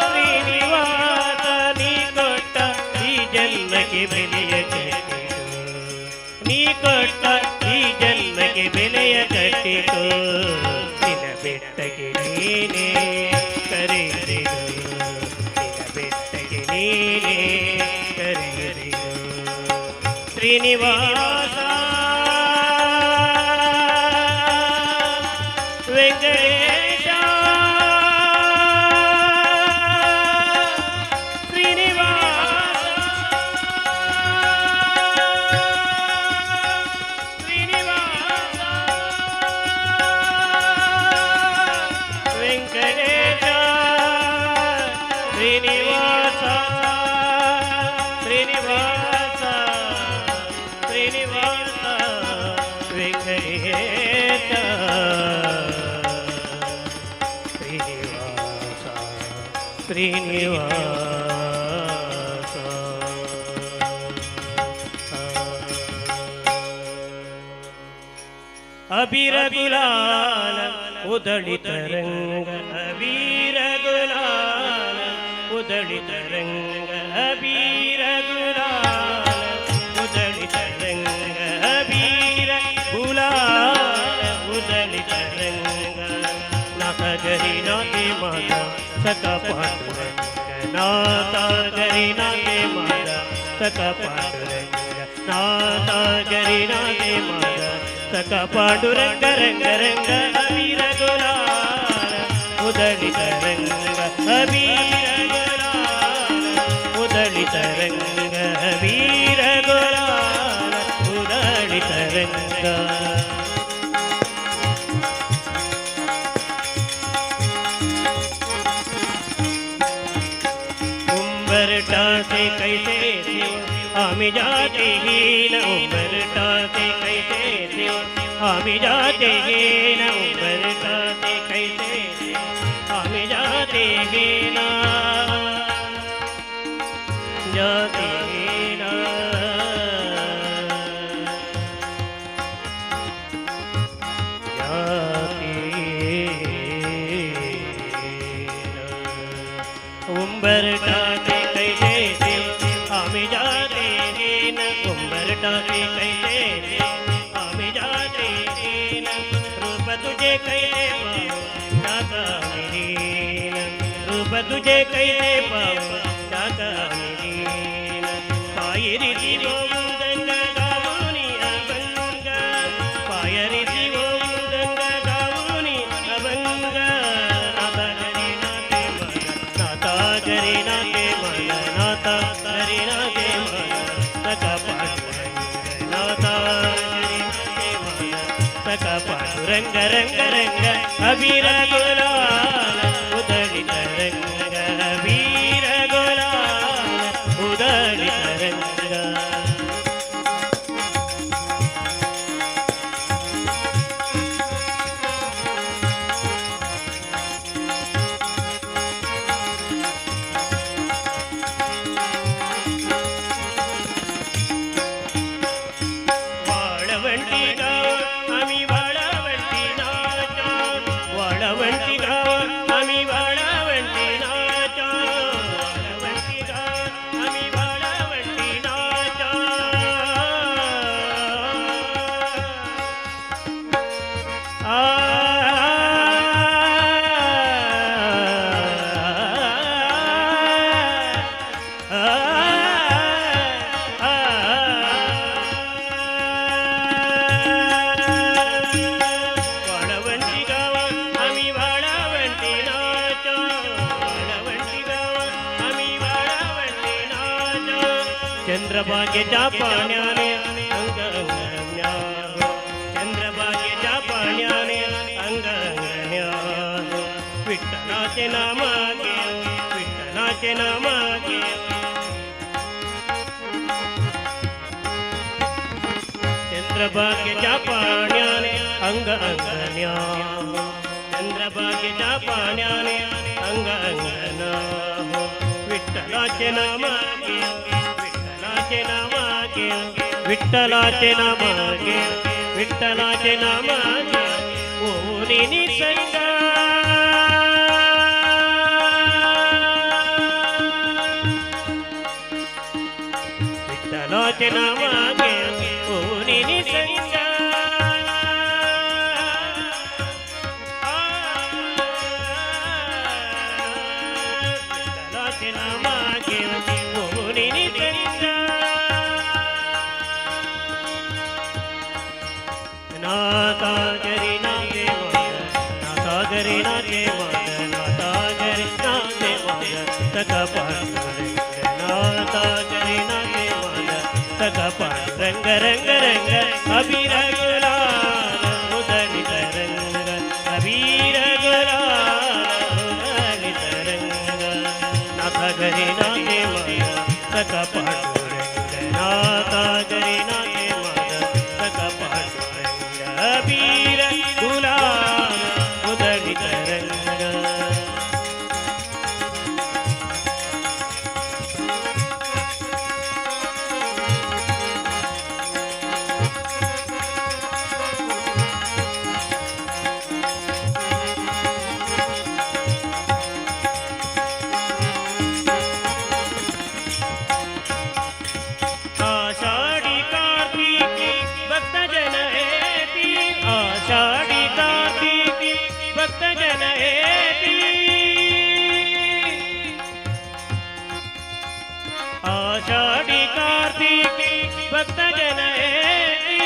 ಶ್ರೀನಿವಾಸ ನೀ ಕೊಟ್ಟ ಈ ಜನ್ಮಕ್ಕೆ ಬೆಲೆಯ ಕಟ್ಟಿತು ನೀ ಕೊಟ್ಟ ಈ ಜನ್ಮಕ್ಕೆ ಬೆಲೆಯ ಕಟ್ಟಿತು ನಿನ್ನ ಬೆಟ್ಟಕ್ಕೆ ನೀನೇ ಕರೆಯಿಸಿದು ನಿನ್ನ ಬೆಟ್ಟಕ್ಕೆ ನೀನೇ ಕರೆಯಿಸಿದು ಶ್ರೀನಿವಾಸ ವೆಂಕಟೇಶ ಶ್ರೀನಿವಾಸ ಶ್ರೀನಿವಾಸ ವೆಂಕಟೇಶ ಶ್ರೀನಿವಾಸ ಶ್ರೀನಿವಾಸ ಶ್ರೀನಿವಾಸ ವೆಂಕಟೇಶ ಶ್ರೀನಿವಾಸ ಶ್ರೀನಿವಾಸ ಅಬೀರ ಗುಲಾಲ ಉದಳಿತ ರಂಗ ಅಬೀರ ಗುಲಾಲ ಉದಳಿತ ರಂಗ ಅಬೀರ ಗುಲಾಲ ಉದಳಿತ ರಂಗ ಅಬೀರ ಗುಲಾಲ ಉದಳಿತ ರಂಗ ನಾಥ ಗರಿ ನಾಥೆ ಮಾತ ಸಕ ಪಾಂಡುರಂಗ ನಾಥ ಗರಿ ನಾಥೆ ಮಾತ ಸಕ ಪಾಂಡುರಂಗ ನಾಥ ಗರಿ ನಾಥೆ ಮಾತ ಸಕ ಪಾಂಡುರಂಗ ರಂಗ ರಂಗ ಅಬೀರ ಗುಲಾಲ ಉದಳಿತ ರಂಗ ಅಬೀರ ಗುಲಾಲ ಉದಳಿತ ರಂಗ ಅಬೀರ ಗುಲಾಲ ಉದಳಿತ ರಂಗ उम्बरटासे कैसे सिव आमी जाते ही न उम्बरटासे कैसे सिव आमी जाते ही न उम्बरटासे कैसे सिव आमी जाते ही न जातीना उंबरटाचे कैसे आम्ही जाते न उंबरटाचे कैसे आम्ही जाते न रूप तुझे कैसे पाहू टाका मिरीन रूप तुझे कैसे पाहू टाका मिरीन पायरी दिवोदंग गावुनी अभंग पायरी दिवोदंग गावुनी अभंग नाता गरी नाते मन नाता गरी नाते मन सका पांडुरंग नाता गरी नाते मन सका पांडुरंग रंग रंग अबीर गुलाल उदलित रंग अबीर गुलाल उदलित रंग वाळवंटी गाव आम्ही वाळवंटी नाचा वाळवंटी गाव आम्ही वाळवंटी नाचा वाळवंटी गाव आम्ही वाळवंटी नाचा वाळवंटी गावात आम्ही वाळवंटी नाचा वाळवंटी गावात आम्ही वाळवंटी नाचा चंद्रभागेच्या पाण्याने अंग अंगण्या चंद्रभागेच्या पाण्याने अंग अंगण्या विठ्ठलाचे नाम घे विठ्ठलाचे नाम घे चंद्रभागेच्या पाण्याने अंग अंगण्या चंद्रभागेच्या पाण्याने अंग अंगना विठ्ठलाचे नाम घे विठ्ठलाचे नाम घे विठ्ठलाचे नाम घे विठ्ठलाचे नाम घे ओनी निसंग विठ्ठलाचे नाम घे ओनी निसंग विठ्ठलाचे नाम घे ओनी निसंग नाता गरी नाते मन नाता गरी नाते मन नाता गरी नाते मन सका पांडुरंग नाता गरी नाते मन सका पांडुरंग रंग रंग अबीर गुलाल उदलित रंग अबीर गुलाल उदलित रंग नाता गरी नाते मन सका पांडुरंग नाता गरी नाते मन सका पांडुरंग अबीर गुलाल उदलित रंग आषाढी कार्तिकी भक्तजन हेती आषाढी कार्तिकी भक्तजन हेती आषाढी कार्तिकी भक्तजन हेती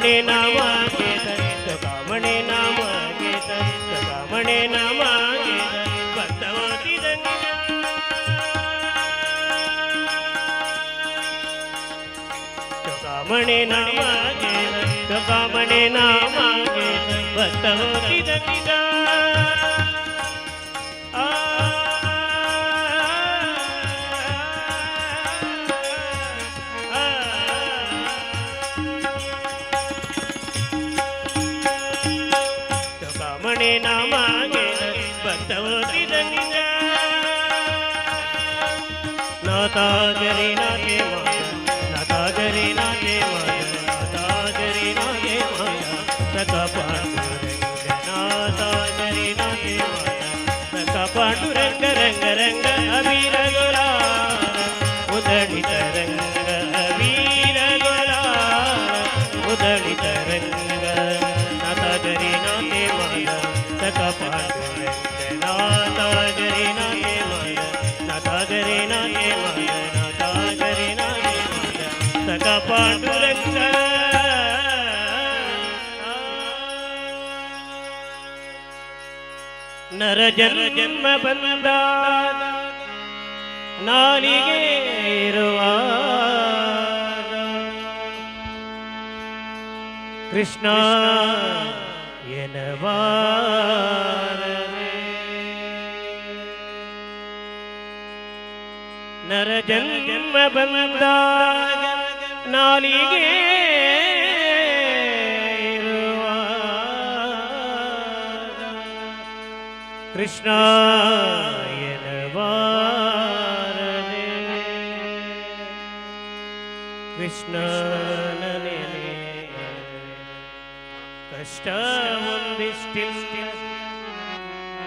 ಚುಕಾಮಣಿ ನಾಮಗೆ ಚುಕಾಮಣಿ ನಾಮಗೆ ಚುಕಾಮಣಿ ನಾಮಗೆ ಬದ್ಧವಾದಿದಂಗ ಚುಕಾಮಣಿ ನಾಮಗೆ ಚುಕಾಮಣಿ ನಾಮಗೆ ಬದ್ಧವಾದಿದಂಗ ಚುಕಾಮಣಿ ನಾಮಗೆ ಬದ್ಧವಾದಿದಂಗ ನಾತಾಗರಿ ನಾಗೆ ಮಾಯ ನಾತಾಗರಿ ನಾಗೆ ಮಾಯ ನಾತಾಗರಿ ನಾಗೆ ಮಾಯ ಸಕ ಪಾಂಡುರಂಗ ನಾತಾಗರಿ ನಾಗೆ ಮಾಯ ಸಕ ಪಾಂಡುರಂಗ ರಂಗ ರಂಗ ಅಬೀರ ಗುಲಾಲ ಉದಳಿತ ರಂಗ ಅಬೀರ ಗುಲಾಲ ಉದಳಿತ ರಂಗ ನಾತಾಗರಿ ನಾಗೆ ಮಾಯ ಸಕ ಪಾಂಡುರಂಗ ನಾತಾಗರಿ ನಾಗೆ ಮಾಯ ನಾತಾಗರಿ ನಾಗೆ ಮಾಯ ನಾತಾಗರಿ ನಾಗೆ ಮಾಯ ಸಕ ಪಾಂಡುರಂಗ ನರ ಜನ್ಮ ಬಂದ ನಾಲಿಗೆ ಇರುವ ಕೃಷ್ಣ ಎನಬಾರದೆ ನರ ಜನ್ಮ ಬಂದ ನಾಲಿಗೆ ಕೃಷ್ಣ ಎನಬಾರದೆ ಕೃಷ್ಣನ ನೆನೆ ಕಷ್ಟ ಒಂದಿಷ್ಟಿಲ್ಲ ಕೃಷ್ಣನ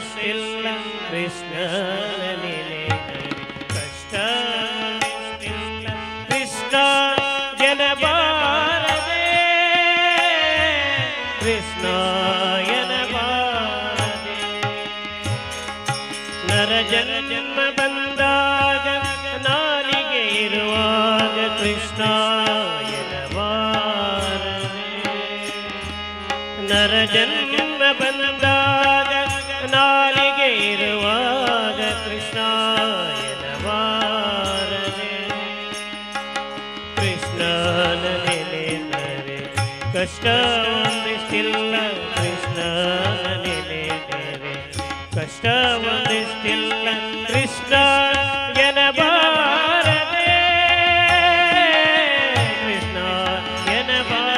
ನೆನೆದರೆ ಕಷ್ಟ ಒಂದಿಷ್ಟಿಲ್ಲ ಕೃಷ್ಣನ ನೆನೆದರೆ ಕಷ್ಟ ಒಂದಿಷ್ಟಿಲ್ಲ ಕೃಷ್ಣ ಎನಬಾರದೆ ಕೃಷ್ಣ ಎನಬಾರದೆ ನರ ಜನ್ಮ ಬಂದಾಗ ನಾಲಿಗೆ ಇರುವಾಗ ಕೃಷ್ಣ ನರ ಜನ್ಮ ಬಂದಾಗ ನಾಲಿಗೆ ಇರುವಾಗ ಕೃಷ್ಣ ಎನಬಾರದೆ ಕೃಷ್ಣನ ನೆನೆದರೆ ಕಷ್ಟ ಒಂದಿಷ್ಟಿಲ್ಲ ಕೃಷ್ಣನ ನೆನೆದರೆ ಕಷ್ಟ ಒಂದಿಷ್ಟಿಲ್ಲ ಕೃಷ್ಣ ಎನಬಾರದೆ ಕೃಷ್ಣ ಎನಬಾರದೆ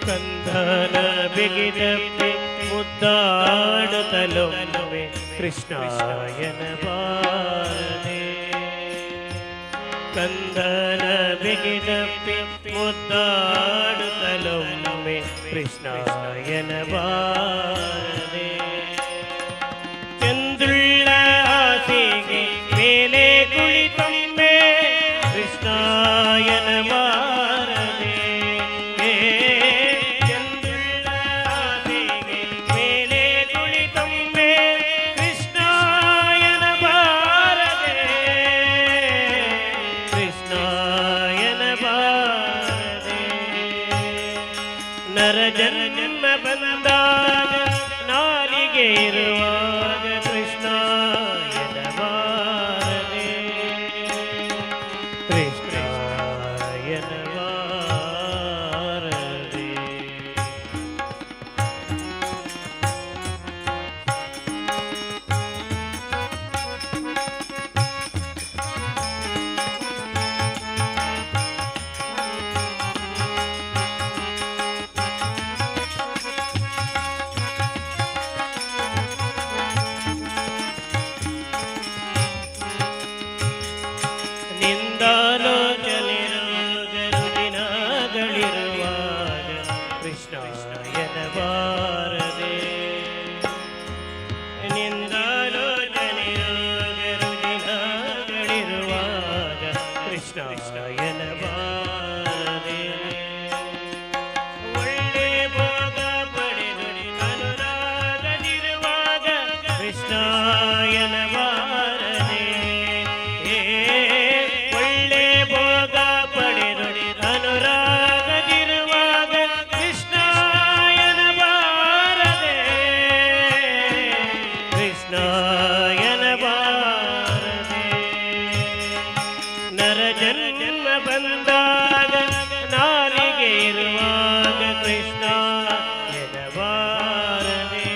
ಕಂದನ ಬಿಗಿದಪ್ಪಿ ಮುದ್ದಾಡುತ್ತಲೊಮ್ಮೆ ಕೃಷ್ಣ ಎನಬಾರದೆ ಕಂದನ ಬಿಗಿದಪ್ಪಿ ಮುದ್ದಾಡುತ್ತಲೊಮ್ಮೆ ಕೃಷ್ಣ ಎನಬಾರದೆ ಚಂದ್ರುಳ್ಳ ಹಾಸಿಗೆ ಮೇಲೆ ಕುಳಿತೊಮ್ಮೆ ಕೃಷ್ಣ ಎನಬಾರದೆ ಎನಬಾರದೆ ನರ ಜನ್ಮ ಬಂದಾಗ ನಾಲಿಗೆ ಇರುವಾಗ ಕೃಷ್ಣ ಎನಬಾರದೆ ಕೃಷ್ಣ ಎನಬಾರದೆ ನಿಂದಾಲೋಚನೆಗಳಿರುವಾಗ ಕೃಷ್ಣ ಎನಬಾರದೆ ನಿಂದಾಲೋಚನೆಗಳಿರುವಾಗ ಕೃಷ್ಣ ಎನಬಾರದೆ ಒಳ್ಳೆ ಭೋಗ ಪಡೆದು ಅನುರಾಗದಿರುವಾಗ ಕೃಷ್ಣ ಎನಬಾರದೆ ಒಳ್ಳೆ ಭೋಗ ಪಡೆದು ಅನುರಾಗದಿರುವಾಗ ಕೃಷ್ಣ ಎನಬಾರದೆ ಕೃಷ್ಣ ಎನಬಾರದೆ ನರ ಜನ್ಮ ಬಂದಾಗ ನಾಲಿಗೆ ಇರುವಾಗ ಕೃಷ್ಣ ಎನಬಾರದೆ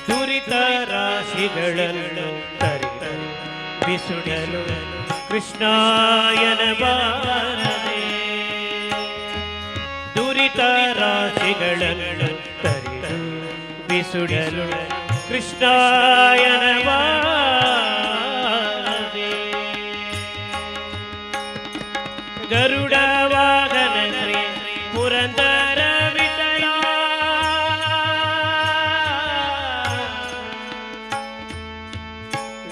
ದುರಿತ ರಾಶಿಗಳನ್ನು ತರಿದು ಬಿಸುಡಲು ಕೃಷ್ಣ ಎನಬಾರದೆ ದುರಿತ ರಾಶಿಗಳನ್ನು ತರಿದು ಬಿಸುಡಲು ಕೃಷ್ಣ ಎನಬಾರದೆ ಗರುಡ ವಾಹನ ಶ್ರೀ ಪುರಂದರ ವಿಠಲ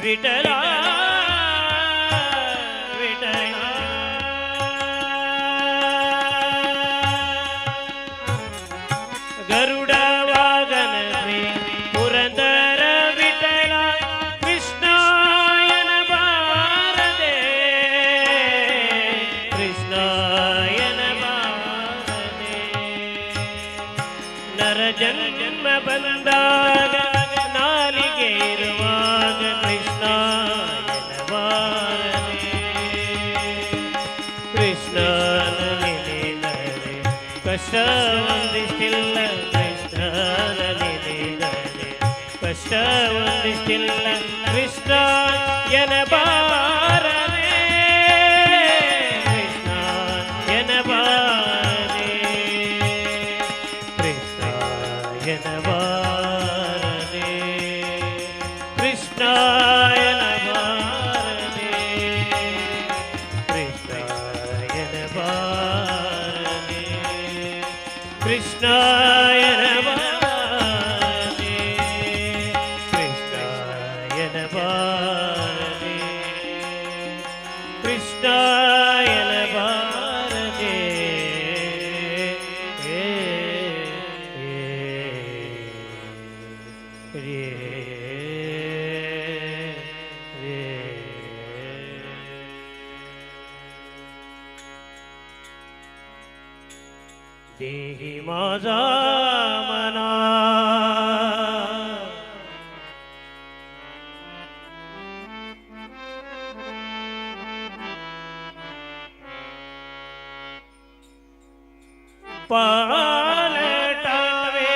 ವಿಠಲ ವಿಠಲ ಗರುಡ ವಾಹನ ಶ್ರೀ ಪುರಂದರ ವಿಠಲ ಕೃಷ್ಣ ಎನಬಾರದೆ ಕೃಷ್ಣ ಎನಬಾರದೆ ನರ ಜನ್ಮ ಬಂದಾಗ ನಾಲಿಗೆ ಇರುವಾಗ ಕೃಷ್ಣ ಎನಬಾರದೆ ಕೃಷ್ಣನ ನೆನೆದರೆ ಕಷ್ಟ ಒಂದಿಷ್ಟಿಲ್ಲ ಕೃಷ್ಣನ ನೆನೆದರೆ ಕಷ್ಟ ಒಂದಿಷ್ಟಿಲ್ಲ ಕೃಷ್ಣ ಎನಬಾರದೆ ಕೃಷ್ಣ ಎನಬಾರದೆ ಕೃಷ್ಣ ಎನಬಾರದೆ ಕೃಷ್ಣ ಎನಬಾರದೆ ಕೃಷ್ಣ ಎನಬಾರದೆ ಕೃಷ್ಣ ಎನಬಾರದೆ ಕೃಷ್ಣ ಎನಬಾರದೆ ಕೃಷ್ಣ ಎನಬಾರದೆ देहि माझा मना पालटावे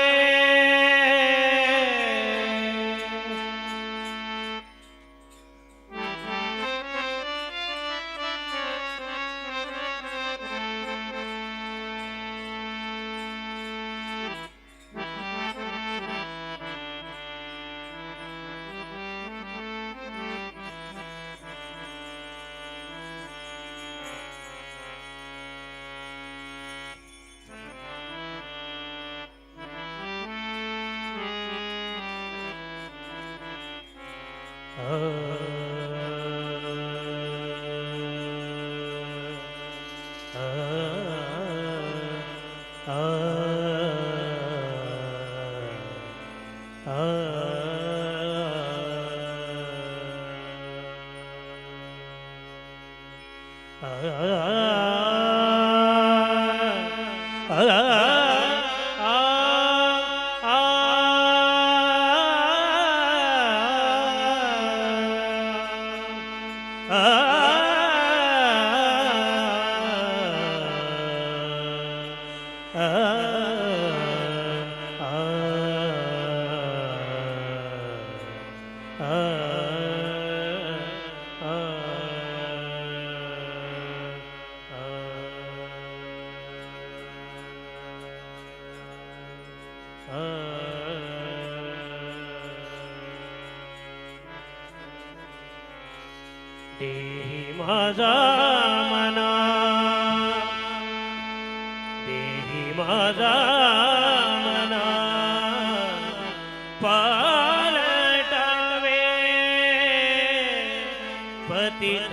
देही माझा मना, देही माझा मना, पालटावे पतित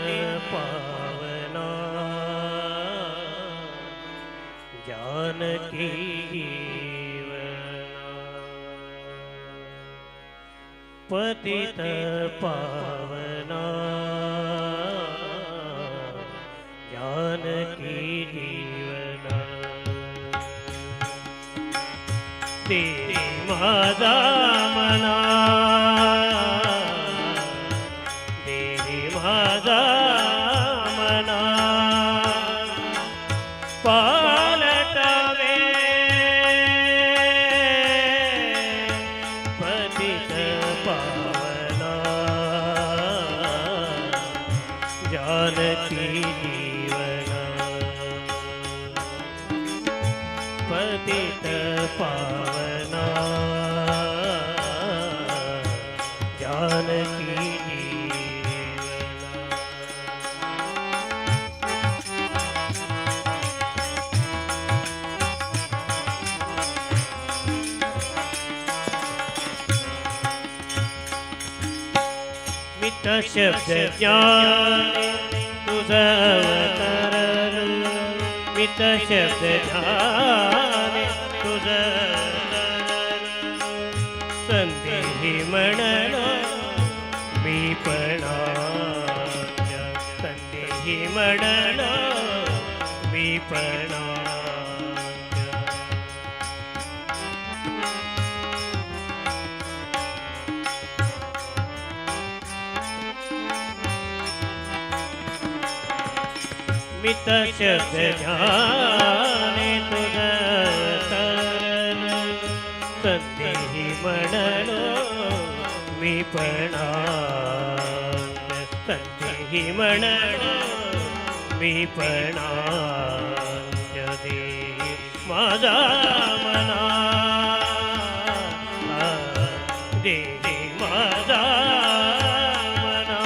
पावना, जानकी पतित पावना, जानकी जीवना. देही माझा मना, देही माझा मना, पालटावे पतित पावना, जानकी जीवना. पतित पावना, जानकी जीवना. मित शब्द ज्ञान तुझा अवतार, मित शब्द ज्ञान तुझा संदेही म्हणलो मी पणा, संदेही म्हणलो मी पणा. मित शब्द ध्याने तुझा तरण, संदेही म्हणलो मी पणा, संदेही म्हणलो मी पणा. देही माझा मना, देही माझा मना,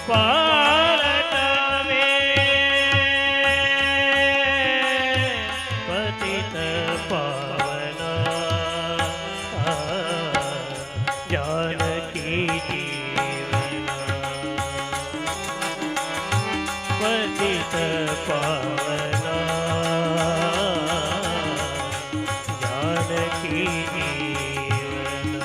पालटावे पतित पावना, जानकी जीवना. पतित पावना, जानकी जीवना.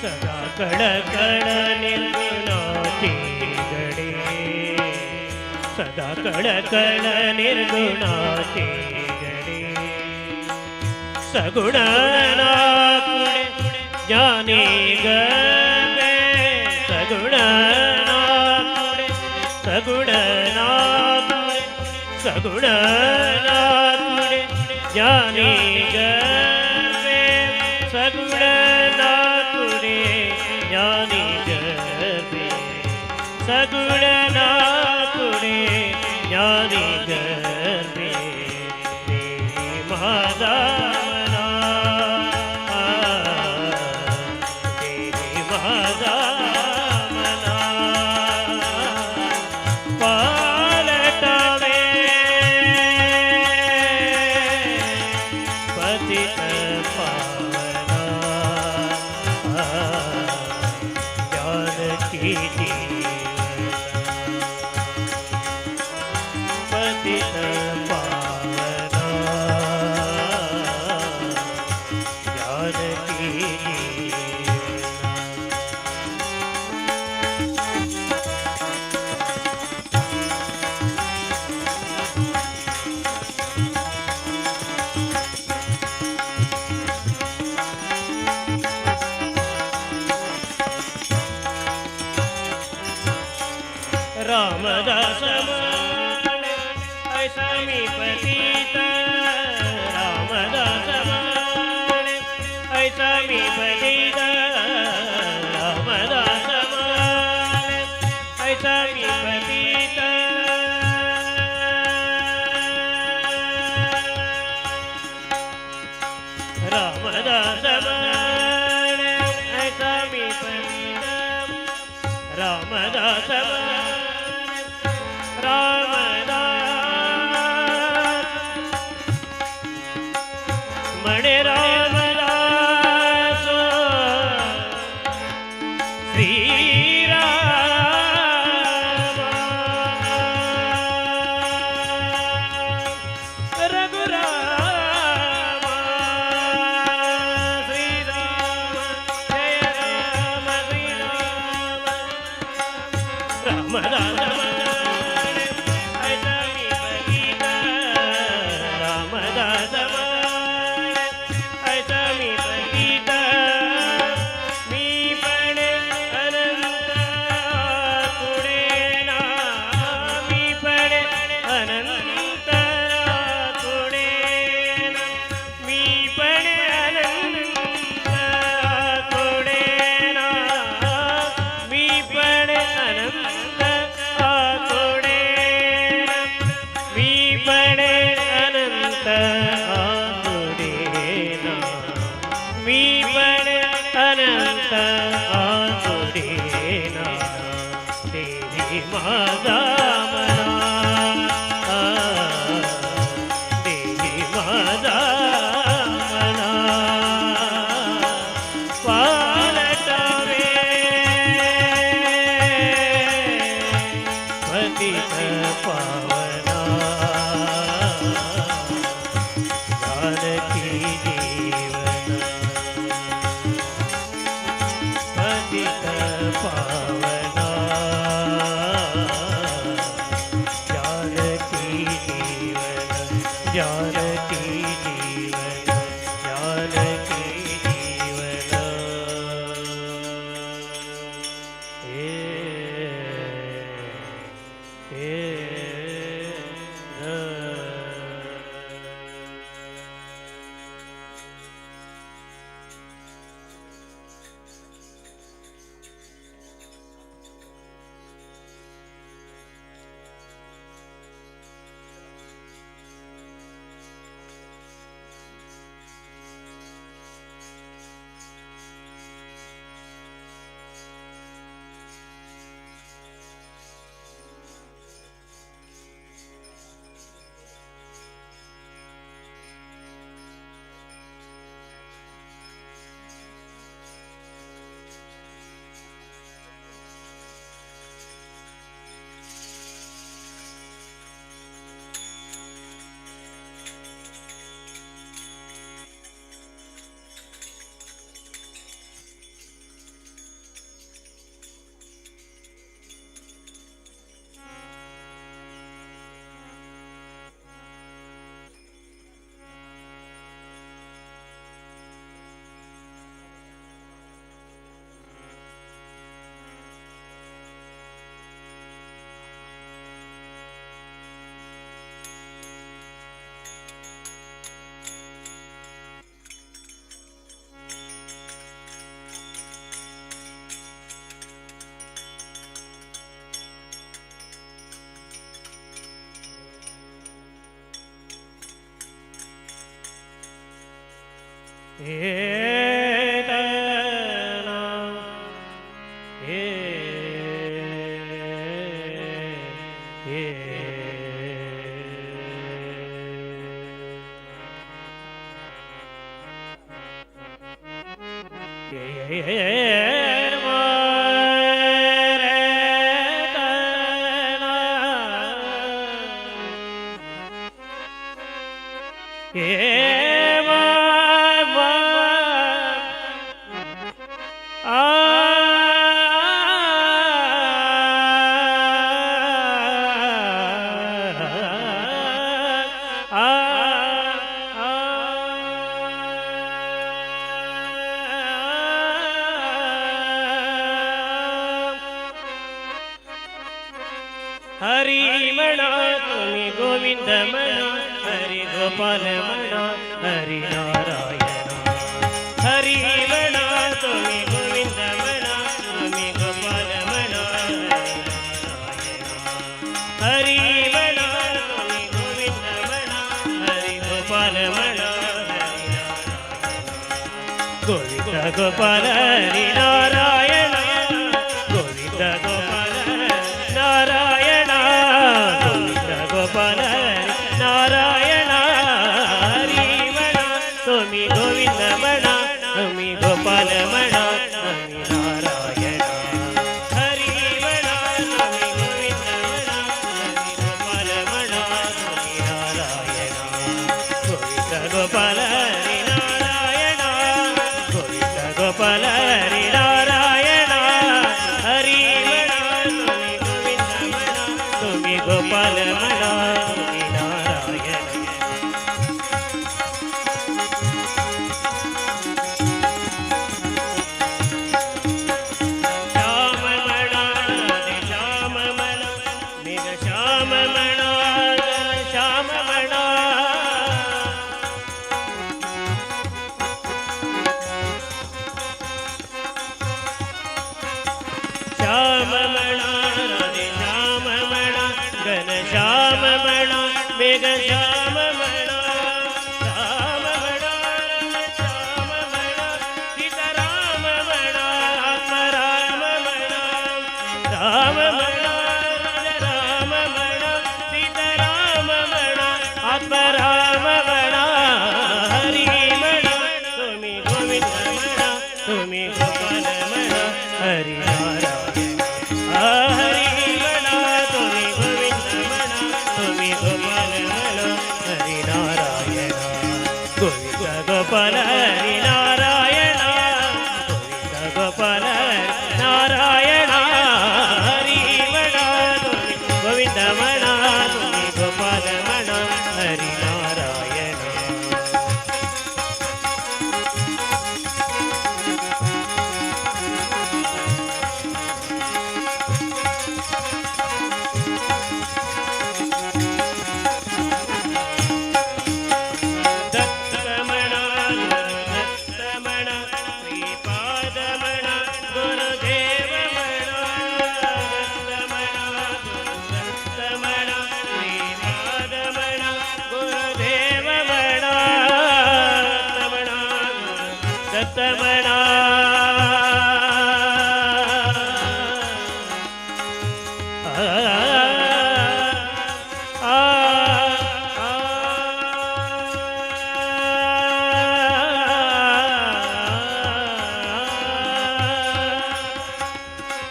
सदा कडकड निर्गुणाची गडे, सदा कडकड निर्गुणाची गडे. सगुण नाकुडे ज्ञानी गवे, सगुण नाकुडे, सगुण नाकुडे, सगुण नाकुडे ज्ञानी गवे, सगुण नाकुडे ज्ञानी गवे, सगुण नाकुडे ज्ञानी गवे. देही माझा मना, देही माझा मना, पालटावे पतित रामदास म्हणे ऐसा मी पतित रामदास म्हणे ऐसा मी पतित रामदास म्हणे ऐसा मी पतित रामदास म्हणे ऐसा मी पतित रामदास रामदास म्हणे रामदास श्रीराम रघुराम श्रीराम जय राम श्रीराम रामदास म्हणे ऐसा मी पतित रामदास म्हणे ऐसा मी पतित मी पण अनंत पुढे ना मी पण अनंत पुढे ना मी पण अनंत पुढे ना मी पण अनंत आतुडे मी पण अनंत आतुडे मी पण अनंत आतुडे तेरी माझा मना तेरी माझा मना पालटावे पतित पावना जानकी जीवन पतित पावना जानकी जीवन जानकी जीवन जानकी जीवन तुम्ही गोविंद म्हणा हरी गोपाल म्हणा हरी नारायण हरी म्हणा तुम्ही गोविंद म्हणा तुम्ही गोपाल म्हणा हरी म्हणा तुम्ही गोविंद म्हणा हरी गोपाल म्हणा गोविंद गोपाल हरी नारायण गोविंद गोपाल नारायण गोविंद गोपाल नारायण हरी म्हणा तुम्ही गोविंद म्हणा तुम्ही गोपाल म्हणा हरी नारायण हरी म्हणा तुम्ही गोविंद म्हणा हरी गोपाल म्हणा हरी नारायण गोविंद गोपाल हरी नारायण गोविंद गोपाल हरी नारायण हरी म्हणा तुम्ही गोविंद म्हणा तुम्ही गोपाल म्हणा हरी नारायण श्याम म्हणा राधे श्याम म्हणा मेघ श्याम म्हणा श्याम म्हणा श्याम म्हणा राधे श्याम म्हणा घन श्याम म्हणा मेघ श्याम म्हणा श्याम म्हणा राधे श्याम म्हणा सीताराम म्हणा आत्माराम म्हणा राम म्हणा राजा राम म्हणा सीताराम म्हणा आत्माराम म्हणा हरी म्हणा तुम्ही गोविंद म्हणा तुम्ही गोपाल म्हणा हरी नारायण हरी म्हणा तुम्ही गोविंद म्हणा तुम्ही गोपाल म्हणा हरी नारायण गोविंद गोपाल हरी नारायण गोविंद गोपाल हरी नारायण हरी म्हणा तुम्ही गोविंद म्हणा तुम्ही गोपाल म्हणा हरी नारायण दत्तमणा दत्तमणा श्रीपादमणा गुरुदेव म्हणा दत्तमणा श्रीपादमणा गुरुदेव म्हणा दत्तमणा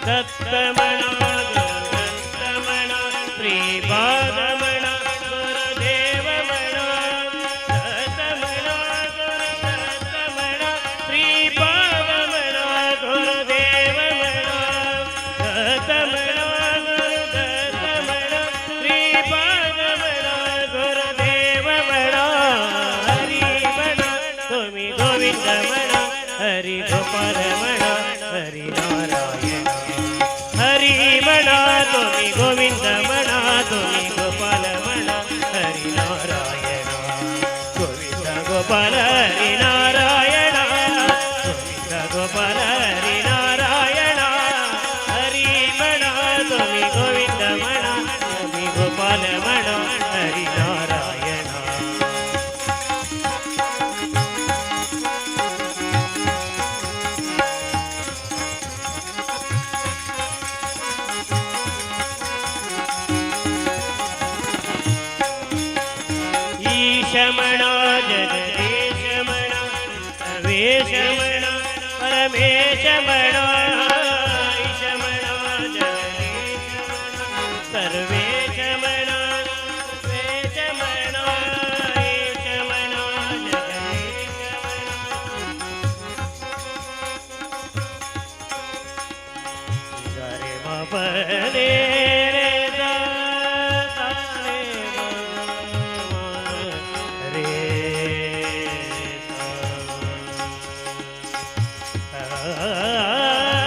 दत्तमणा दत्तमणा श्रीपादमणा गुरुदेव म्हणा दत्तमणा दत्तमणा श्रीपादमणा गुरुदेव म्हणा दत्तमणा दत्तमणा श्रीपादमणा गुरुदेव म्हणा हरी म्हणा तुम्ही गोविंद म्हणा हरी गोपाल म्हणा हरी नारायण हरी म्हणा तुम्ही गोविंद म्हणा तुम्ही गोपाल म्हणा हरी नारायण गोविंद गोपाल हरी नारायण गोविंद गोपाल हरी नारायण हरी म्हणा तुम्ही गोविंद म्हणा तुम्ही गोपाल म्हणा हरी नारायण ईश म्हणा जगदीश म्हणा सर्वेश म्हणा परमेश म्हणा ईश म्हणा जगदीश म्हणा सर्वेश म्हणा सर्वेश म्हणा ईश म्हणा जगदीश म्हणा रे बाप रे रे दा सा रे मा रे सा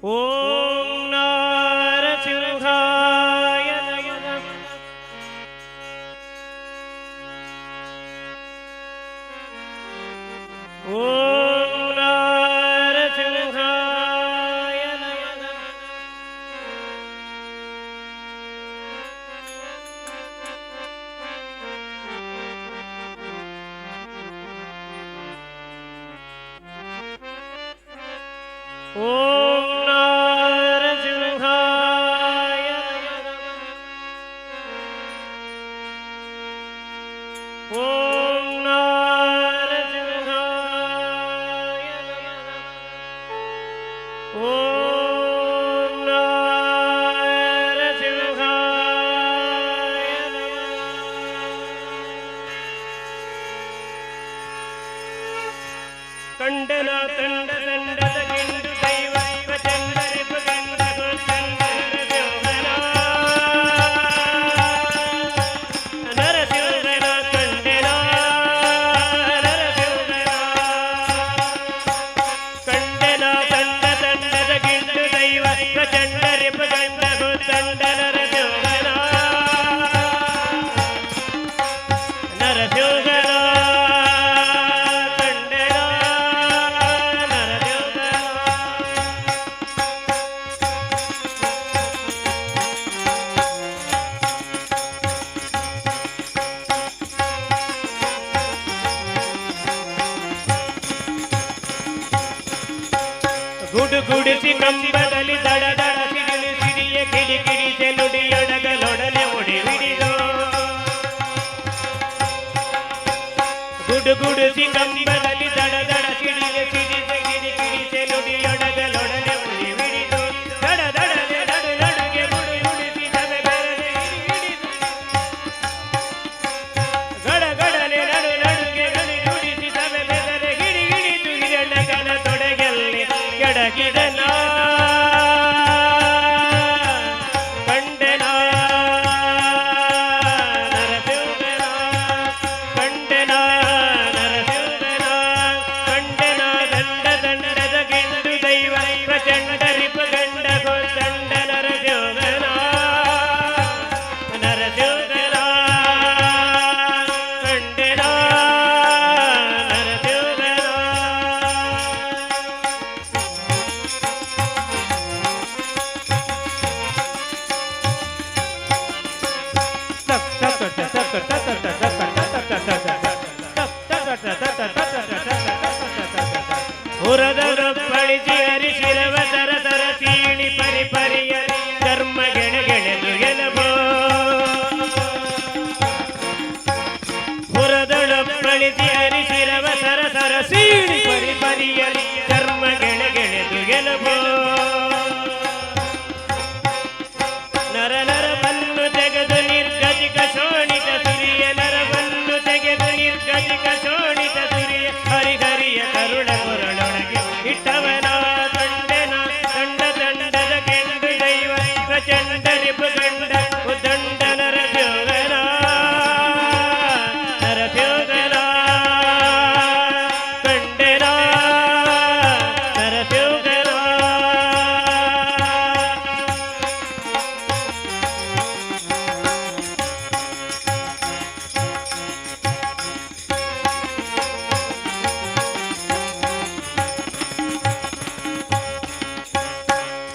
ಓಂ ನರಸಿಂಹಾಯ ನಮಃ. ಓಂ ನರಸಿಂಹಾಯ ನಮಃ. ಓಂ ನರಸಿಂಹಾಯ ನಮಃ. ಓಂ ನರಸಿಂಹಾಯ ನಮಃ. ಓಂ ನರಸಿಂಹಾಯ ನಮಃ. ಕಂಡನ ತಂಡ ತಂಡದ ಗಿಂಡು ದೈವ ಚಂದರಿ ಪಗಂಡ ಚಂದನ ದೇವನ ನರಸಿಂಹನ ಕಂಡೆನ ನರಸಿಂಹನ ಕಂಡೆನ ತಂಡ ತಂಡದ ಗಿಂಡು ದೈವ ಚಂದರಿ ಪಗಂಡ ಚಂದನ ದೇವನ ನರಸಿಂಹನ ಗುಡುಗುಡಿಸಿ ಕಂಬದಲ್ಲಿ ದಡ ದಡ ಸಿಡಿಲು ಸಿಡಿಯ ಕಿಡಿ ಕಿಡಿಸೆ ನುಡಿಯೊಡಗಲೊಡನೆ ಒಡಿ ಹಿಡಿದು ಗುಡುಗುಡಿಸಿ ಕಂಬದಲ್ಲಿ ದಡ ದಡ ಸಿಡಿಯ ಸಿಡಿಸೆ ಕಿಡಿ ಕಿಡಿಸೆ ನುಡಿಯೊಡಗಲೊಡನೆ ಒಡಿ ಹಿಡಿದು ದಡ ದಡನೆ ನಡು ನಡುಗೆ ಗುಡಿ ಗುಡಿಸಿ ಸಭೆ ಬೆರದೆ ಹಿಡಿದು ಗಡ ಗಡನೆ ನಡು ನಡುಗೆ ಗಡಿ ಗುಡಿಸಿ ಸಭೆ ಬೆರದೆ ಹಿಡಿ ಹಿಡಿದು ಹಿರಣ್ಣಗನ ತೊಡೆಗೆಲ್ಲಿ ಕೆಡಗಿದನ ಕಂಡೆನ ನರಸಿಂಹನ ಕಂಡೆನ ನರಸಿಂಹನ ಕಂಡೆನ ದಂಡ ದಂಡದ ಗಿಂಡು ದೈವ ಪ್ರಚಂಡ ರಿಪಗಂಡ ಗೊಂಡ ನರಸಿಂಹನ ನರಸಿಂಹನ ಕಂಡೆನ ನರಸಿಂಹನ ಪುರದೊಬ್ಬಳಿಸಿ ಹರಿಶಿರವ ತರ ತರ ಸೀಳಿ ಪರಿ ಪರಿಯ ಧರ್ಮ ಗೆಣಗೆಣೆದು ಎನಬೋ ಪುರದೊಳೊಬ್ಬಳಿಸಿ ಹರಿಶಿರವ ಸರ ಸರ ಸೀಳಿ ಪರಿ ಪರಿಯಲಿ ಧರ್ಮ ಗೆಣಗೆಣೆದು ಎನಬೋ ನರ ನರವನ್ನು ತೆಗೆದು ನಿರ್ಗತಿಕ ಶೋಣಿತ ಸುರಿಯ ನರವನ್ನು ತೆಗೆದು ನಿರ್ಗತಿಕ ಶೋಣಿತ ಸುರಿಯ ಹರಿಹರಿಯ ಕರುಣ ಕೊರಳೊಳಗೆ ಇಟ್ಟವನ ತಂಡೆನ ತಂಡ ತಂಡದ ಕೆಂಡು ದೈವ ಪ್ರಚಂಡ ರಿಪುಗಂಡ ಉದಂಡ ನರಸಿಂಹನ ನರಸಿಂಹನ ಕಂಡೆನ ನರಸಿಂಹನ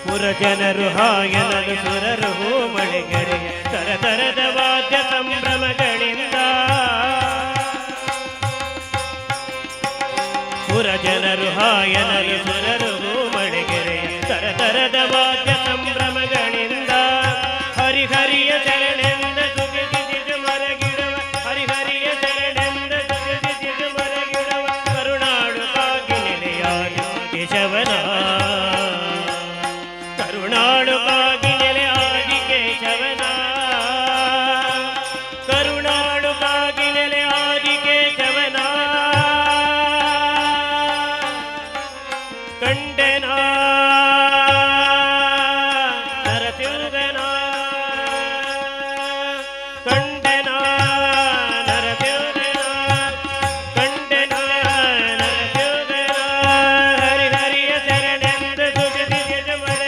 ಪುರಜನರು ಹಾಯನರು ಸುರರು ಹೂಮಳೆಗರೆ ತರತರದ ವಾದ್ಯ ಸಂಭ್ರಮಗಳಿಂದ ಪುರಜನರು ಹಾಯನರು ಸುರರು ಹೂಮಳೆಗರೆ ತರತರದ ವಾದ್ಯ ಸಂಭ್ರಮಗಳಿಂದ ಹರಿಹರಿಯ ಶರಣೆಂದ ಸುಗಿಸಿದು ಮರಗಿಡವ ಹರಿಹರಿಯ ಶರಣೆಂದ ಸುಗಿಸಿದು ಮರಗಿಡವ ಕರುಣಾಳು ಕಾಗಿ ನೆಲೆಯಾದ ಕೇಶವನ ಕರುಣಾಳು ಕಾಗಿ ನೆಲೆಯಾದಿ ಕೇಶವನ ಕರುಣಾಳು ಕಾಗಿ ನೆಲೆಯಾದಿ ಕೇಶವನ ಕಂಡೆನ ನರಸಿಂಹನ ಕಂಡೆನ ನರಸಿಂಹನ ಕಂಡೆನ ನರಸಿಂಹನ ಹರಿಹರಿಯ ಶರಣೆಂದು ಸುಗಿಸಿದ ಮರ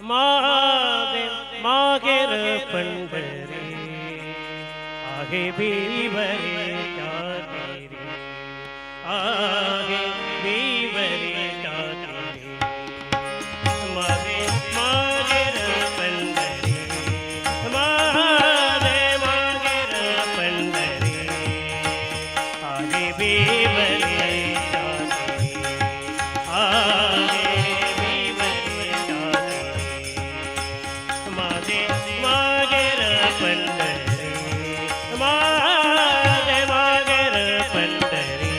महादेव मागेर पंढरी आहे बिवरेच्या तीरी आहे बिवरेच्या तीरी महादेव मागेर पंढरी महादेव मागेर पंढरी आहे बिवरेच्या तीरी आहे बिवरेच्या तीरी माझे मागेर पंढरी माझे मागेर पंढरी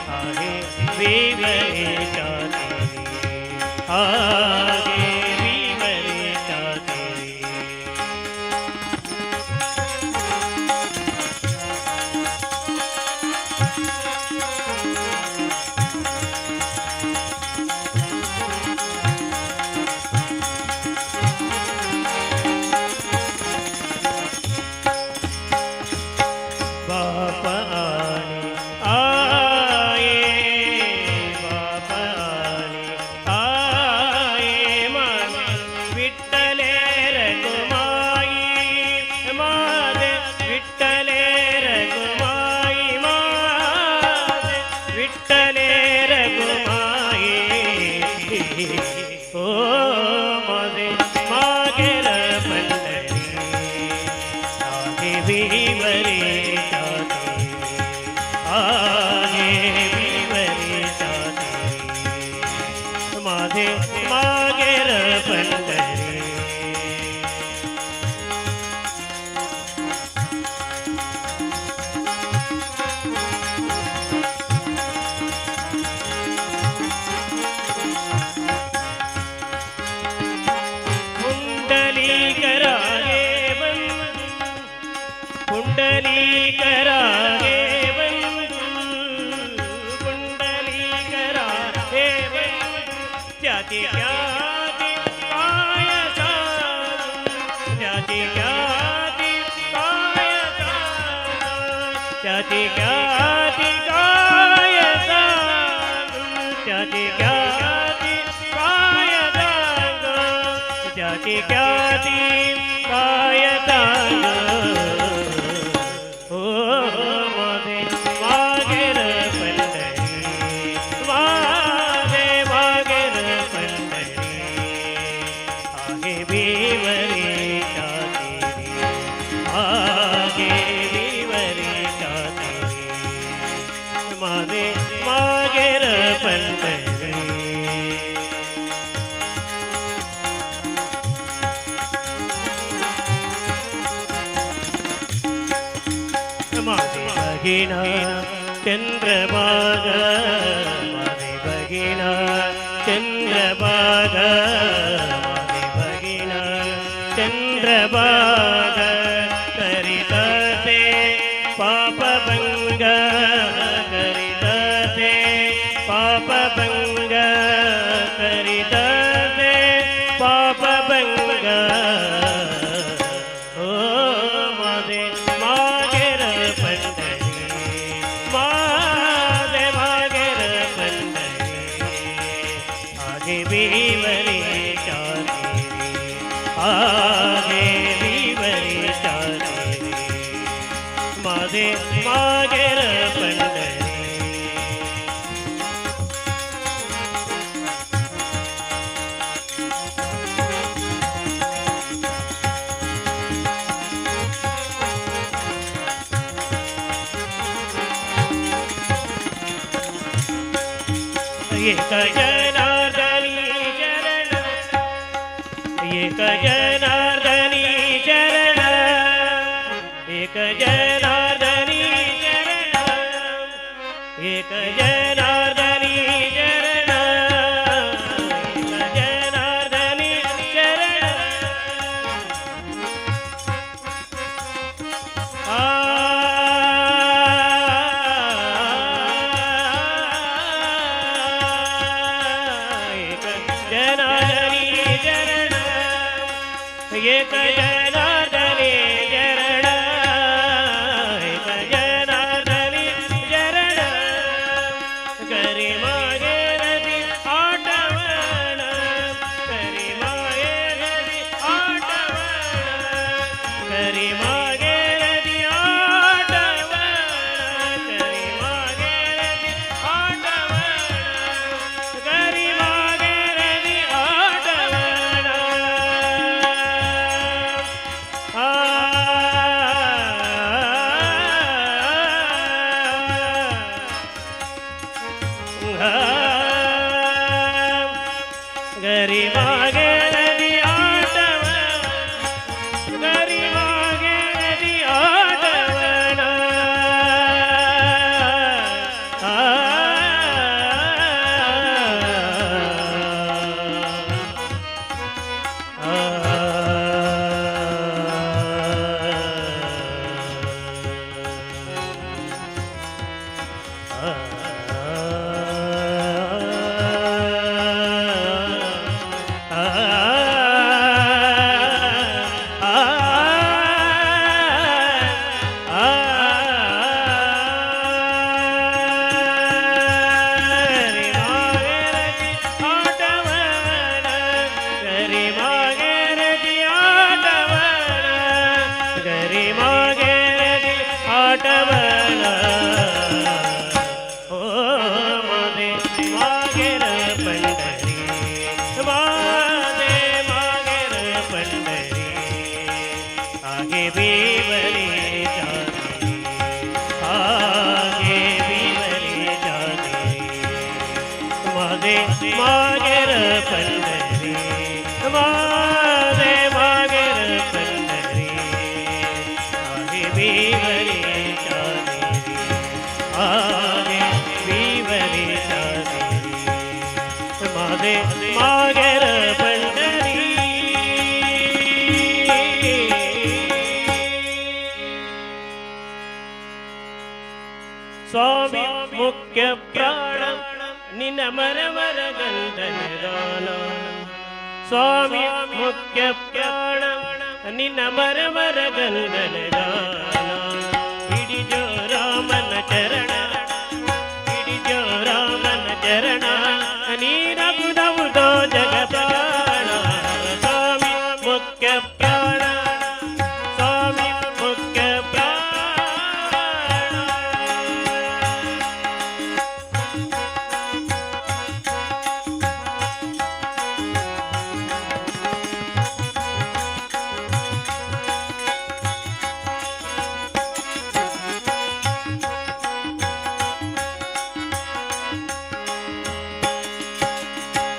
आहे विवरेच्या तीरी आहे विवरेच्या तीरी बाप आणि बाप आणि माझे विठ्ठले रघुमाई माझे विठ्ठले रघुमाई माझे विठ्ठले रघुमाई ओ माझे मागेर पंढरी आहे विवरेच्या तीरी आहे विवरेच्या तीरी माझे मागेर पंढरी कुंडलीकरागे बंधू कुंडलीकरागे बंधू कुंडलीकरागे बंधू त्याची ख्याती काय सांगू त्याची ख्याती काय सांगू त्याची ख्याती काय सांगू त्याची ख्याती काय सांगू त्याची ख्याती काय सांगू ओ माझे मागेर पंढरी माझे मागेर पंढरी आहे विवरेच्या तीरी आहे विवरेच्या तीरी माझे मागेर पंढरी माझे भगिना चंद्रभाग माझे भगिना चंद्रभाग माझे भगिना चंद्रभाग करितसे पापभंग करितसे पापभंग करितसे पापभंग ओ माझे मागेर पंढरी माझे मागेर पंढरी आहे विवरेच्या तीरी आहे विवरेच्या तीरी माझे मागेर पंढरी एक जनार्दनी शरण एक जनार्दनी शरण एक जनार्दनी शरण एक जनार्दनी शरण एक जनार्दनी शरण एक जनार्दनी शरण एक जनार्दनी शरण करी मागे नदी आठवण करी ಗರಿಮಾಗೆ ನದಿ ಆಟವ ಗರಿಮಾಗೆ ನದಿ ಆಟವನ ಮಾಗೆರ ಪಂಡರಿ ಮಾದೆ ಮಾಗೆರ ಪಂಡರಿ ಆಗೆ ಬೀವರಿ ಚಾದಿರಿ ಆಗೆ ಬೀವರಿ ಚಾದಿರಿ ಮಾದೆ ಮಾಗೆರ ಪಂಡರಿ ಸ್ವಾಮಿ ಮುಖ್ಯ ಪ್ರಾಣ ನಿನ್ನ ಮರಮರ ಗಂಧನ ಗಾನ ಸ್ವಾಮಿ ಮುಖ್ಯ ಪ್ರಾಣ ನಿನ್ನ ಮರಮರ ಗಂಧನ ಗಾನ ಹಿಡಿಜೋ ರಾಮನ ಚರಣ ಹಿಡಿಜೋ ರಾಮನ ಚರಣ ನೀರಗುದವುದೋ ಜಗ ಪ್ರಾಣ ಸ್ವಾಮಿ ಮುಖ್ಯ ಪ್ರಾಣ ಸ್ವಾಮಿ ಮುಖ್ಯ ಪ್ರಾಣ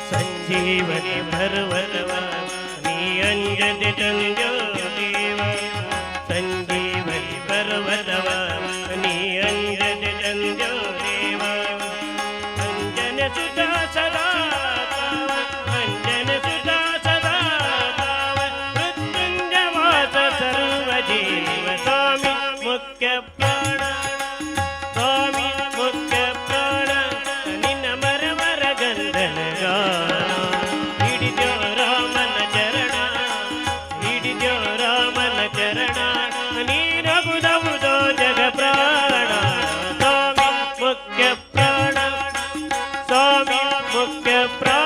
ಸಂಜೀವನಿ ಭರ್ವರವ ನೀ ಅಂಜದೆ ತಂಜೋ ದೇವ ಸಂಜೀವನಿ ಭರ್ವರವ ನೀ ಅಂಜದೆ ತಂಜೋ ದೇವ ಅಂಜನ ಸುಧಾ ಸದಾ ತಾವ ಅಂಜನ ಸುಧಾ ಸದಾ ತಾವ ಮೃತ್ಯುಂಜವಾಸ ಸರ್ವ ಜೀವ ಸ್ವಾಮಿ ಮುಖ್ಯ ಪ್ರಾಣ ಸ್ವಾಮಿ ಮುಖ್ಯ ಪ್ರಾಣ ನಿನ್ನ ಮರಮರ ಗಂಧನ ಗಾನ ಹಿಡಿಜೋ ರಾಮನ ಚರಣ ಹಿಡಿಜೋ ರಾಮನ ಚರಣ ನೀರಗುದವುದೋ ಜಗ ಪ್ರಾಣ ಸ್ವಾಮಿ ಮುಖ್ಯ ಪ್ರಾಣ ಸ್ವಾಮಿ ಮುಖ್ಯ ಪ್ರಾಣ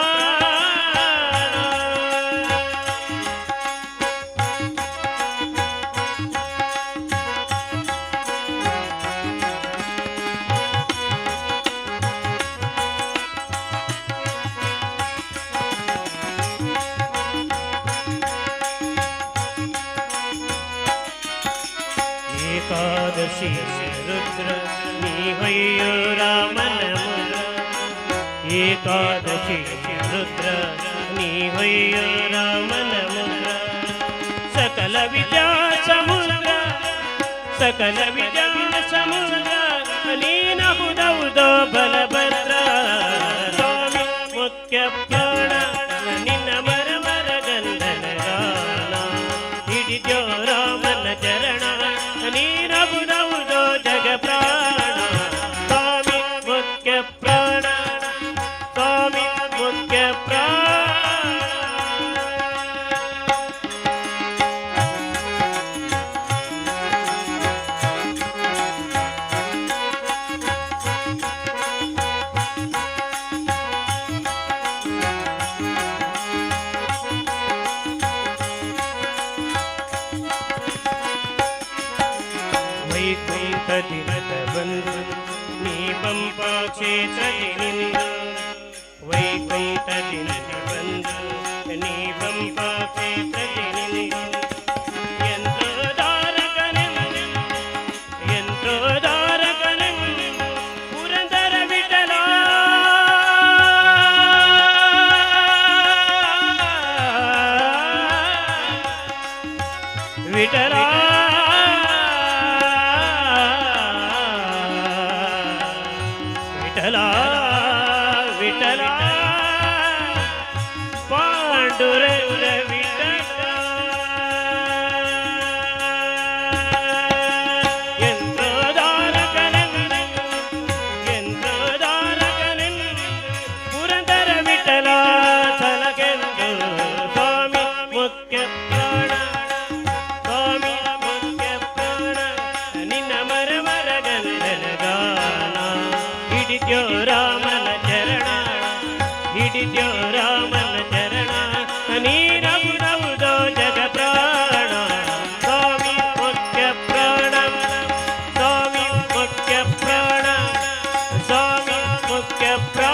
ಏಕಾದಶಿ ರುದ್ರ ನೀ ಹೊಯ್ಯೋ ರಾಮನ ಮುದ್ರ ಏಕಾದಶಿ ರುದ್ರ ನೀ ಹೊಯ್ಯೋ ರಾಮನ ಮುದ್ರ ಸಕಲ ವಿದ್ಯಾ ಸಮುದ್ರ ಸಕಲ ವಿದ್ಯಾ ಸಮುದ್ರ ನೀನಹುದೌದೋ ಬಲಭದ್ರ ಸ್ವಾಮಿ ಮುಖ್ಯ ಪ್ರಾಣ ನಿನ್ನ ಮರಮರ ಗಂಧನ ಗಾನ ಹಿಡಿಜೋ ರಾಮನ ಚರಣ ನೀರಗುದವುದೋ ಜಗ ಪ್ರಾಣ ಸ್ವಾಮಿ ಮುಖ್ಯ ಪ್ರಾಣ ಸ್ವಾಮಿ ಮುಖ್ಯ ಪ್ರಾಣ ವೈಕುಂಠದಿನದ ಬಂದು ನೀ ಪಂಪಾ ಕ್ಷೇತ್ರದಿಂದ ವೈಕುಂಠದಿನದ ಬಂದು ನೀ ಪಂಪಾ ಕ್ಷೇತ್ರದಿಂದ ಯಂತ್ರೋದಾರಕನೆಂದು ಪುರಂದರ ವಿಠಲ ವಿಠಲ ಪಾಂಡುರಂಗ ವಿಠಲ ಪುರಂದರ ವಿಠಲ ತಲಗೆಂದು ಸ್ವಾಮಿ ಮುಖ್ಯ ಪ್ರಾಣ ಸ್ವಾಮಿ ಮುಖ್ಯ ಪ್ರಾಣ ನಿನ್ನ ಮರಮರ ಗಂಧನ ಗಾನ ಹಿಡಿದ್ಯೋ ರಾಮನ ಚರಣ ಹಿಡಿದ್ಯೋ ರಾಮನ ಚರಣ ನೀರವುದೋ ಜಗ ಪ್ರಾಣ ಸ್ವಾಮಿ ಮುಖ್ಯ ಪ್ರಾಣ ಸ್ವಾಮಿ ಮುಖ್ಯ ಪ್ರಾಣ ಸ್ವಾಮಿ ಮುಖ್ಯ ಪ್ರಾಣ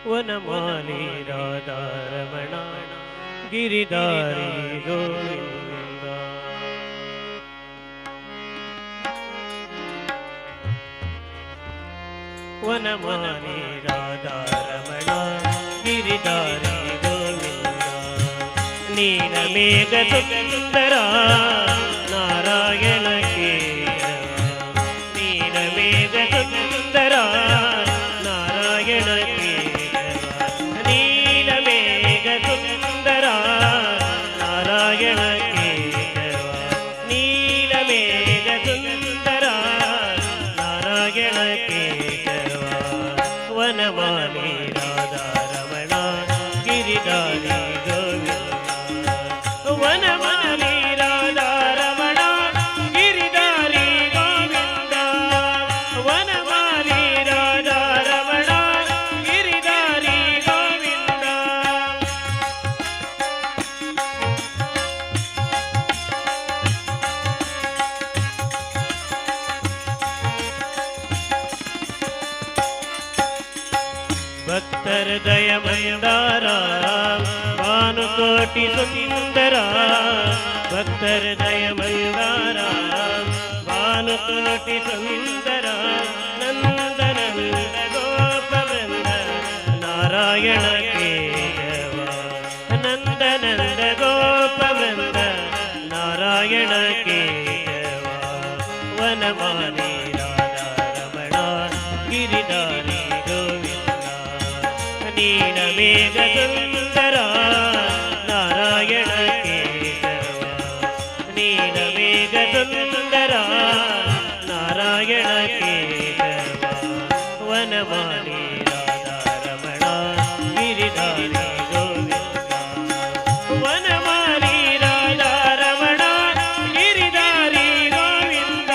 ವನಮಾಲಿ ರಾಧಾರಮಣ ಗಿರಿಧಾರಿ ಗೋವಿಂದ ವನಮಾಲಿ ರಾಧಾರಮಣ ಗಿರಿಧಾರಿ ಗೋವಿಂದ ನೀಲಮೇಘ ಸುಂದರ ನಾರಾಯಣ ಕೇಶವ ನೀಲಮೇಘ ಸುಂದರ ನಾರಾಯಣ ನೀಲಮೇಘ ಸುಂದರ ನಾರಾಯಣ ಕೇಶವ ನೀಲಮೇಘ ಸುಂದರ ನಾರಾಯಣ ಕೇಶವ ವನಮಾಲಿ ರಾಧಾರಮಣ ಗಿರಿಧಾರಿ ಗೋವಿಂದ ವನಮಾಲಿ ರಾಧಾರಮಣ ಗಿರಿಧಾರಿ ಗೋವಿಂದ ವನಮಾಲಿ ರಾಧಾರಮಣ ಗಿರಿಧಾರಿ ಗೋವಿಂದ ಭಕ್ತರ ದಯ ಮಂದಾರ ಭಾನುಕೋಟಿ ಸುಂದರ ಭಕ್ತರ ದಯ ಮಂದಾರ ಭಾನುಕೋಟಿ ಸುಂದರ ನಂದನಂದ ಗೋಪ ವೃಂದ ನಾರಾಯಣ ಕೇಶವ ನಂದನಂದ ಗೋಪ ವೃಂದ ನಾರಾಯಣ ಕೇಶವ ವನಮಾಲಿ ರಾಧಾರಮಣ ಗಿರಿಧಾರಿ ಗೋವಿಂದ ನೀಲಮೇಘ ಸುಂದರ ನಾರಾಯಣ ಕೇಶವ ನೀಲಮೇಘ ಸುಂದರ ನಾರಾಯಣ ಕೇಶವ ವನಮಾಲಿ ರಾಧಾರಮಣ ಗಿರಿಧಾರಿ ಗೋವಿಂದ ವನಮಾಲಿ ರಾಧಾರಮಣ ಗಿರಿಧಾರಿ ಗೋವಿಂದ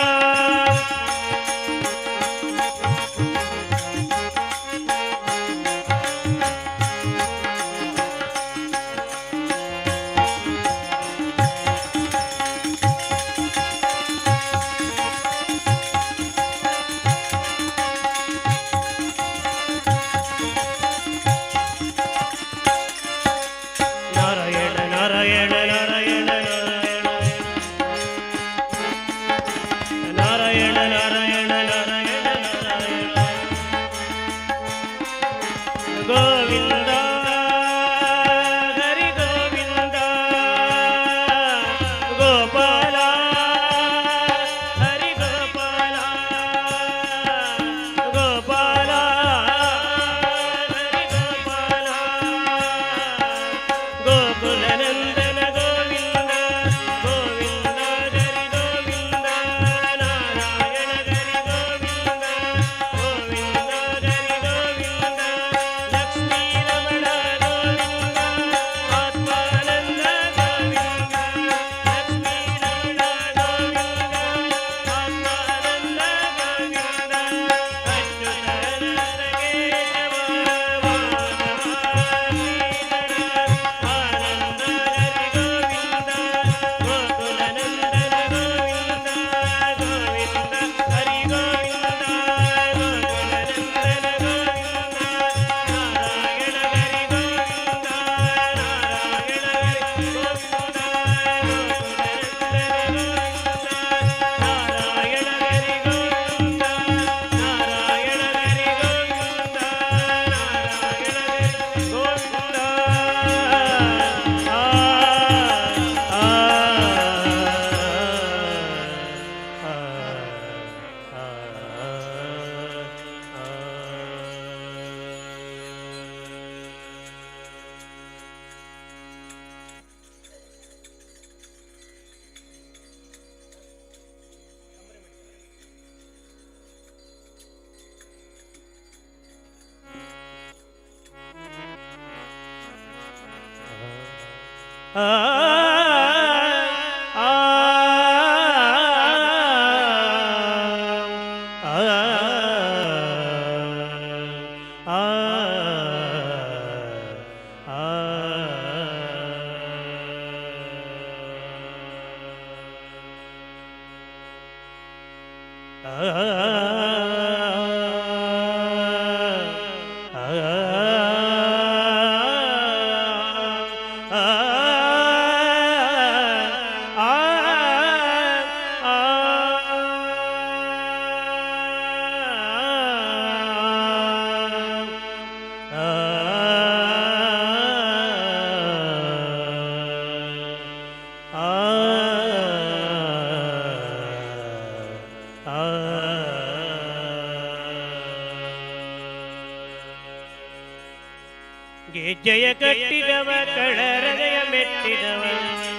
ಗೆಜ್ಜೆಯ ಕಟ್ಟಿದವ ಕಳರದಯ ಮೆಟ್ಟಿದವ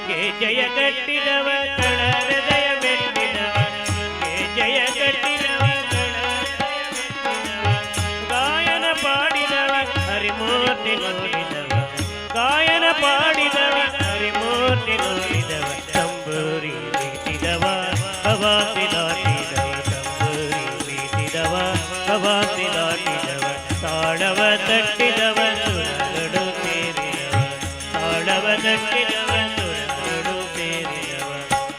ಗೆಜ್ಜೆಯ ಕಟ್ಟಿದವ ಕಳರದಯ ಮೆಟ್ಟಿದವ ಗೆಜ್ಜೆಯ ಕಟ್ಟಿದವ ಕಳರದಯ ಮೆಟ್ಟಿದವ ಗಾಯನ ಪಾಡಿದವ ಹರಿಮೂರ್ತಿ ನೋಡಿದವ ಗಾಯನ ಪಾಡಿದವ ಹರಿಮೂರ್ತಿ ನೋಡಿದವ ತಂಬೂರಿ ಬೀಸಿದವ ಹವಾಸಿ ದಾಟಿದವ ತಂಬೂರಿ ಬೀಸಿದವ ಹವಾಸಿ ದಾಟಿದವ ತಾಳವ ತಟ್ಟಿದವ ಸುರಗಳು ಸೇರಿದವ ತಾಳವ ತಟ್ಟಿದವ ಸುರಗಳು ಸೇರಿದವ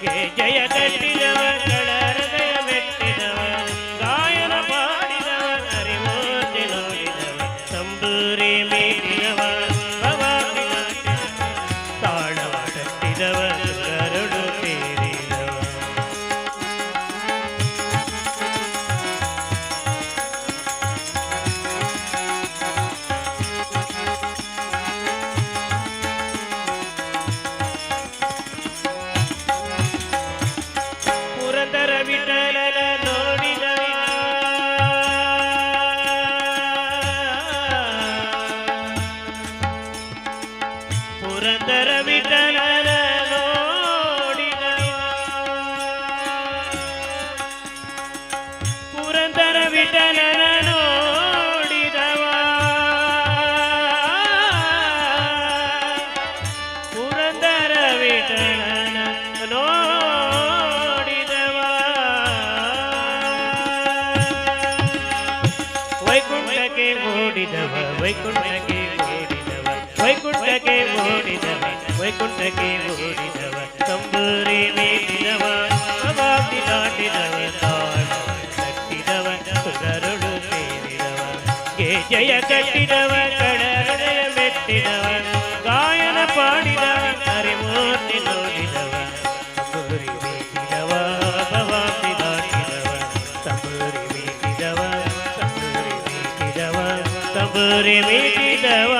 ಗೆಜ್ಜೆಯ ಕಟ್ಟಿದವ ಕಳರದಯ ಮೆಟ್ಟಿದವ ಗಾಯನ ಪಾಡಿದವ ಹರಿಮೂರ್ತಿ ನೋಡಿದವ ತಂಬೂರಿ ಮೀರಿದವ ಹವಾಸಿ ದಾಟಿದವ ತಾಳವ ತಟ್ಟಿದವ ಸುರಗಳು ಸೇರಿದವ ಪುರಂದರ ವಿಠಲನ ನೋಡಿದವ ಪುರಂದರ ವಿಠಲನ ನೋಡಿದವ ಪುರಂದರ ವಿಠಲನ ನೋಡಿದವ ಪುರಂದರ ವಿಠಲನ ನೋಡಿದವ ವೈಕುಂಠಕ್ಕೆ ಓಡಿದವ ವೈಕುಂಠಕ್ಕೆ ಓಡಿದವ ವೈಕುಂಠಕ್ಕೆ ಓಡಿದವ ವೈಕುಂಠಕ್ಕೆ ಓಡಿದವ ತಂಬೂರಿ ಮೀರಿದವ ಹವಾಸಿ ದಾಟಿದವ ತಾಳ ತಟ್ಟಿದವ ಸುರರುಳು ಸೇರಿದವ ಗೆಜ್ಜೆಯ ಕಟ್ಟಿದವ ಕಳರದಯ ಮೆಟ್ಟಿದವ ಗಾಯನ ಪಾಡಿದವ ಹರಿಮೂರ್ತಿ ನೋಡಿದವ ತಂಬೂರಿ ಮೀರಿದವ ಹವಾಸಿ ದಾಟಿದವ ತಂಬೂರಿ ಮೀರಿದವ ತಂಬೂರಿ ಮೀರಿದವ ತಂಬೂರಿ ಮೀರಿದವ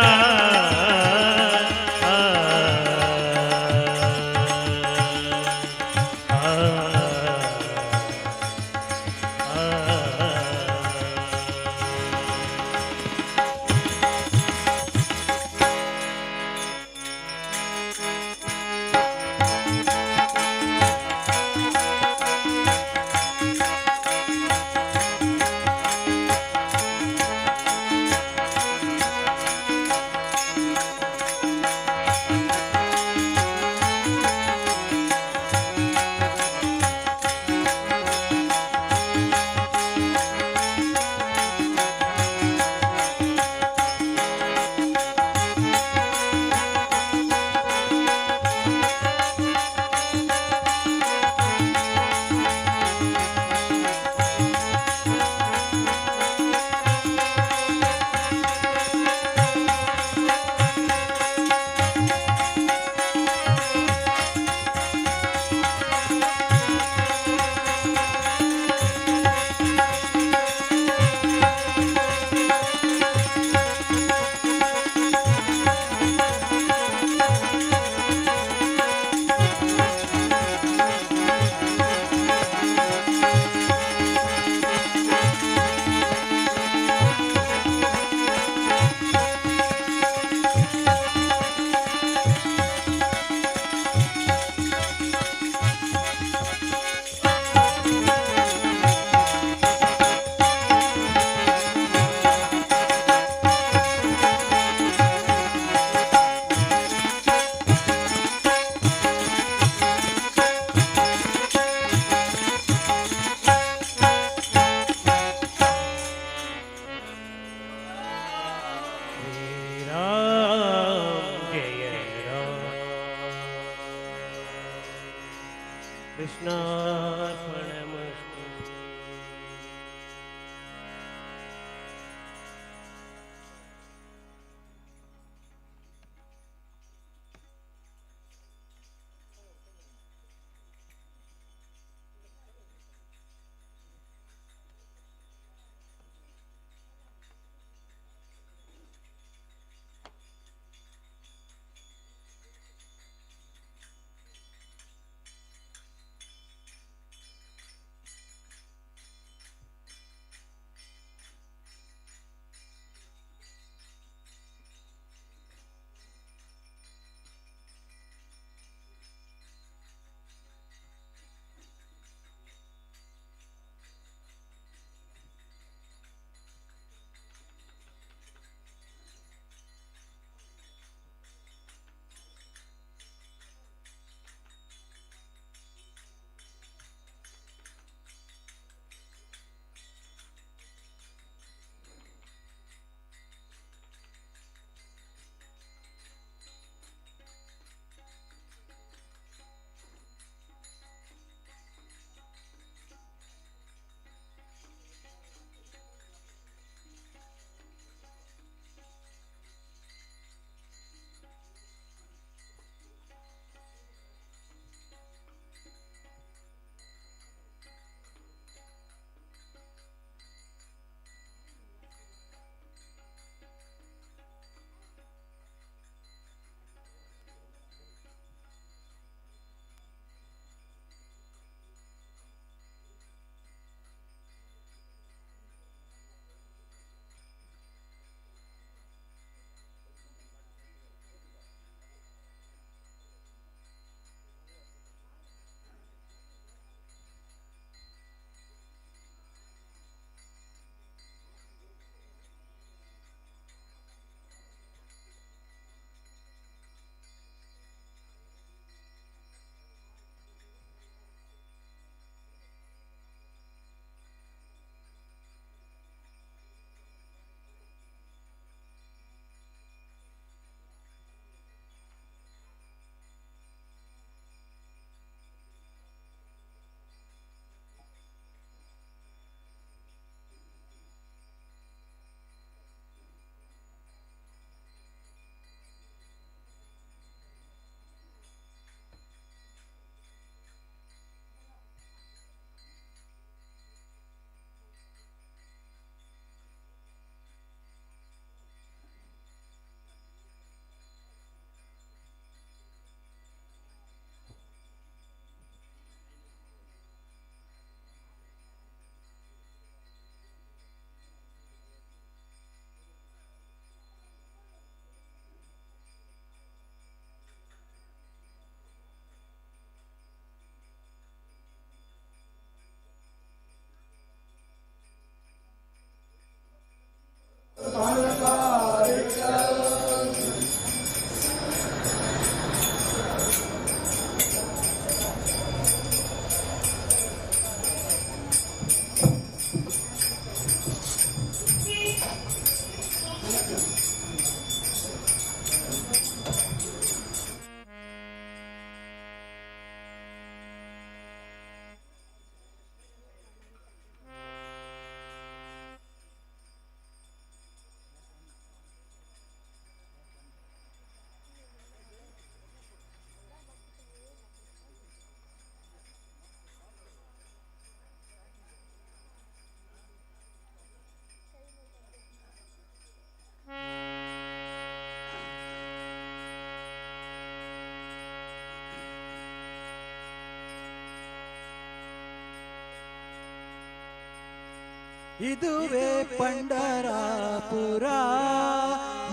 ಇದುವೇ ಪಂಡರಾಪುರ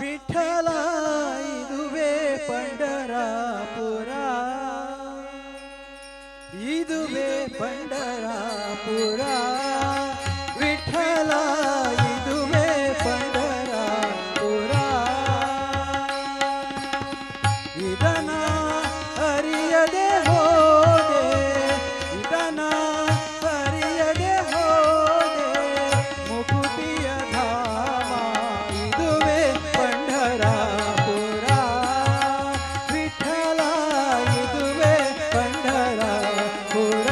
ವಿಠಲ ಇದುವೇ ಪಂಡರಾಪುರ ಇದುವೇ ಪಂಡರಾಪುರ ವಿಠಲ ಇದುವೇ ಪಂಡರಾಪುರ ಇದನ ಅರಿಯದೆ ಹೋದೆ ಇದನ ಅರಿಯದೆ ಹೋದೆ ಮುಕುತಿಯ ಧಾಮ ಇದುವೇ ಪಂಡರಾಪುರ ವಿಠಲ ಇದುವೇ ಪಂಡರಾಪುರ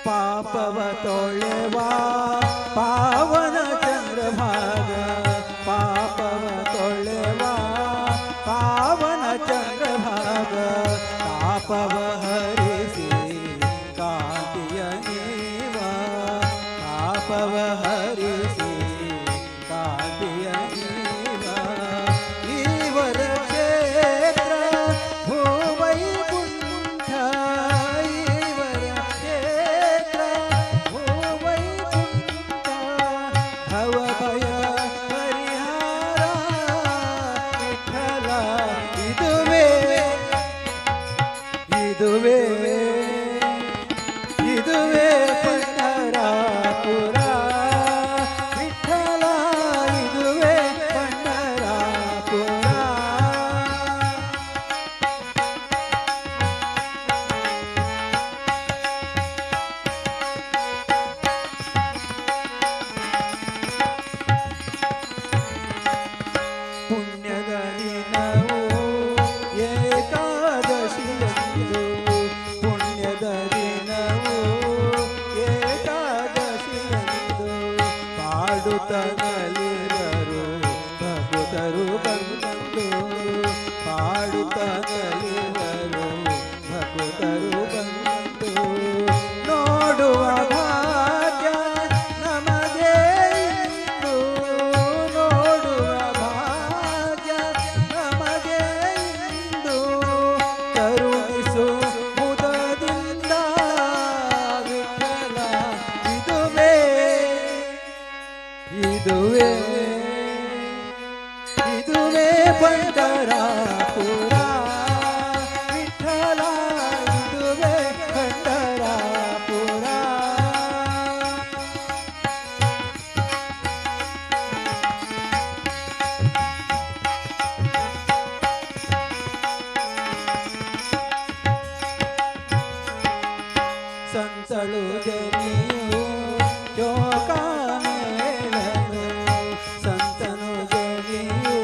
ಪಾಪವ ತೊಳೆವಾ ಪಾವನ ಚಂದ್ರಭಾಗ ಪಾಪವ ತೊಳೆವಾ ಪಾವನ ಚಂದ್ರಭಾಗ ಪಾಪವ ಹರಿಸಿ ಕಾಂತಿಯ ನೀವ ಪಾಪವ ಹರಿಸಿ ಕಾಂತಿಯ ನೀವ ಈವರ ಕ್ಷೇತ್ರ ಭೂವೈಕುಂಠ ಈವರ ಕ್ಷೇತ್ರ ಭೂವೈಕುಂಠ ಭವ ಭಯ ಪರಿಹಾರ ವಿಠಲ ಇದುವೇ ಇದುವೇ ಇದುವೇ ಪಂಡರಾಪುರ ವಿಠಲ ಇದುವೇ ಪಂಡರಾಪುರ ಪುಣ್ಯದ ದಿನವು ಏಕಾದಶಿಯಂದು ಪುಣ್ಯದ ದಿನವು ಏಕಾದಶಿಯಂದು ಪಾಡುತ್ತಲಿದರು ಭಕ್ತರು ಬಂದು ಪಾಡುತ್ತಲಿದರು ಭಕ್ತರು ಬಂದು ನೋಡುವ ಭಾಗ್ಯ ನಮಗೆ ಇಂದು ನೋಡುವ ಭಾಗ್ಯ ನಮಗೆ ಇಂದು ಕರುಣಿಸು ಮುದದಿಂದ ವಿಠಲ ಇದುವೇ ಇದುವೇ ಇದುವೇ ಪಂಡರಾಪುರ ವಿಠಲ ಇದುವೇ ಪಂಡರಾಪುರ ಸಂತಳು ಜನಿಯು ಚೋಕಾನೇಳನು ಸಂತನು ಜನಿಯು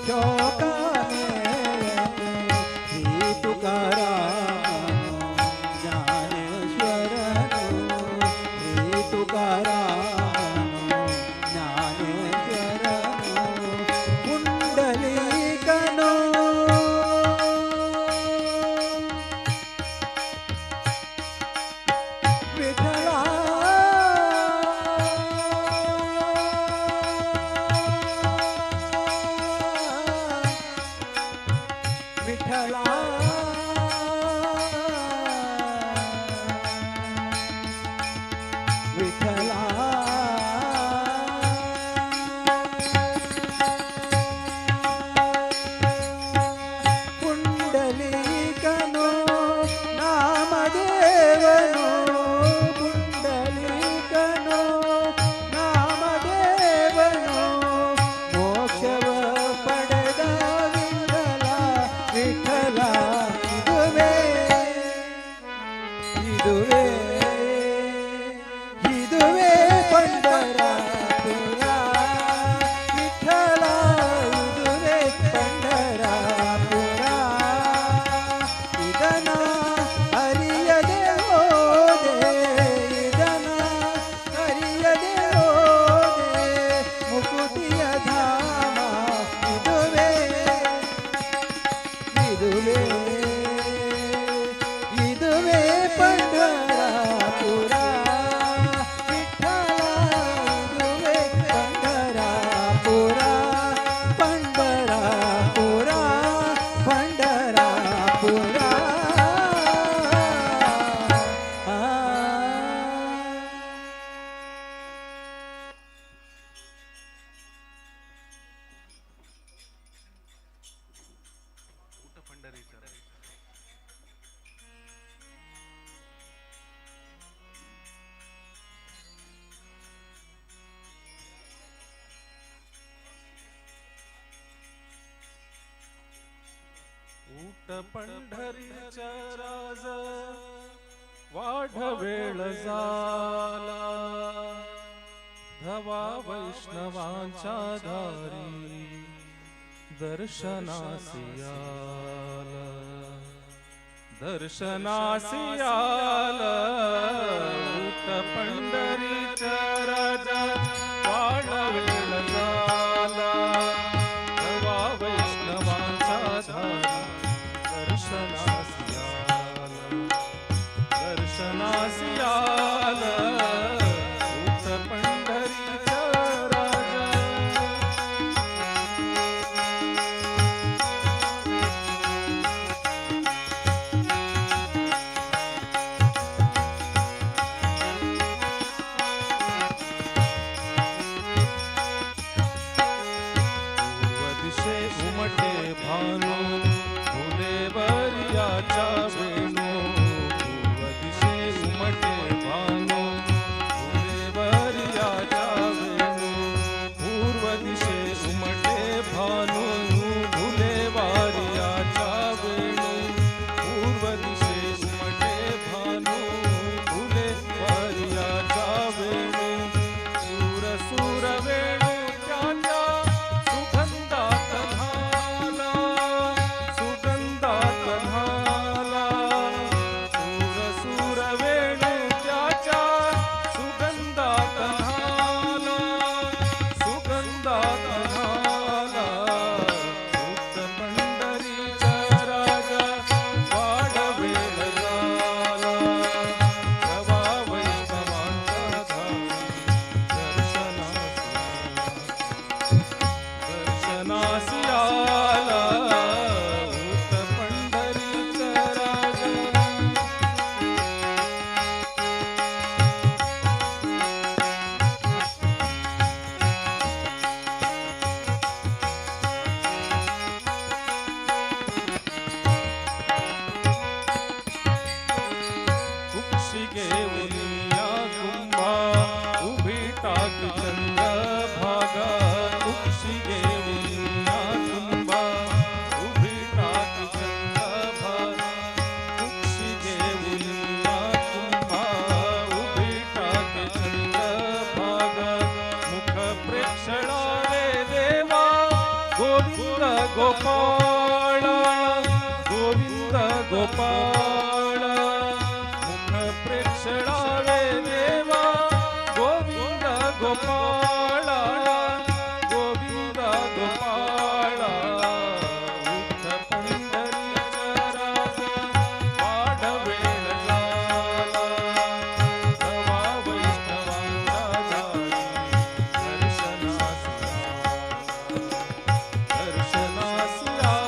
ಚೋಕಾನೇಳನು ಶ್ರೀ ತುಕಾರಾಮನು ಜ್ಞಾನೇಶ್ವರನು ಶ್ರೀ ತುಕಾರಾಮನು ಜ್ಞಾನೇಶ್ವರನು ಪುಂಡಲೀಕನು ವಿಠಲ ವಿಠಲ ವಿಠಲ ಪುಂಡಲೀಕನು ನಾಮದೇವನು ಪುಂಡಲೀಕನು ನಾಮದೇವನು ಮೋಕ್ಷವ ಪಡೆದ ವಿಠಲ ವಿಠಲ ಇದುವೇ ಇದುವೇ ಇದುವೇ ಪಂಡರಾಪುರ ವಿಠಲ ಇದುವೇ ಪಂಡರಾಪುರ ಇದನ ಅರಿಯದೆ ಹೋದೆ ಇದನ ಅರಿಯದೆ ಹೋದೆ ಮುಕುತಿಯ ಧಾಮ ಇದುವೇ ಇದುವೇ ಇದುವೇ ಪಂಡರಾಪುರ ವಿಠಲ ಇದುವೇ ಪಂಡರಾಪುರ ऊट पंढरीच्या राज वाढवेळ झाला धवा वैष्णवांच्या दारी दर्शनासी आला ऊट पंढरीच्या राजा वाढवेळ झाला धवा वैष्णवांच्या दारी दर्शनासी आला ऊट पंढरीचा राजा पूर्व दिशे उमटे भानू फुलेवरियाच्या वेणू पूर्व दिशे उमटे भानू फुलेवरियाच्या वेणू पूर्व दिशे उमटे भानू फुलेवरियाच्या वेणू पूर्व दिशे उमटे भानू फुलेवरियाच्या वेणू सूर सूर वेणू त्याच्या सुगंधात झाला सुगंधात झाला सूर सूर वेणू त्याच्या सुगंधात झाला सुगंधात झाला ऊट पंढरीचा राजा वाढवेळ झाला धवा वैष्णवांच्या धारी दर्शनासी आला ऊट पंढरीचा राजा कुक्षी घेऊनिया कुंभा उभी टाकी चंद्रभागा कुक्षी घेऊनिया कुंभा उभी टाकी चंद्रभागा कुक्षी घेऊनिया कुंभा उभी टाकी चंद्रभागा मुख प्रेक्षणारे देवा गोविंद गोपाळ गोविंद गोपाळ मुख प्रेक्षणारे देवा गोविंद गोपाळ गोविंद गोपाळ ऊट पंढरीचा राजा वाढवेळ झाला धवा वैष्णवांच्या दारी दर्शनासी आला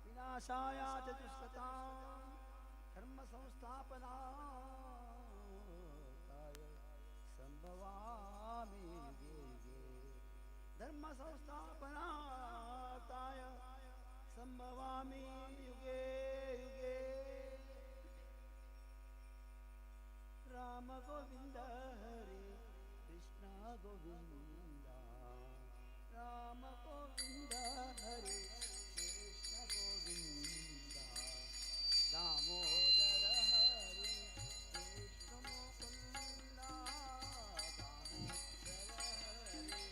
विनाशाय च दुष्कृतां धर्म संस्थापनाय संभवामि युगे युगे धर्म संस्थापनाय संभवामि युगे युगे राम गोविंद हरे कृष्ण गोविंद राम गोविंद हरे कृष्ण गोविंद दामोदर हरे कृष्ण मुकुंद दामोदर हरे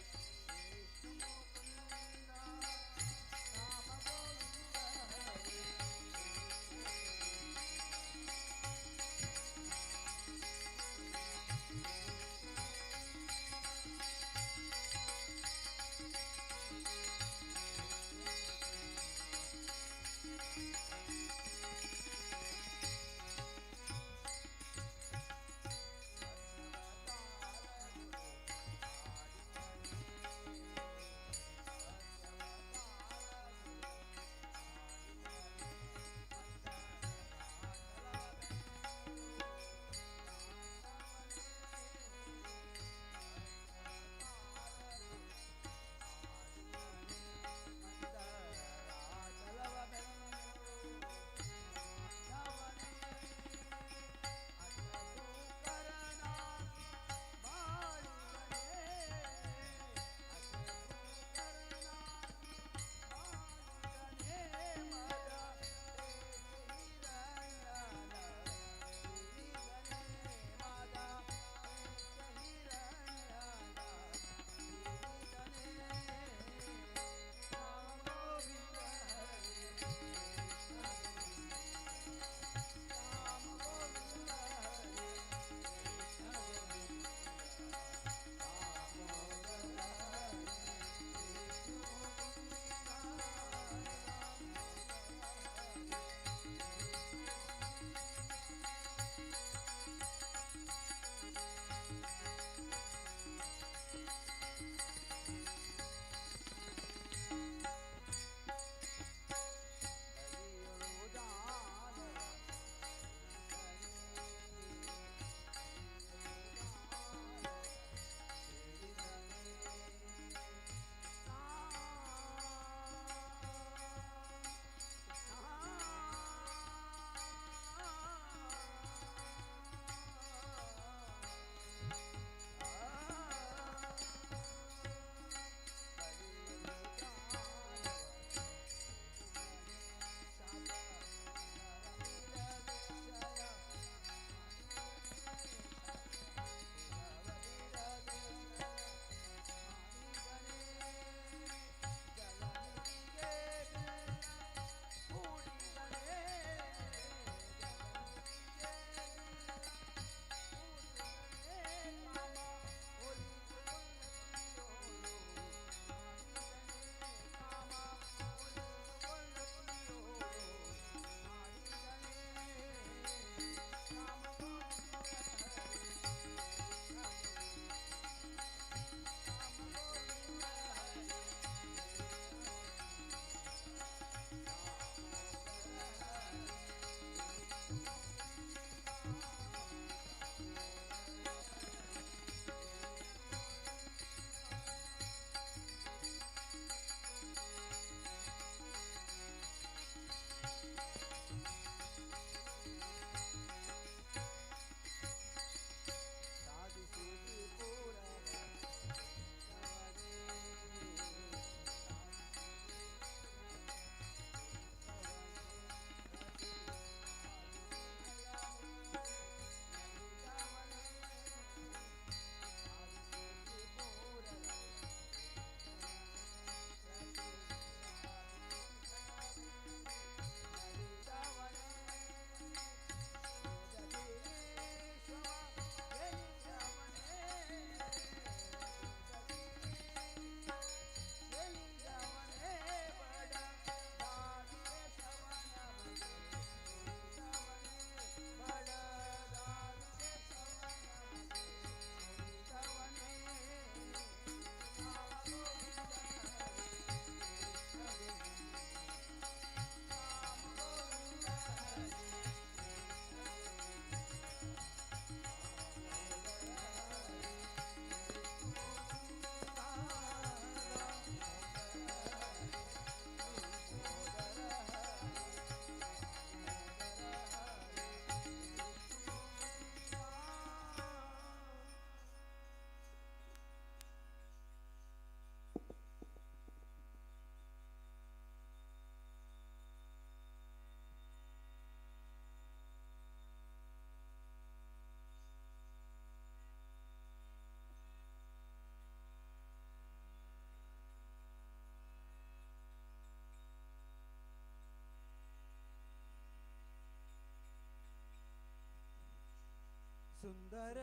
कृष्ण मुकुंद राम गोविंद हरे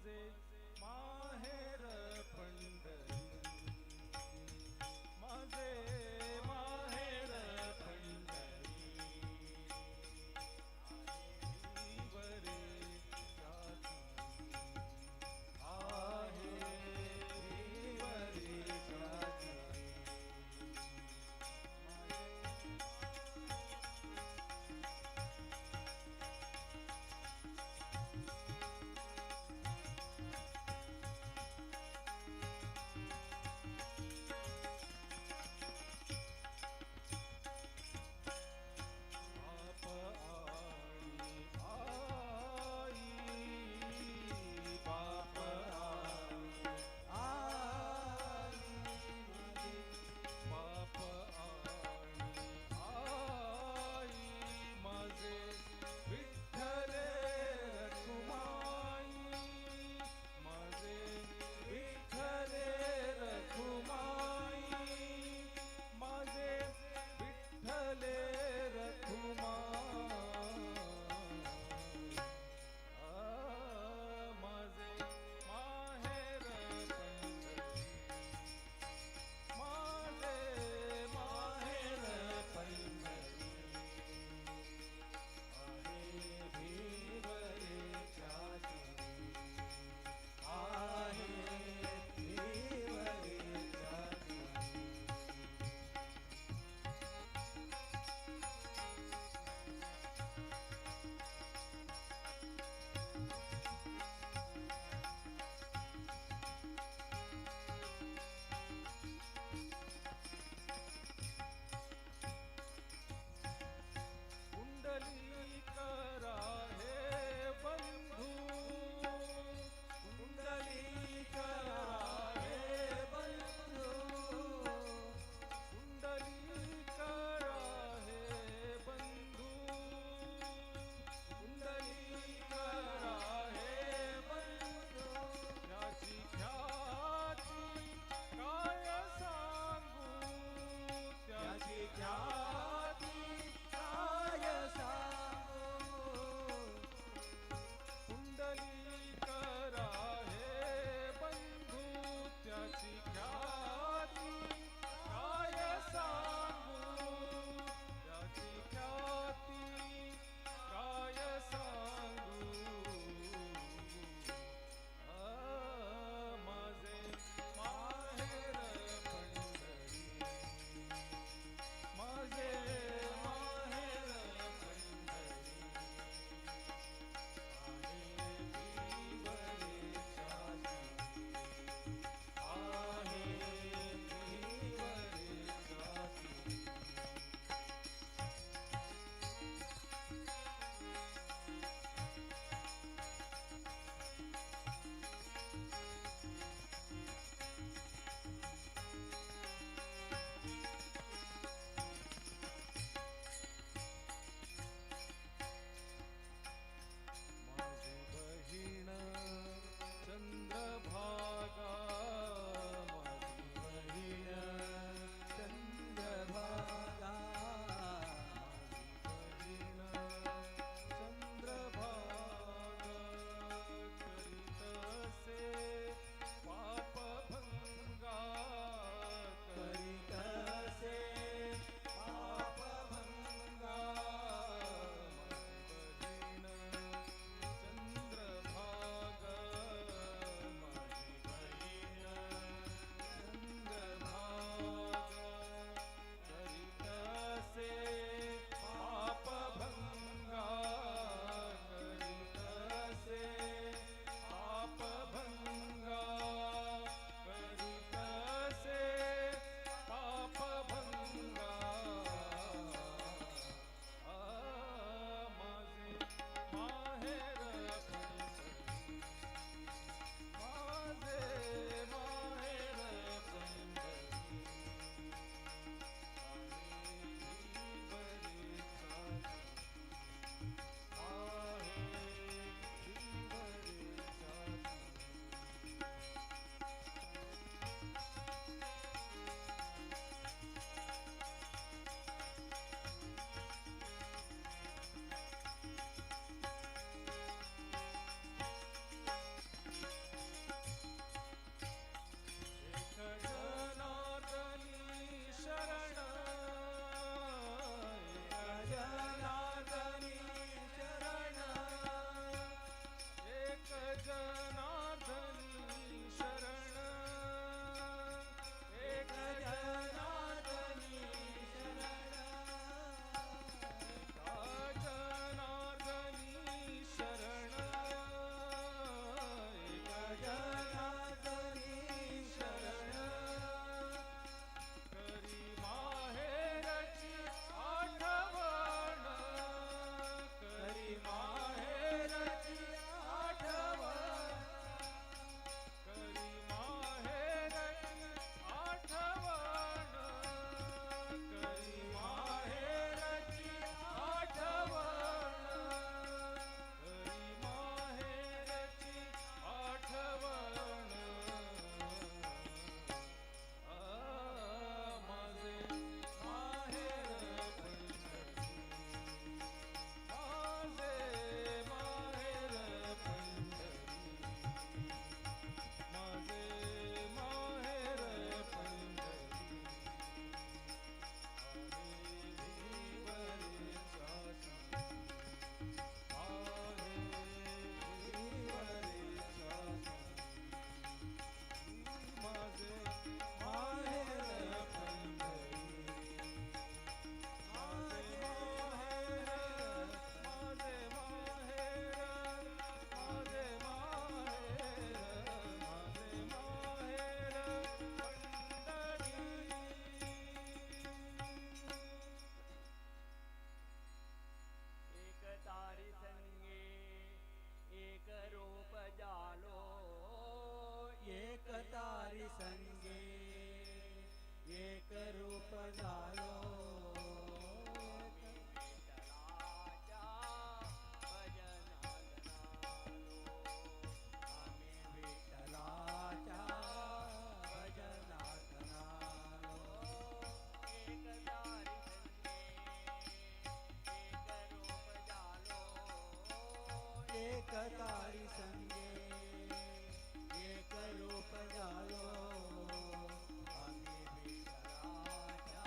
माझे माहेर पंढरी माझे माहेर पंढरी वरे जाती आहे वरे जाती तारी संगे एक रूप झालो विठ्ठलाच्या भजनात नालो एक तारी संगे एक रूप झालो आम्ही विठ्ठलाच्या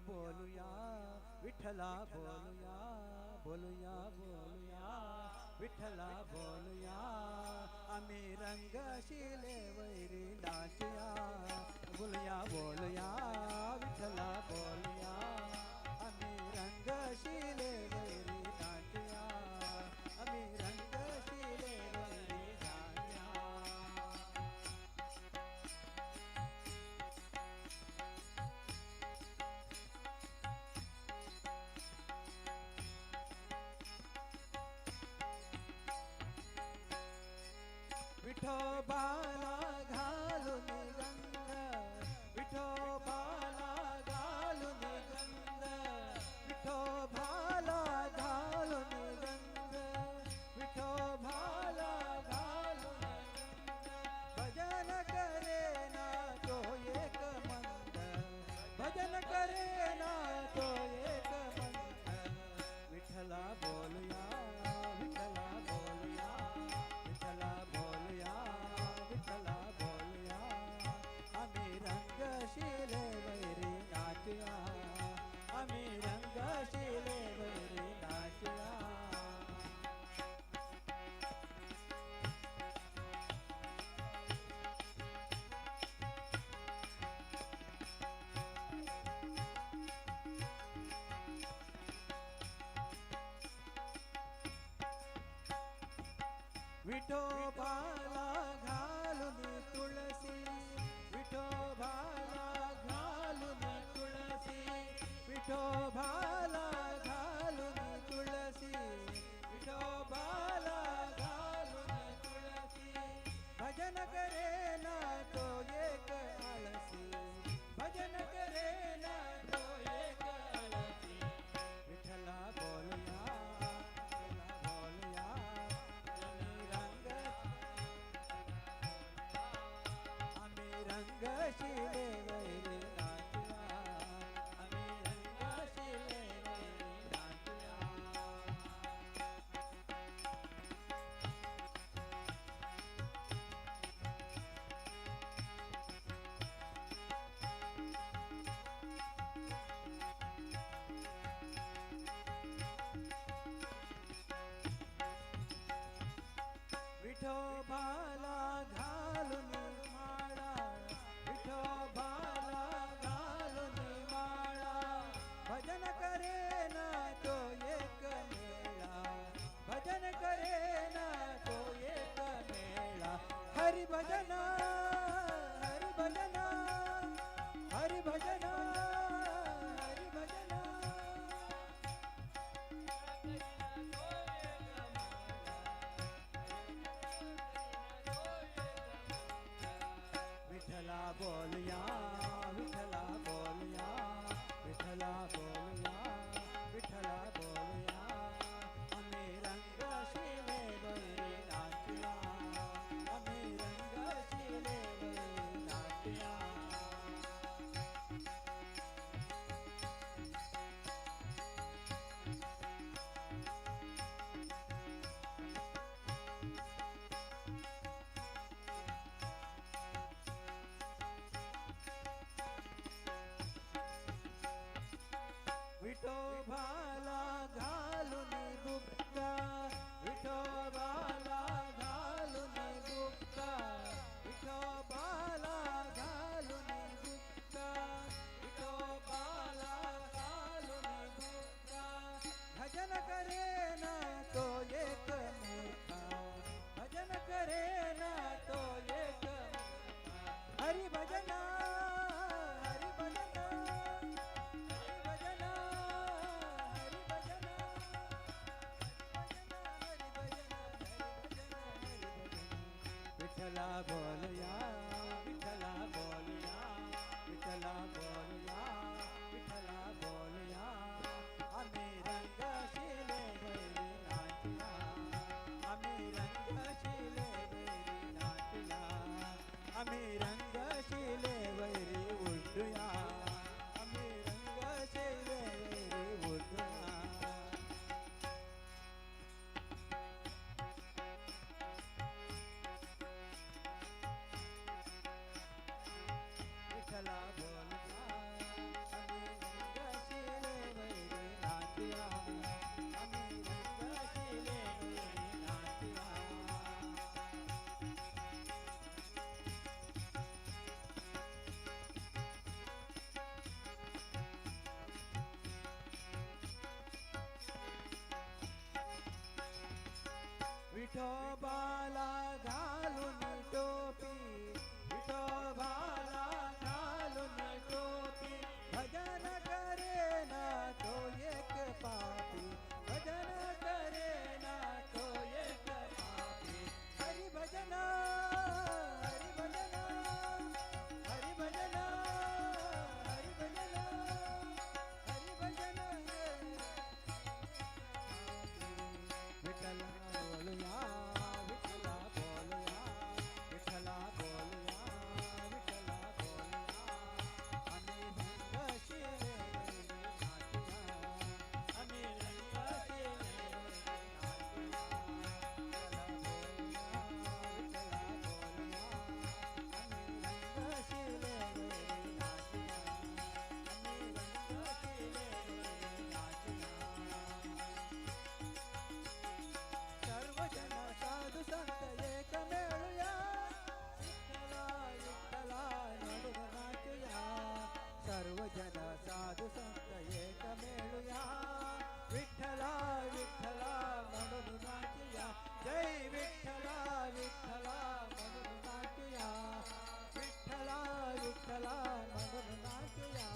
बोलूया विठ्ठला बोलूया बोलूया बोलूया विठ्ठला बोलूया आम्ही रंगशिले वैरी नाचूया बोलूया बोलूया विठ्ठला बोलूया आम्ही रंगशिले वैरी नाचूया आम्ही रंगशिले वैरी नाचूया विठोबाला घालून गंध विठोबाला घालून गंध विठोबाला घालून गंध विठोबाला घालून गंध भजन करे ना तो एक मंद भजन करे ना तो एक मंद विठ्ठला बोलूया विठ्ठला बोलूया विठ्ठला बोलूया विठ्ठला बोलूया आम्ही रंगशिले वैरी नाचूया आम्ही रंगशिले वैरी नाचूया विठोबाला घालून तुळसी विठोबाला घालून तुळसी विठोबाला घालून तुळसी विठोबाला घालून तुळसी भजन करे ना तो एक आळसी भजन करे ना तो एक आळसी विठ्ठला बोलूया विठ्ठला बोलूया रंगशिले वैरी नाचूया आम्ही रंगशिले वैरी नाचूया विठोबाला घालून माळा विठोबाला घालून माळा भजन करे ना तो एक मेळा भजन करे ना तो एक मेळा हरि भजना हरि भजना हरि भजना हरि भजना विठ्ठला बोलूया विठ्ठला बोलूया विठ्ठला बोलूया विठ्ठला बोलूया आम्ही रंगशिले वैरी नाचूया आम्ही रंगशिले वैरी नाचूया विठोबाला घालून बुक्का विठोबाला घालून बुक्का विठोबाला घालून बुक्का विठोबाला घालून बुक्का भजन करे ना तो एक मूर्खा भजन करे ना तो एक मूर्खा हरि भजना हरि भजना हरि भजना हरि भजना हरि भजना विठ्ठला बोलूया विठ्ठला बोलूया विठ्ठला बोलूया विठ्ठला बोलूया आम्ही रंगशिले वैरी नाचूया आम्ही रंगशिले वैरी नाचूया आम्ही रंगशिले वैरी उडूया आम्ही रंगशिले वैरी उडूया विठोबाला घालून टोपी, विठोबाला घालून टोपी, भजन करे ना तो एक पापी, भजन करे ना तो एक पापी. हरी भजन, हरी भजन, हरी भजन, हरी भजन, हरी भजन. विठ्ठला बोलूया, विठ्ठला बोलूया, विठ्ठला बोलूया, विठ्ठला बोलूया. आम्ही रंग शिरे नाचूया, आम्ही रंग शिरे नाचूया. विठ्ठला बोलूया, विठ्ठला बोलूया, आम्ही रंग शिरे नाचूया, आम्ही रंग शिरे नाचूया. सर्वजन साधू संत एक मिळूया, विठ्ठला विठ्ठला म्हणून नाचूया. सर्वजन साधू संत एक मिळूया, विठ्ठला विठ्ठला म्हणून नाचूया. जय विठ्ठला विठ्ठला म्हणून नाचूया, विठ्ठला विठ्ठला म्हणून नाचूया.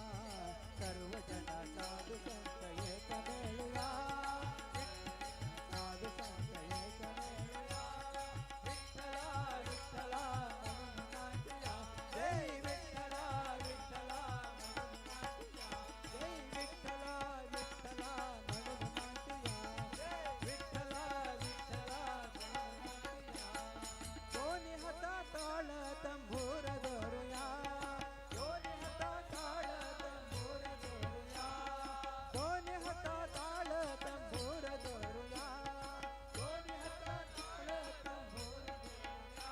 सर्वजन साधू संत एक मिळूया, साधू संत एक मिळूया, विठ्ठला विठ्ठला म्हणून नाचूया. जय विठ्ठला विठ्ठला म्हणून नाचूया, जय विठ्ठला विठ्ठला म्हणून नाचूया, जय विठ्ठला विठ्ठला म्हणून नाचूया. दोन्ही हातात ताळ तंबूर धरूया, दोन्ही हातात ताळ तंबूर धरूया, दोन्ही हातात ताळ तंबूर धरूया, दोन्ही हातात ताळ तंबूर धरूया.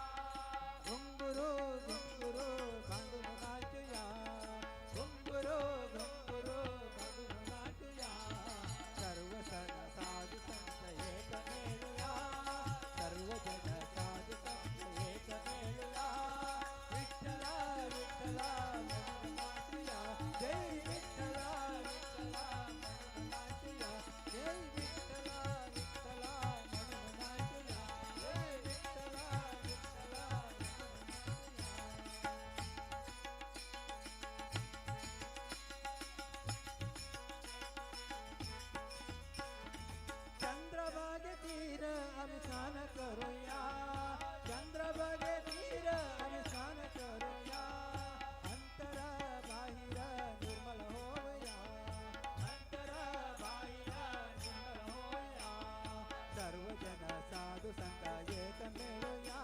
घुंगरू घुंगरू बांधून नाचूया, घुंगरू घुंगरू बांधून नाचूया. सर्व सण साधू संत एक मिळूया, सर्वजन साधू संत एक मिळूया. विठ्ठला विठ्ठला म्हणून नाचूया, जय विठ्ठला विठ्ठला म्हणून नाचूया, जय विठ्ठला विठ्ठला म्हणून नाचूया, जय विठ्ठला विठ्ठला म्हणून नाचूया. चंद्रभागे तीर आम्ही स्नान करूया, चंद्रभागे तीर आम्ही स्नान करूया. अंतर बाहिर निर्मल होऊया, अंतर बाहिर निर्मल होऊया. सर्वजन साधू संत एक मिळूया,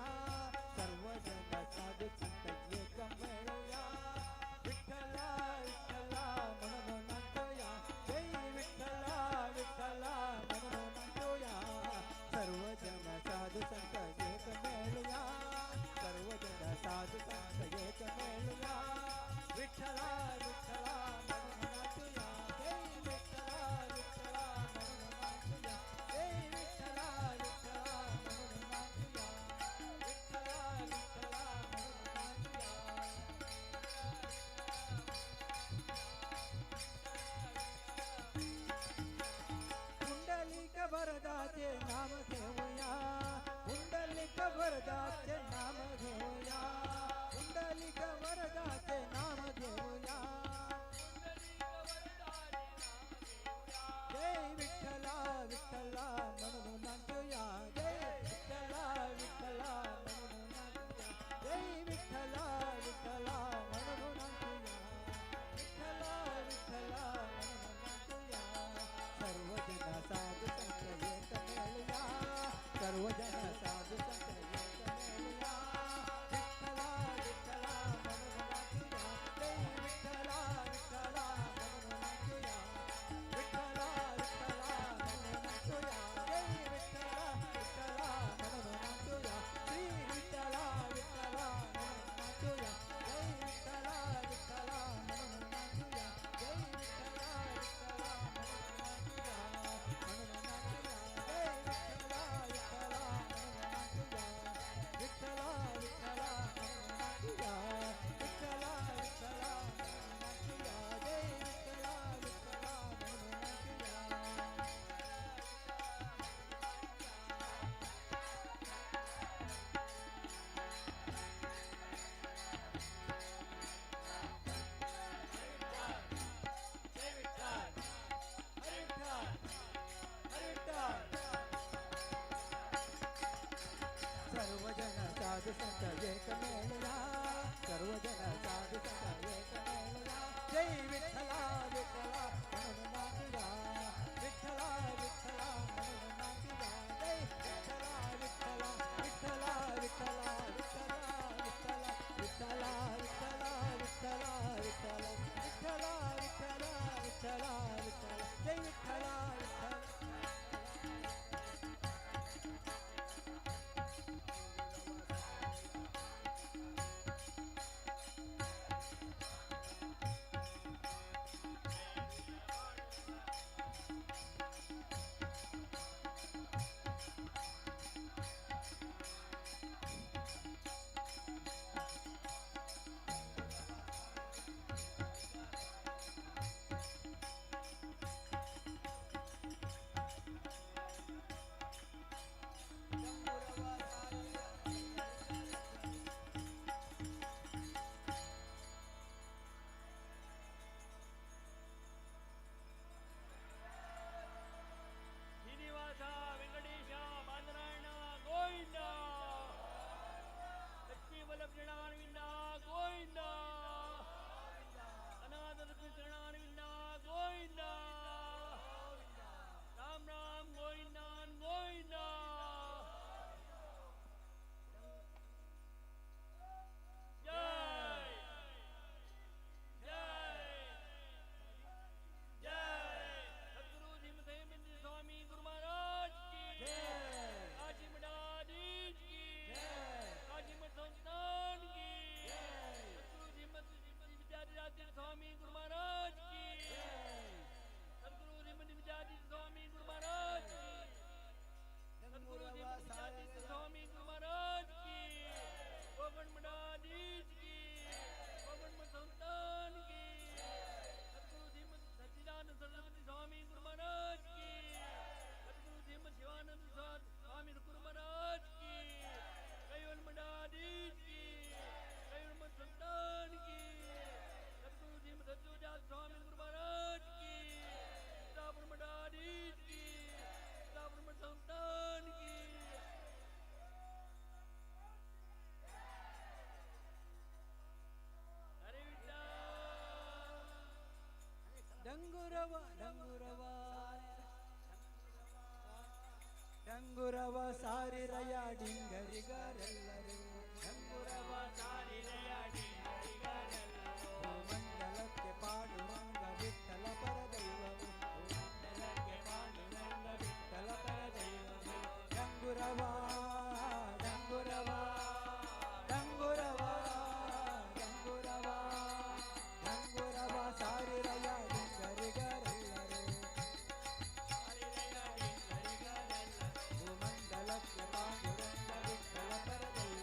सर्वजन साधू संत एक मिळूया. विठ्ठला विठ्ठला म्हणून नाचूया, जय विठ्ठला विठ्ठला म्हणून नाचूया. सर्वजन साधू संत एक मिळूया, सर्वजन साधू संत एक मिळूया. विठ्ठला विठ्ठला म्हणून नाचूया, जय विठ्ठला विठ्ठला म्हणून नाचूया, जय विठ्ठला विठ्ठला म्हणून नाचूया, विठ्ठला विठ्ठला म्हणून नाचूया. पुंडलिक वरदाचे नाम घेऊया, पुंडलिक वरदाचे नाम घेऊया, पुंडलिक वरदाचे नाम घेऊया. जय विठ्ठला विठ्ठला म्हणून नाचूया, जय विठ्ठला विठ्ठला म्हणून नाचूया, जय विठ्ठला विठ्ठला म्हणून नाचूया, विठ्ठला विठ्ठला म्हणून नाचूया. सर्वजन साधू संत एक मिळूया, सर्वजन साधू संत एक मिळूया. विठ्ठला विठ्ठला म्हणून नाचूया, जय विठ्ठला विठ्ठला म्हणून नाचूया, विठ्ठला विठ्ठला म्हणून नाचूया, जय विठ्ठला विठ्ठला म्हणून नाचूया. श्री विठ्ठला विठ्ठला म्हणून नाचूया, जय विठ्ठला विठ्ठला म्हणून नाचूया, जय विठ्ठला विठ्ठला म्हणून नाचूया, म्हणून नाचूया, जय विठ्ठला विठ्ठला म्हणून नाचूया. साधु संत एक मेळया सर्वजन साधु संत एक मेळया जय विठ्ठला विठ्ठला म्हणून नाचूया विठ्ठला विठ्ठला म्हणून नाचूया जय विठ्ठला विठ्ठला विठ्ठला विठ्ठला विठ्ठला विठ्ठला विठ्ठला विठ्ठला विठ्ठला विठ्ठला विठ्ठला विठ्ठला विठ्ठला विठ्ठला जय विठ्ठला विठ्ठला ಶ್ರೀನಿವಾಸ ವೆಂಕಟೇಶ ಬಾದರಾಯಣ ಗೋವಿಂದ ಲಕ್ಷ್ಮೀ ಬಲಭ್ರಣಾನವಿಂದ ಗೋವಿಂದ ಅನಾಥ ಕೃಷ್ಣಾನವಿಂದ ಗೋವಿಂದ ರಾಮ್ ರಾಮ್ ಗೋವಿಂದ ಗೋವಿಂದ ಜೈ ಜೈ जय सद्गुरु धीमदेव स्वामी गुरु महाराज की काशी मठाधीश की काशी मठ संस्थान की सद्गुरु धीमदेव स्वामी गुरु महाराज की सद्गुरु धीमदेव स्वामी गुरु महाराज की सद्गुरु धीमदेव स्वामी गुरु महाराज की गोगन मठाधीश की गोगन मठ संस्थान की सच्चिदानंद सरस्वती स्वामी गुरु महाराज की सद्गुरु धीम शिवानंद स्वामी गुरु महाराज की कैवल मठाधीश की कैवल मठ संतान की सद्गुरु धीम सच्चिदानंद स्वामी गुरु महाराज की सीतापुर मठाधीश की सीतापुर मठ संतान की हरे विठ्ठल डंगुरव डंगुरव डंगुरव सारिरय ಡಿಂಗರಿಗರೆಲ್ಲರೂ ಡಂಗುರವ ಸಾರಿರೆಯ ಡಿಂಗರಿಗರೆಲ್ಲರೂ ಮಂಡಲಕ್ಕೆ ಪಾಡುರಂಗ ವಿಠ್ಠಲ ಪರದೈವವು ಮಂಡಲಕ್ಕೆ ಪಾಂಡುರಂಗ ವಿಠ್ಠಲ ಪರದೈವವು ಡಂಗುರವ ಡಂಗುರವ ಡಂಗುರವ ಡಂಗುರವ ಡಂಗುರವ ಸಾರಿರಯ ಡಿಂಗರಿಗರೆಲ್ಲರೂ ಸಾರಿರೆಯ ಡಿಂಗರಿಗರೆಲ್ಲರೂ ಮಂಡಲಕ್ಕೆ ಪಾಡುರಂಗ ವಿಠ್ಠಲ ಪರದೈವವು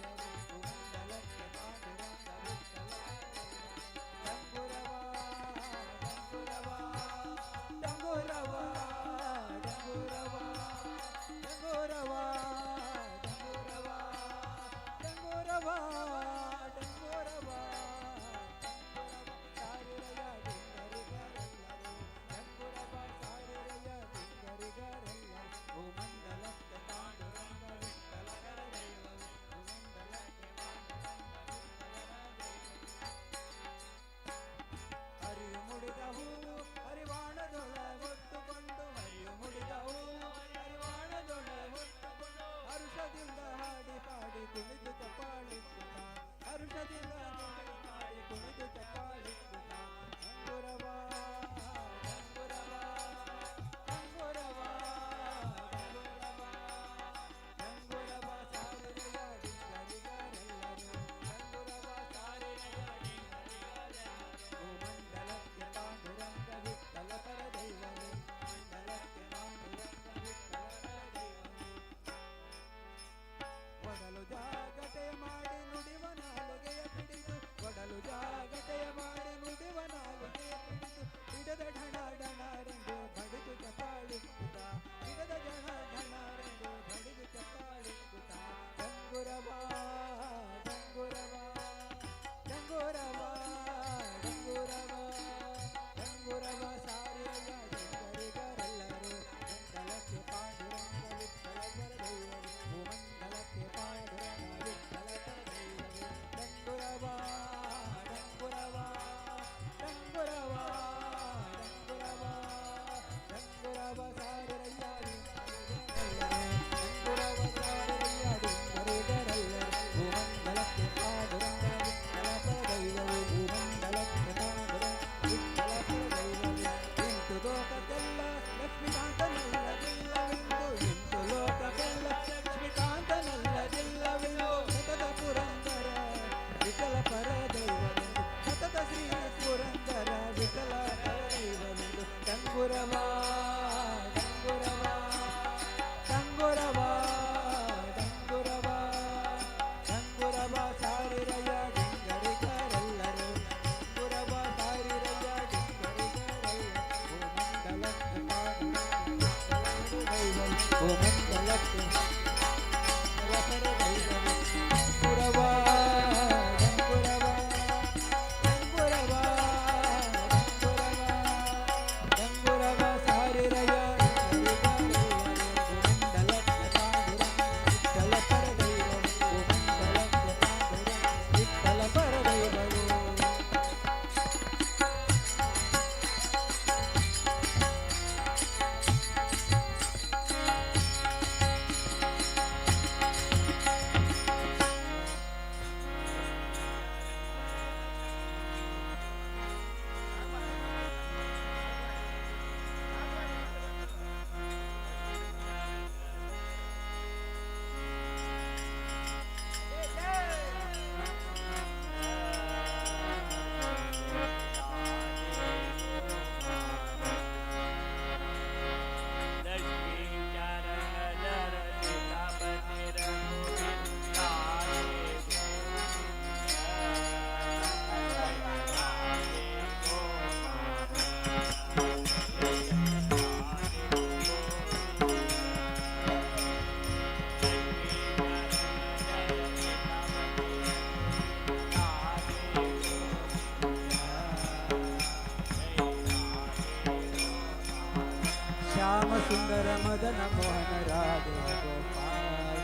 श्याम सुंदर मदन मोहन राधे गोपाल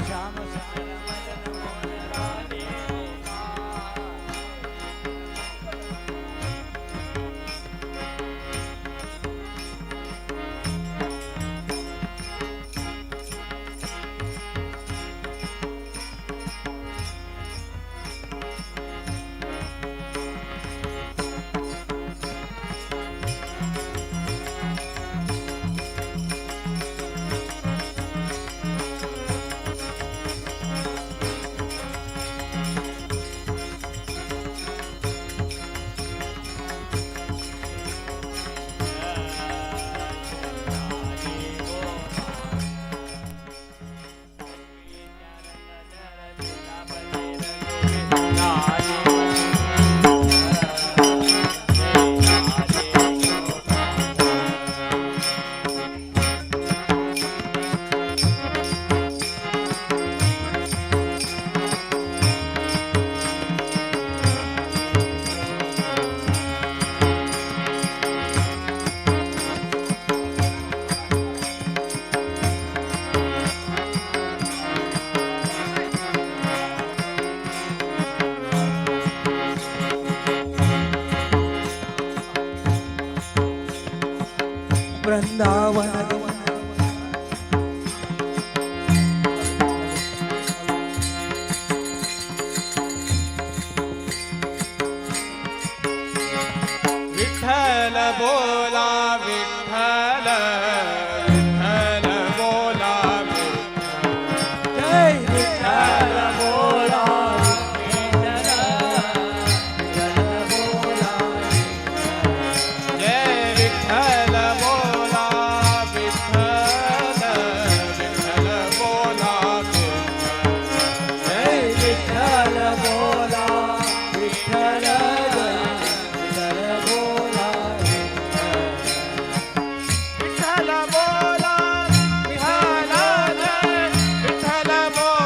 श्याम सुंदर मदन मोहन राधे वृंदावन विठ्ठल बोला विठ्ठल विठ्ठल बोला जय विठ्ठल बोला जय विठ्ठल बोला विठ्ठल विठ्ठल बोला जय विठ्ठल बोला विठ्ठल विठ्ठल बोला विठ्ठल बोला विठ्ठल जय विठ्ठल बोला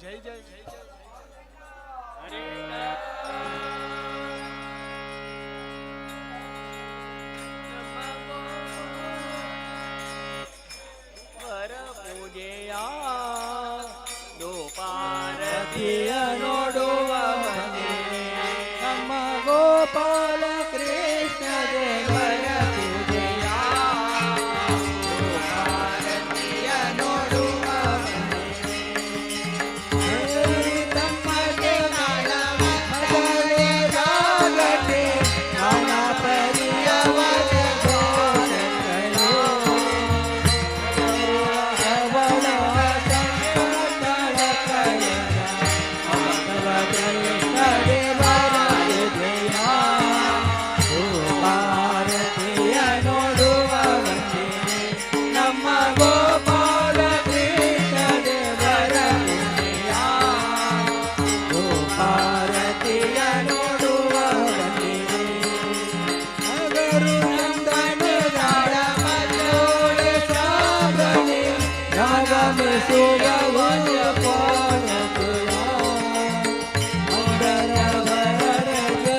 ಜೈ ಜೈ ಜೈ ಜೈ ವರ ಪೂಜೆಯ ಗೋಪಾರತಿಯ ನೋಡುವ ಮನೆ ನಮ್ಮ ಗೋಪಾಲ ಕೃಷ್ಣ ದೇವರ ಪೂಜೆಯ ಗೋಪಾಲತಿಯ ನೋಡುವ ಮನೆ ತಮಗೆ ನಾಳ ಮಗಳೇ ಜಾಗಟೆ ನಾನಾ ಪರಿಯವರ ಗೋರಗಳು ಅವಳ ಸಂಕಟಳ ಕಯನ ಭಗವತಿ ದೇವರ ಪೂಜೆಯ ಗೋಪಾರತಿಯ ನೋಡುವ ಮನೆ ನಮ್ಮ ಗೋಪಾಲ ಕೃಷ್ಣ ದೇವರ ಪೂಜೆಯ ಗೋಪಾರತಿಯ ನೋಡುವ ಮನೆ ನಗರು ನಂದನದಾಳ ಮಲ್ಲೋಳೆ ಶ್ರಾವಣಿ ಆಗಮಿಸುವ ಪಾರತಿಯ ಮಂದರ ವರರಿಗೆ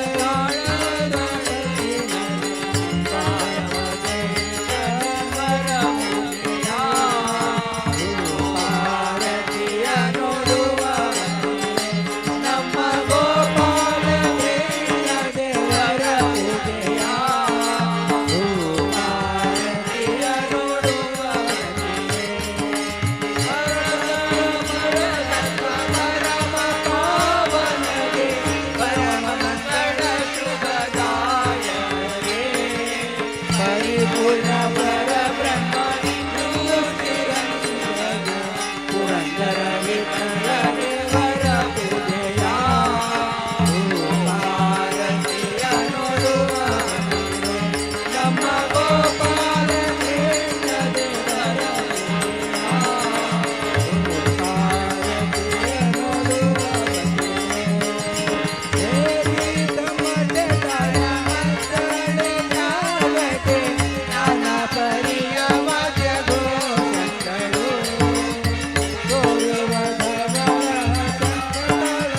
ಭಾರತೀಯ ನೋಡುವ ನಮ್ಮ ಗೋಪಾಲ ಕೃಷ್ಣ ದೇವರ ಪೂಜೆಯ ಭಾರತೀಯ ನೋಡುವ ಪರಮ ಪಾವನಗೆ ಪರಮ ಮಂಗಳ ಶುಭದಾಯಗೆ ಪರಿಪೂರ್ಣ ಪರಬ್ರಹ್ಮ ಪುರಂದರ ವಿಠಲ ದೇವರ ಪೂಜೆಯ ಭಾರತೀಯ ನೋಡುವ ನಮ್ಮ ಗೋಪಾಲ ಕೃಷ್ಣ ದೇವರ ಭಾರತೀಯ ನೋಡುವ ದೇವಿ ತಮ್ಮದೆ ದಳ ಮಕ್ಕಳೆ ಜಾಗಟೆ ನಾನಾ ಪರಿಯವರ ಗೋರಗಳು ಗೌರವ ಧವಳ ಸಂಕಟಗಳ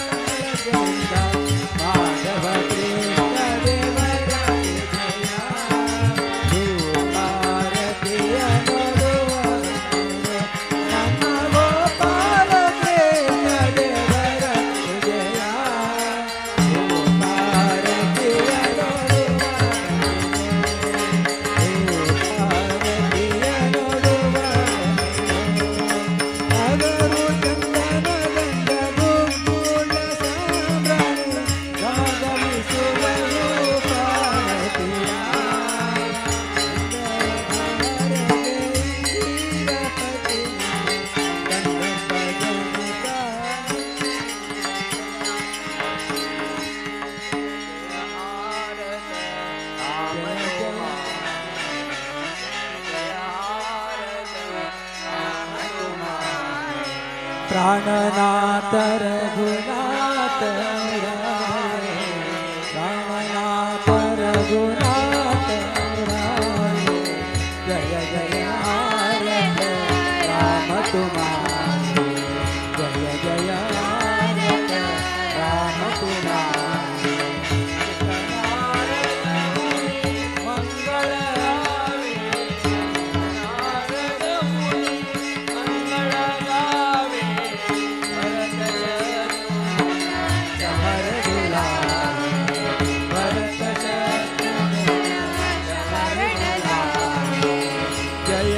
ಮಾಧವ ಕೃಷ್ಣ ದೇವರ ಪೂಜೆಯ ಭಾರತೀಯ ನೋಡುವ ನಮ್ಮ ಗೋಪಾಲ ಕೃಷ್ಣ ದೇವರ ಪೂಜೆಯ ಭಾರತೀಯ ನೋಡುವ ಭಾರತೀಯ ನೋಡುವ ನಗರು ಚಂದನ ಗಂಧ ಗುಂಗುಳ ಸಾಂಬ್ರಾಣಿ ಗಮಗಮಿಸುವರು ಭಾರತೀಯ ಪ್ರಾಣನಾಥ ರಘುನಾಥ ರಾಯ ಪ್ರಾಣನಾಥ ರಘುನಾಥ ರಾಯ ಜಯ ಜಯ ಆರತ ರಾಮ ತುಮಾರೆ ಜಯ ಜಯ ಆರತ ರಾಮ ತುಮಾರೆ ಮಂಗಳ ಜಯ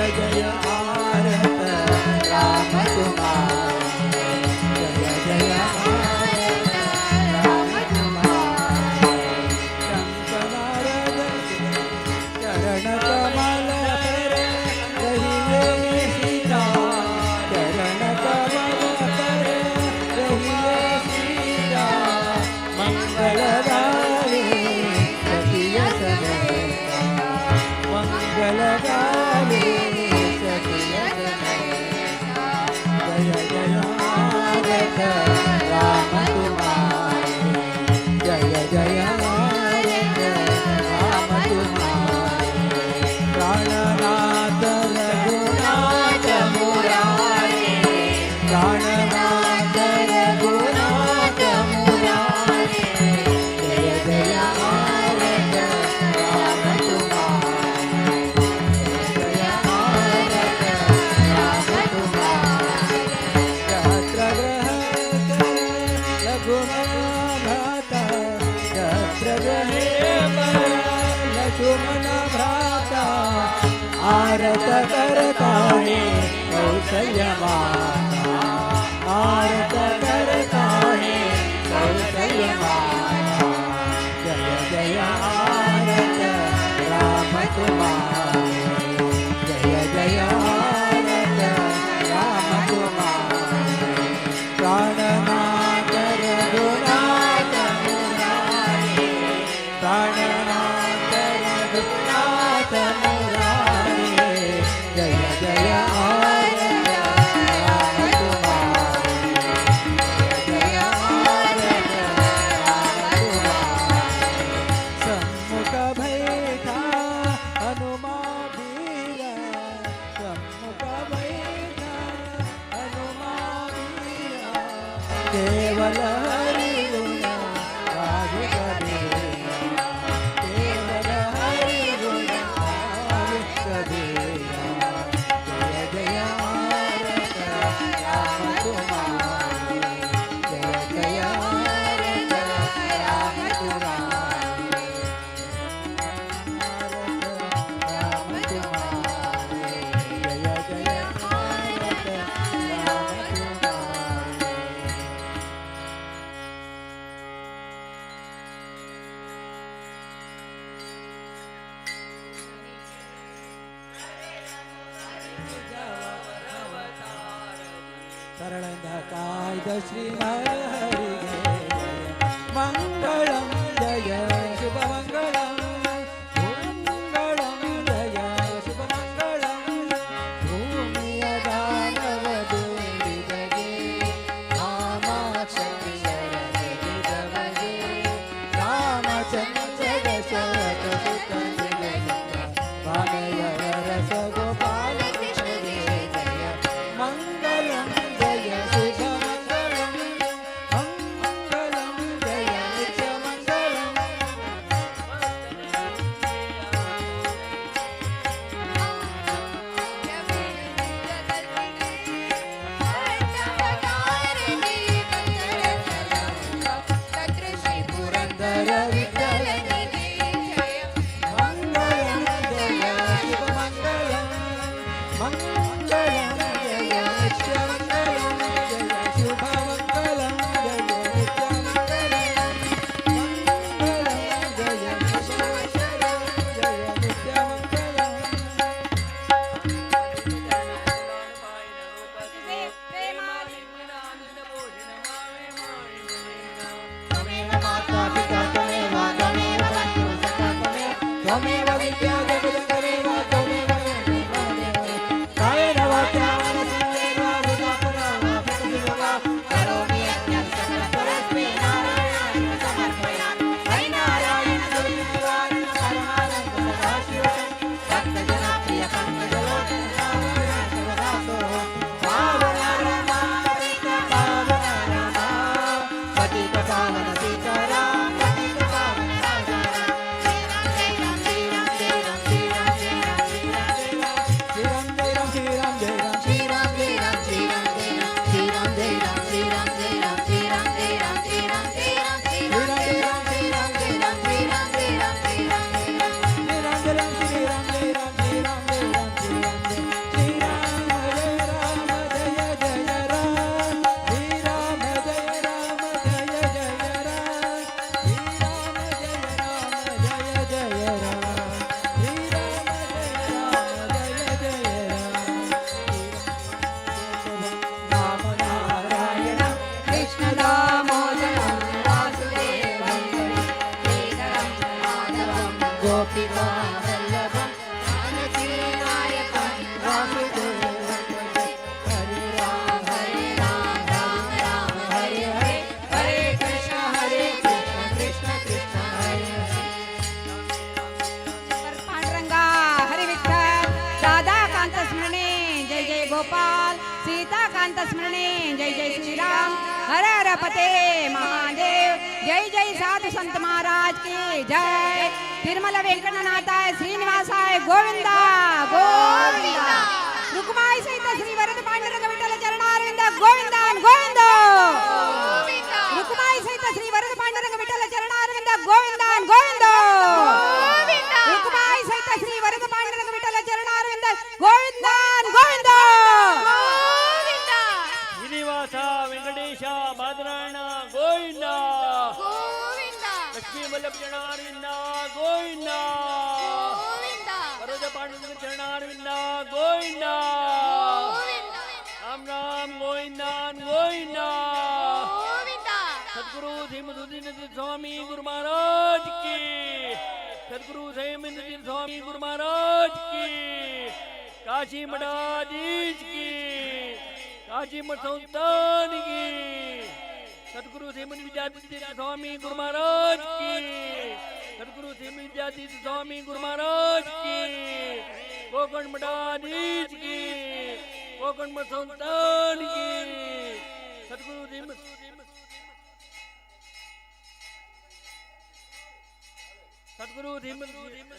आरत करता है कौशल्य माता, आरत करता है कौशल्य माता। जय जय आरत राम तुम्हारे, जय जय आरत राम तुम्हारे। प्राणनाथ रघुनाथ मुरारे, प्राणनाथ रघुनाथ मुरारे। जय जय आरत राम तुम्हारे, जय जय आरत राम तुम्हारे। सम्मुख बैठा हनुमान वीर, सम्मुख बैठा हनुमान वीर। केवल हरि गुण गाहि कबीरा, केवल हरि गुण गाहि कबीरा। जय जय आरत राम तुम्हारे, जय जय आरत राम तुम्हारे, आरत राम तुम्हारे। जय जय आरत राम तुम्हारे। शरणकाय श्री हरि हरि मंगलम जय शुभ मंगलम, मंगलम जय शुभ मंगलम। भूमि दानव देवी जगे, रामाक्षर शरण जगे। रामचंद्र दशरथ सुत वानर रस गोपाल कृष्ण जय जय। मंगलम जय शुभ मंगलम, मंगलम जय नित्य मंगलम। पुरंदर विठ्ठल मंगलम जय शुभ मंगलम, मंगलम जय नित्य मंगलम। जय शुभ मंगलम जय नित्य मंगलम, मंगलम जय शुभ मंगलम जय नित्य मंगलम। त्वमेव माता पिता त्वमेव त्वमेव बन्धु सखा त्वमेव विद्या जगत् त्वमेव त्वमेव कायेन वाचा मनसेन्द्रियेण वा बुद्ध्या वा प्रकृतिर्वा करोमि यज्ञं सकलकलस्मै नारायणाय समर्पयामि। हरि नारायण गुरुदेवाय परमानन्द सदाशिवं भक्तजनप्रिय पङ्कजलोचन नारायण सर्वदासो पावना रमा पतित पावन रमा, पतित पावन सीताराम, पतित पावन राजाराम। श्री राम श्री राम श्री राम श्री राम श्री राम श्री राम श्री राम श्री राम श्री राम जय राम श्री राम श्री राम श्री राम जय राम श्री राम जय राम श्री राम जय राम श्री राम जय राम श्री राम जय राम श्री राम जय राम श्री राम जय राम श्री राम जय राम श्री राम जय राम श्री राम जय राम श्री राम जय राम श्री राम जय राम श्री राम जय श्री राम जय राम जय जय राम, श्री राम जय राम जय जय राम, श्री राम जय राम जय जय राम, श्री राम जय राम जय जय राम। राम नारायण कृष्ण दामोदरं वासुदेवं श्रीधरं माधवं गोपिका वल्लभं जानकी नायकं वासुदेवं भजे। हरे राम राम राम हरे हरे, हरे कृष्ण कृष्ण कृष्ण हरे हरे। पांडुरंगा हरि विठ्ठल, राधाकांत स्मरणे जय जय गोपाल, सीताकांत स्मरणे जय जय श्रीराम। हर हर पते महादेव, जय जय साधु संत महाराज की जय। तिरुमला वेंकटनाथाय श्रीनिवासाय गोविंदा गोविंदा। रुक्माई सहित श्री वरद पांडुरंग विठ्ठल चरणारविंद गोविंदा गोविंद। रुक्माई सहित श्री वरद पांडुरंग विठ्ठल चरणारविंद गोविंदा गोविंद। रुक्माई सहित श्री वरद पांडुरंग विठ्ठल चरणारविंद काशी मठाधीश की, काशी मठ संस्थान की, सदगुरु श्रीमद विद्यातीर्थ स्वामी गुरु महाराज की, सदगुरु श्रीमद विद्यातीर्थ स्वामी गुरु महाराज की, कोकण मठाधीश की, कोकण मठ संस्थान की, सदगुरु श्रीमद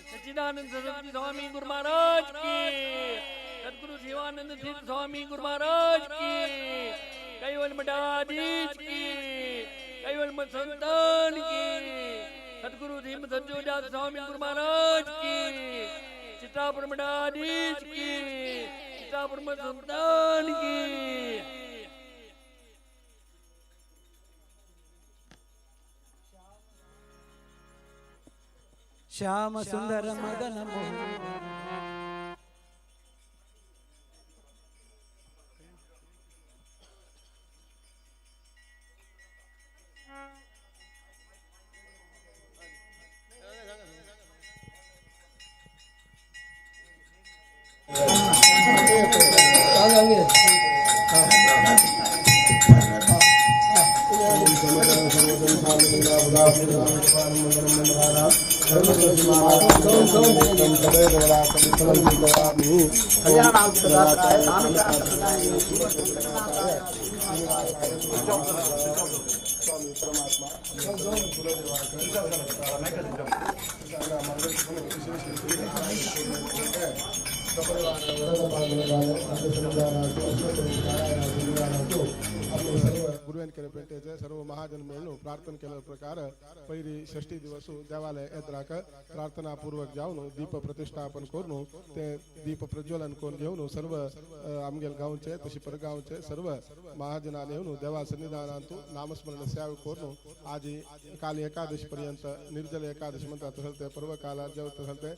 सच्चिदानंद सरस्वती स्वामी गुरु महाराज की, सदगुरु शिवानंद तीर्थ स्वामी गुरु महाराज की, कैवल मठाधीश की, कैवल मठ संतान की, सदगुरु श्रीमद सज्जोदास स्वामी गुरु महाराज की, चित्रापुर मठाधीश की, चित्रापुर मठ संतान की। श्याम सुंदर मदन मोहन गुरुवेंकडे भेटायचे सर्व महाजन मिळून प्रार्थना केल्या प्रकार पहिली षष्टी दिवस देवालय येद्राक प्रार्थनापूर्वक जाऊन दीप प्रतिष्ठापन करून ते दीप प्रज्वलन करून घेऊन सर्व आमगेल गावचे तशी परगावचे सर्व महाजनाने येऊन देवा सन्निधानांतू नामस्मरण सेवा करून आज काल एकादशी पर्यंत निर्जल एकादशी म्हणतात तसं ते पर्व काला जेवत तसं ते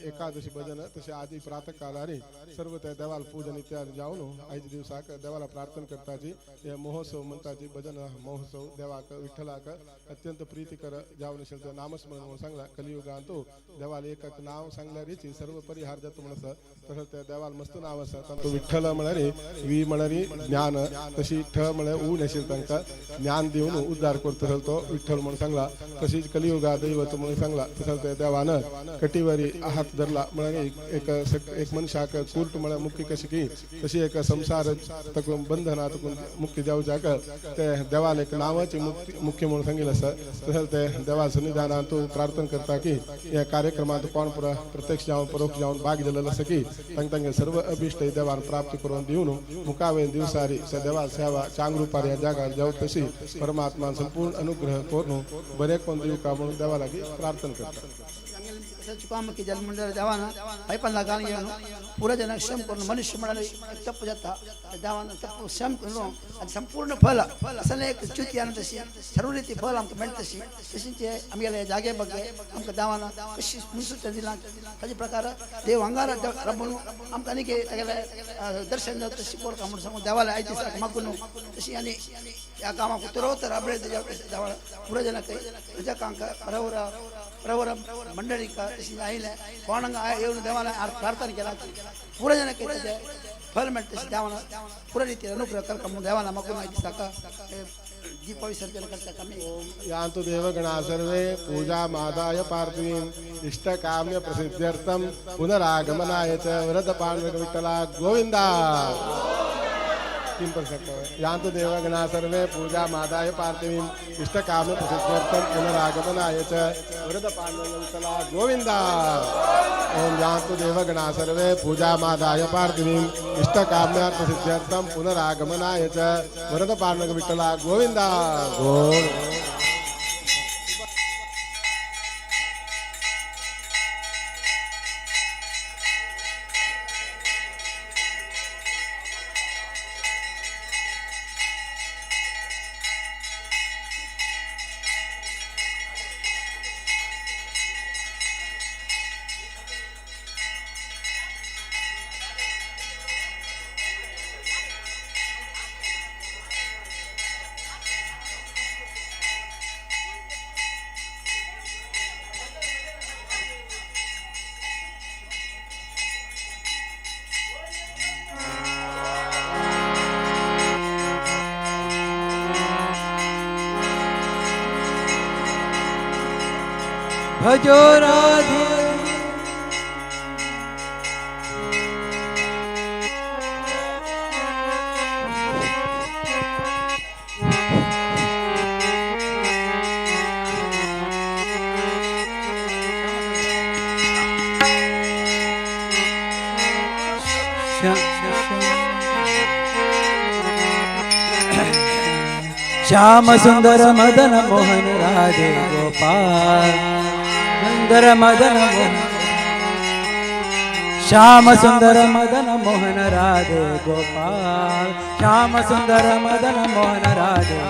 एकादशी भजन तसे आधी प्रातः कालारी सर्व त्या देवाला पूजन इत्यादी जाऊन आयच्या दिवसाक देवाला प्रार्थना करताची हे महोत्सव म्हणताची भजन महोत्सव देवाक विठ्ठलाक अत्यंत प्रीतिकर जाऊन असेल नामस्मरण म्हणून सांगला कलियुगांतू देवाला एक नाव सांगल्यारीची सर्व परिहार जातो म्हणस तसं त्या देवाला मस्त नाव असं तो विठ्ठल म्हणारी वी म्हणारी ज्ञान तशी ठ म्हणे ऊ नसेल त्यांना ज्ञान देऊन उद्धार करतो तो विठ्ठल म्हणून सांगला तशीच कलियुगा दैवत म्हणून सांगला तसं त्या देवानं कटीवरी हात धरला म्हणे एक मनुष्याक कुर्ट म्हणे मुक्ती कशी की तशी एक संसार तकून बंधनात मुक्ती जाऊच्या ते देवाला एक नावाची मुख्य म्हणून सांगितलं असं तसं ते देवा सन्निधानातून प्रार्थना करता की या कार्यक्रमात कोण प्रत्यक्ष जाऊन परोक्ष जाऊन भाग दिलेलं असं की तांगे सर्व अभिष्ट देवान प्राप्त करून देऊन मुकावे दिवसारी देवा सेवा चांगरूपार या जागा जाऊ तशी परमात्मा संपूर्ण अनुग्रह करून बरे कोण देऊ का म्हणून देवाला की प्रार्थना करतात चुकाम की जल मंडल देवाना पैपल्ला गान येनो पूरा जन श्रम करून मनुष्य म्हणाले तप जाता देवाना तप श्रम करून संपूर्ण फल असले एक च्युती आनंद तशी सर्व रीती फल आमक मेळतशी तशीचे आमगेले जागे बगे आमक देवाना कशी मुसुत दिला कशी प्रकार देव अंगार रबनु आमक अनेके तगले दर्शन जात तशी पोर काम सांगू देवाला आयती साक मागुनु तशी आणि या कामाक तुरवतर अबळे देवाला पूरा जन काही तुझ्या कांका प्रवर मंडळी का तशी आईले कोणंगा येऊन देवाला प्रार्थना केला पूरा जन काही फल मिळते देवाला पूरा रीती अनुग्रह कर का देवाला मागून आयती साका दीप विसर्जन करता कमी यान्तु देवगणा सर्वे पूजा मादाय पार्थिवीं इष्टकाम्य प्रसिद्ध्यर्थं पुनरागमनाय च वरद पाण्डव विठ्ठला गोविंदा 3% यान्तु देवगणा सर्वे पूजा मादाय पार्थिवीं इष्टकाम्य प्रसिद्ध्यर्थं पुनरागमनाय च वरद पाण्डव विठ्ठला गोविंदा ओम यान्तु देवगणा सर्वे पूजा मादाय पार्थिवीं इष्टकाम्य प्रसिद्ध्यर्थं पुनरागमनाय च वरद पाण्डव विठ्ठला गोविंदा गोविंदा भजो राधे श्याम सुंदर मदन मोहन राधे गोपाल सुंदर मदन मोहन श्याम सुंदर मदन मोहन राधे गोपाल श्याम सुंदर मदन मोहन राधे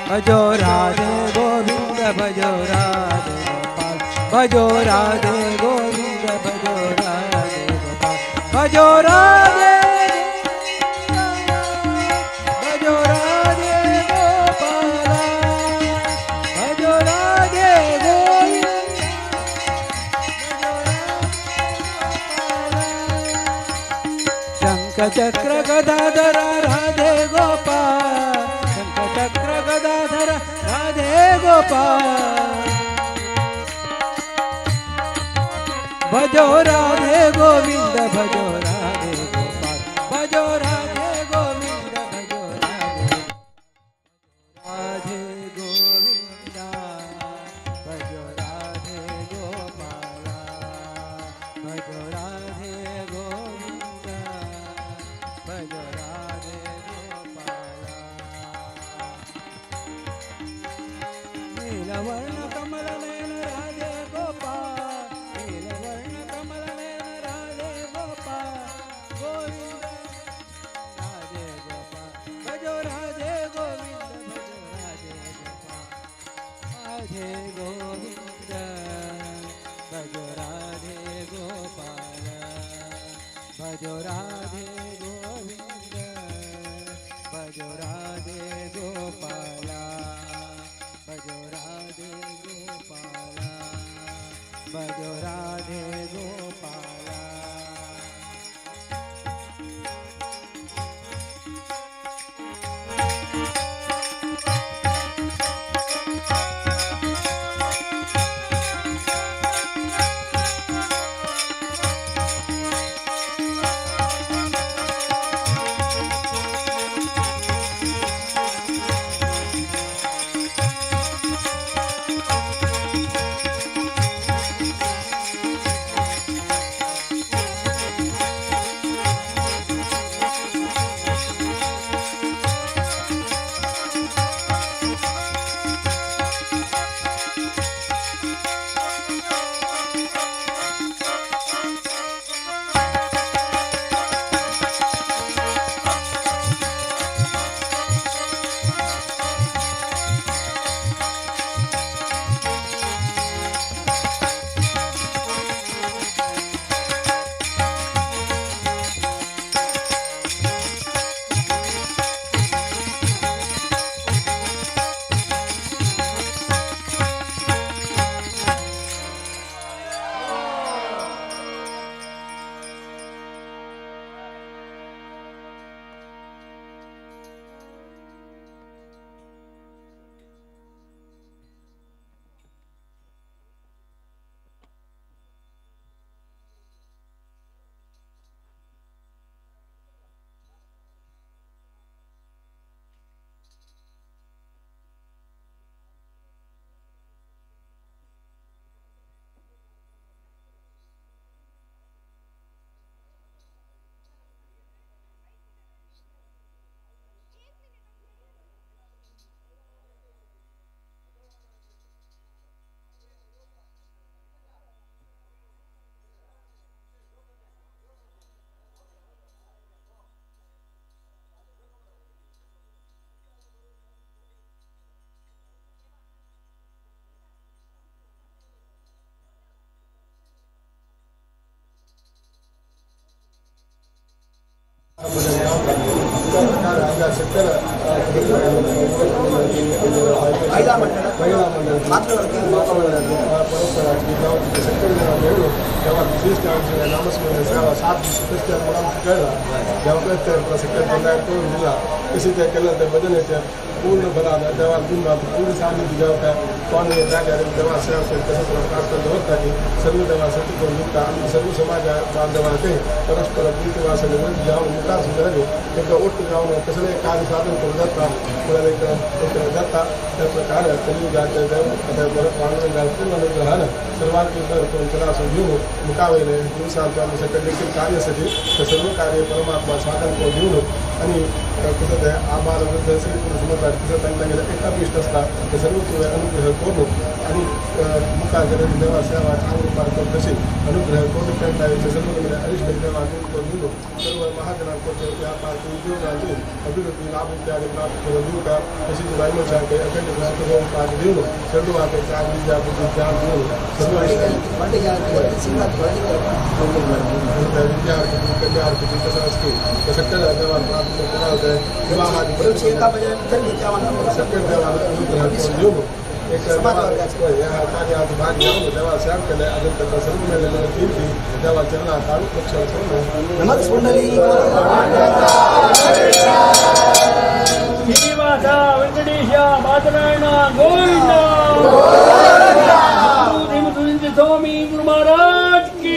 भजो राधे गोविंद भजो राधे गोपाल भजो राधे गोविंद भजो राधे गोपाल भजो राधे चक्र गदाधर राधे गोपाल शंख चक्र गदाधर राधे गोपाल भजो राधे गोविंद भजो राधे गोपाल भजो राधे गोविंद भजो राधे गोविंद भजो राधे गोपाल भजो राधे गोविंद भजो राधे गोपाल नीलवर्ण कमल नयन राधे गोपाल नीलवर्ण कमल नयन राधे गोपाल गोविंद राधे गोपाल भजो राधे गोविंद भजो राधे गोपाल भजो राधे गोविंद भजो राधे गोपाल भजो राधे गोपाल भजो राधे गोपाल ಪ್ರಕಾರ ಈಗ ಸೆಕ್ಟರ್ ಮಹಿಳಾ ಮಂಡಳಿ ಪರಸ್ಪರ सैक्टर ಹೇಳು जेव्हा विशेष नामस्मरण सेवा 7 दिवस जेव्हा सेक्टर पंचायत करून दिला कशी ते केलं ते भजन येते पूर्ण भरा देवा पूर्ण सानिध्य जेव्हा स्वामी तेव्हा सेवा तसं प्रार्थना होता की सर्व देवा सती करून दुखता आणि सर्व समाज बांधवांचे परस्पर प्रीतिवासन जाऊन मुका सुधारले एक ಒಟ್ಟು जाऊन कसं कार्य साधन करून जातात कोणाला एक जाता त्या प्रकारे कमी जाते आता बरं पांडुरंग अनुग्रहानं सर्वांची करून चला असं घेऊन मुकावेले दिवसांच्या आमच्याकडे देखील कार्यासाठी ते सर्व कार्य परमात्मा साधन करून घेऊन आणि कसं ते आभार श्री पुरुष म्हणतात कसं त्यांना गेलं एकाभिष्ट असतात ते सर्व अनुग्रह करून आणि मुका जगत देवा सेवा आवडपार करून तसे अनुग्रह करून त्यांना सर्व अरिष्ट देवा करून घेऊन सर्व महाजनांकडे व्यापार उद्योगांची अभिवृद्धी लाभ इत्यादी प्राप्त करून देऊ का तशी वायुमोशांचे अखंड होऊन पाठ देऊन सर्व आपले चांगली जागृती ज्ञान देऊन सर्व विद्यार्थी कल्यार्थी कसं असते तसं केलं देवा प्राप्त करावं विवाहादी सगळे देवाला अनुग्रह करून देऊ एक या कार्यात भाग घेऊन देवा सेवा केले अजून त्याचा सर्व मिळालेलं कीर्ती देवा चरणा काढू पक्ष ಶ್ರೀನಿವಾಸ ವೆಂಕಟೇಶ ಮಾತನಾಡೋಣ ಗೋವಿಂದ ಧೀಮಸುರೇಂದ್ರ ಸ್ವಾಮಿ ಗುರು ಮಹಾರಾಜ್ ಕಿ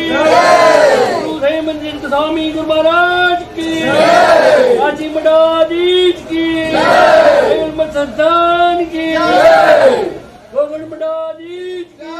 ಗುರು ಧೀಮಸುರೇಂದ್ರ ಸ್ವಾಮಿ ಗುರು ಮಹಾರಾಜ್ ಕಿ काशी मठाधीश की संस्थान की गोगण मठाधीश की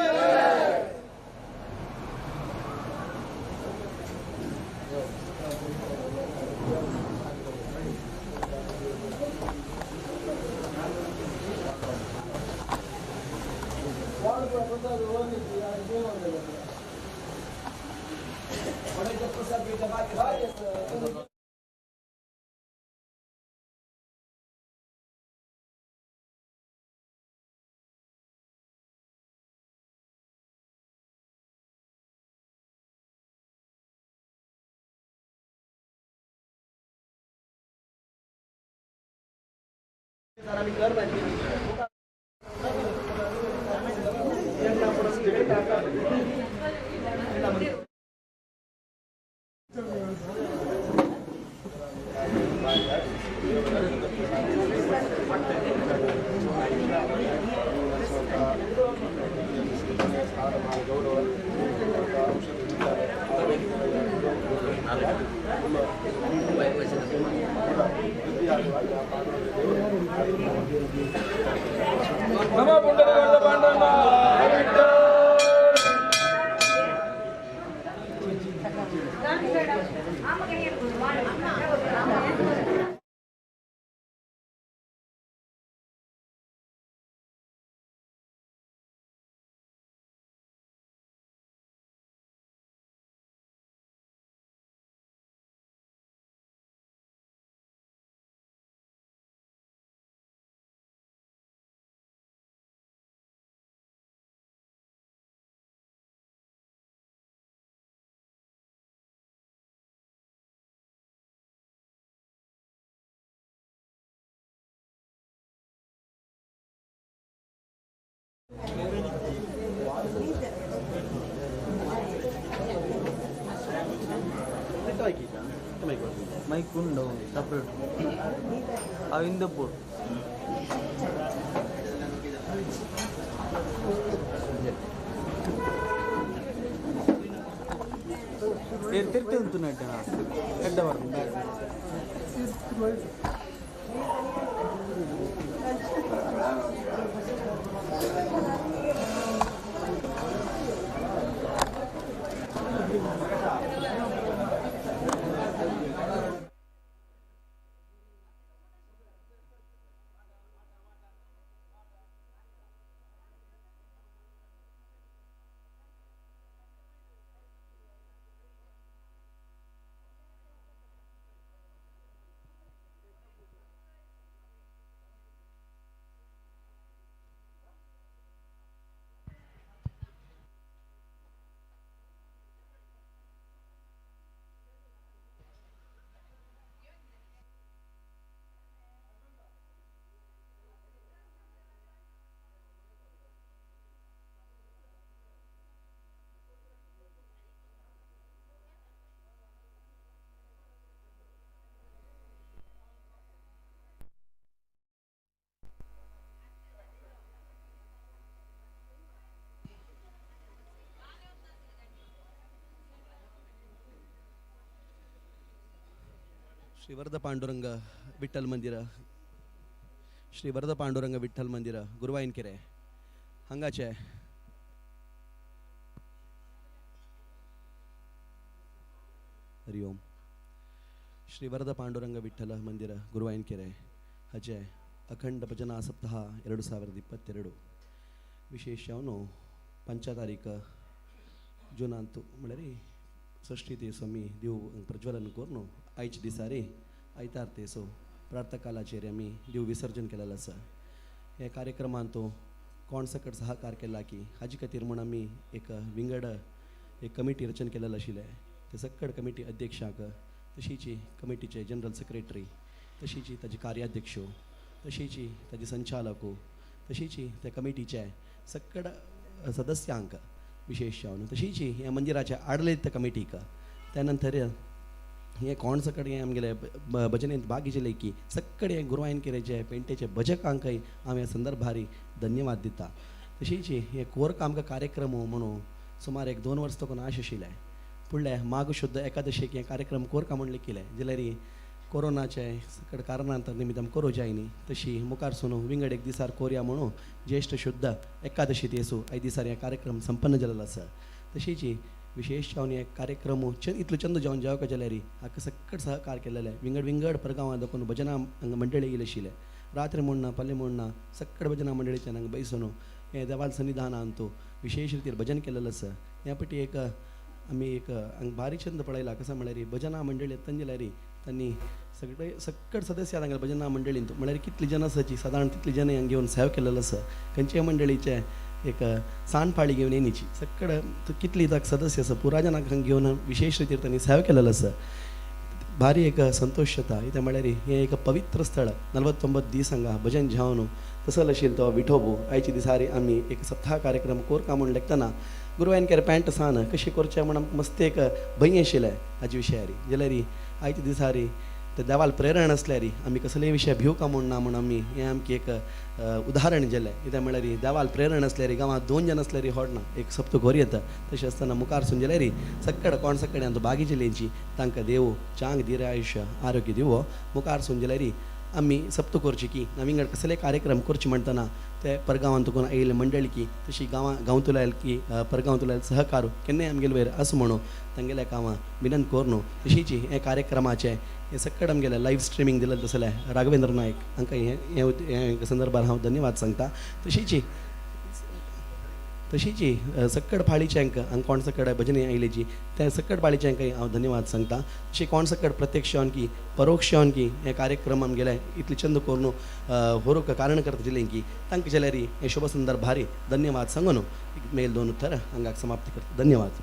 ಮೈಕ್ ಉಂಡು ಸಪ್ರೇಟ್ ಅವಿಂದ ಪೋಟ್ ತಿರ್ತಿ ಉಂಟುನಟ್ಟೆ ಎಡ್ಡ ಬರ್ತದೆ श्री वरद पांडुरंग विठ्ठल मंदिर श्री वरद पांडुरंग विठ्ठल मंदिर गुरुवाईनकेरे हांगाचे हरि ओम श्री वरद पांडुरंग विठ्ठल मंदिर गुरुवाईनकेरे हाचे अखंड भजना सप्ताह 2022 विशेषವನ್ನು 5 तारीख जून अंतू म्हळ्यार षष्ठी तेसो आमी देव प्रज्वलन करून आयचे दिसारी आयतार तेसो प्रार्थकालाचेर आमी देव विसर्जन केलेलें आसा हे कार्यक्रमांत कोण सकट सहकार केला की हाजे खातीर म्हूण आमी एक विंगड एक कमिटी रचन केलेलें आशिल्लें ते सकट कमिटी अध्यक्षाक तशीच कमिटीचे जनरल सेक्रेटरी तशीच ताजे कार्याध्यक्ष तशीच ताजे संचालक तशीच त्या कमिटीचे सकट सदस्यांक विशेष जावन तशीच ह्या मंदिराच्या आडಳಿತ कमिटीक त्यानंतर हे कोण सकट हे आमगेले भजनेंत भाग घेतले की सकट हे गुरुवाईनकेरेचे पेंटेचे भजकांकय हांव ह्या संदर्भारी धन्यवाद दिता तशीच हे कोरक आमकां कार्यक्रम म्हणून सुमार एक 2 वर्स तकून आश आशिल्ले फुडले माघ शुद्ध एकादशीक हे कार्यक्रम कोरका म्हणले केले जाल्यार कोरोनाचे सकट कारणांतर निमित्त करूं जायनी तशी मुखार सुन विंगड एक दिसार कोरया म्हणून ज्येष्ठ शुद्ध एकादशी तेसू आय दिसार हे कार्यक्रम संपन्न जाल्लो आसा तशीच विशेष जावन हे कार्यक्रम इतलो चंद जावन जेवका जाल्यार हाका सकट सहकार केलेले विंगड परगांवां दाखोवन भजना मंडळी येयले आशिल्ले रात्री म्हणना पल्ले म्हणना सकट भजना मंडळीच्यान हांगा बैसून हे देवाल सन्निधानांत विशेष रितीर भजन केलेलें आसा ह्या पटी एक आमी एक भारी छंद पळयला कसा म्हळ्यार भजना मंडळी येतना जाल्यार तांणी सगळे सकट सदस्य हांगा भजना मंडळींत म्हळ्यार कितली जन आसाची सादारण तितली जन हांगा घेवन सेवा केलेलो आसा खंयचे मंडळीचे एक सांडपाळी घेवन येयनीची सकट कितली ताका सदस्य आसा पुराय जनांक हांगा घेवन विशेष रितीर तांणी सेवा केलेलो आसा भारी एक संतोष जाता कित्याक म्हळ्यार हें एक पवित्र स्थळ 49 दीस हांगा भजन जावन तसल आशिल्लो तो विठोबू आयचे दिसारी आमी एक सप्ताह कार्यक्रम कोरका म्हूण लेखतना गुरुवाईनकेरे पॅन्ट सान कशें करचें म्हण आमकां मस्त एक भंय आशिल्लें हाजे विशयारी जाल्यार आयचे दिसारी ते देवाल प्रेरण आसल्यार आमी कसलेय विशय भिवका म्हूण ना म्हूण आमी हें आमचें एक उदाहरण जेलें कित्याक म्हळ्यार देवाल प्रेरण आसल्यार गांवांत 2 जन आसल्यार होडना एक सप्त घोर येता तशें आसतना मुखार सुन जाल्यार सकट कोण सकट बागी जिल्लेची तांकां देव चांग धीर आयुश्य आरोग्य दिवो मुखार सुन जाल्यार आमी सप्त करची की विंगड कसले कार्यक्रम करचे म्हणटना ते परगांवांत तुकून आयिल्ले मंडळी की तशी गांवतुलायल की परगांवतुलायल सहकार केन्नाय आमगेले वयर आसा म्हणून तांगेल्या हांव विनंत करनू तशीच हे कार्यक्रमाचे हे सकट आमगेले लायव्ह स्ट्रिमींग दिलें तसलें राघवेंद्र नायक हांकां हे संदर्भार हांव धन्यवाद सांगता तशीच सकट फाळीच्यांक हांगा कोण सकट भजनी आयलेची त्या सकट फाळीच्यांकय हांव धन्यवाद सांगता तशी कोण सकट प्रत्यक्षान की परोक्षान की हे कार्यक्रम आमगेले इतले चंद करून व्हरूंक कारण करता जिल्लें की तांकां जाल्यार हे शुभ संदर्भारी धन्यवाद सांगून मेल 2 उत्तर हांगा समाप्त करता धन्यवाद.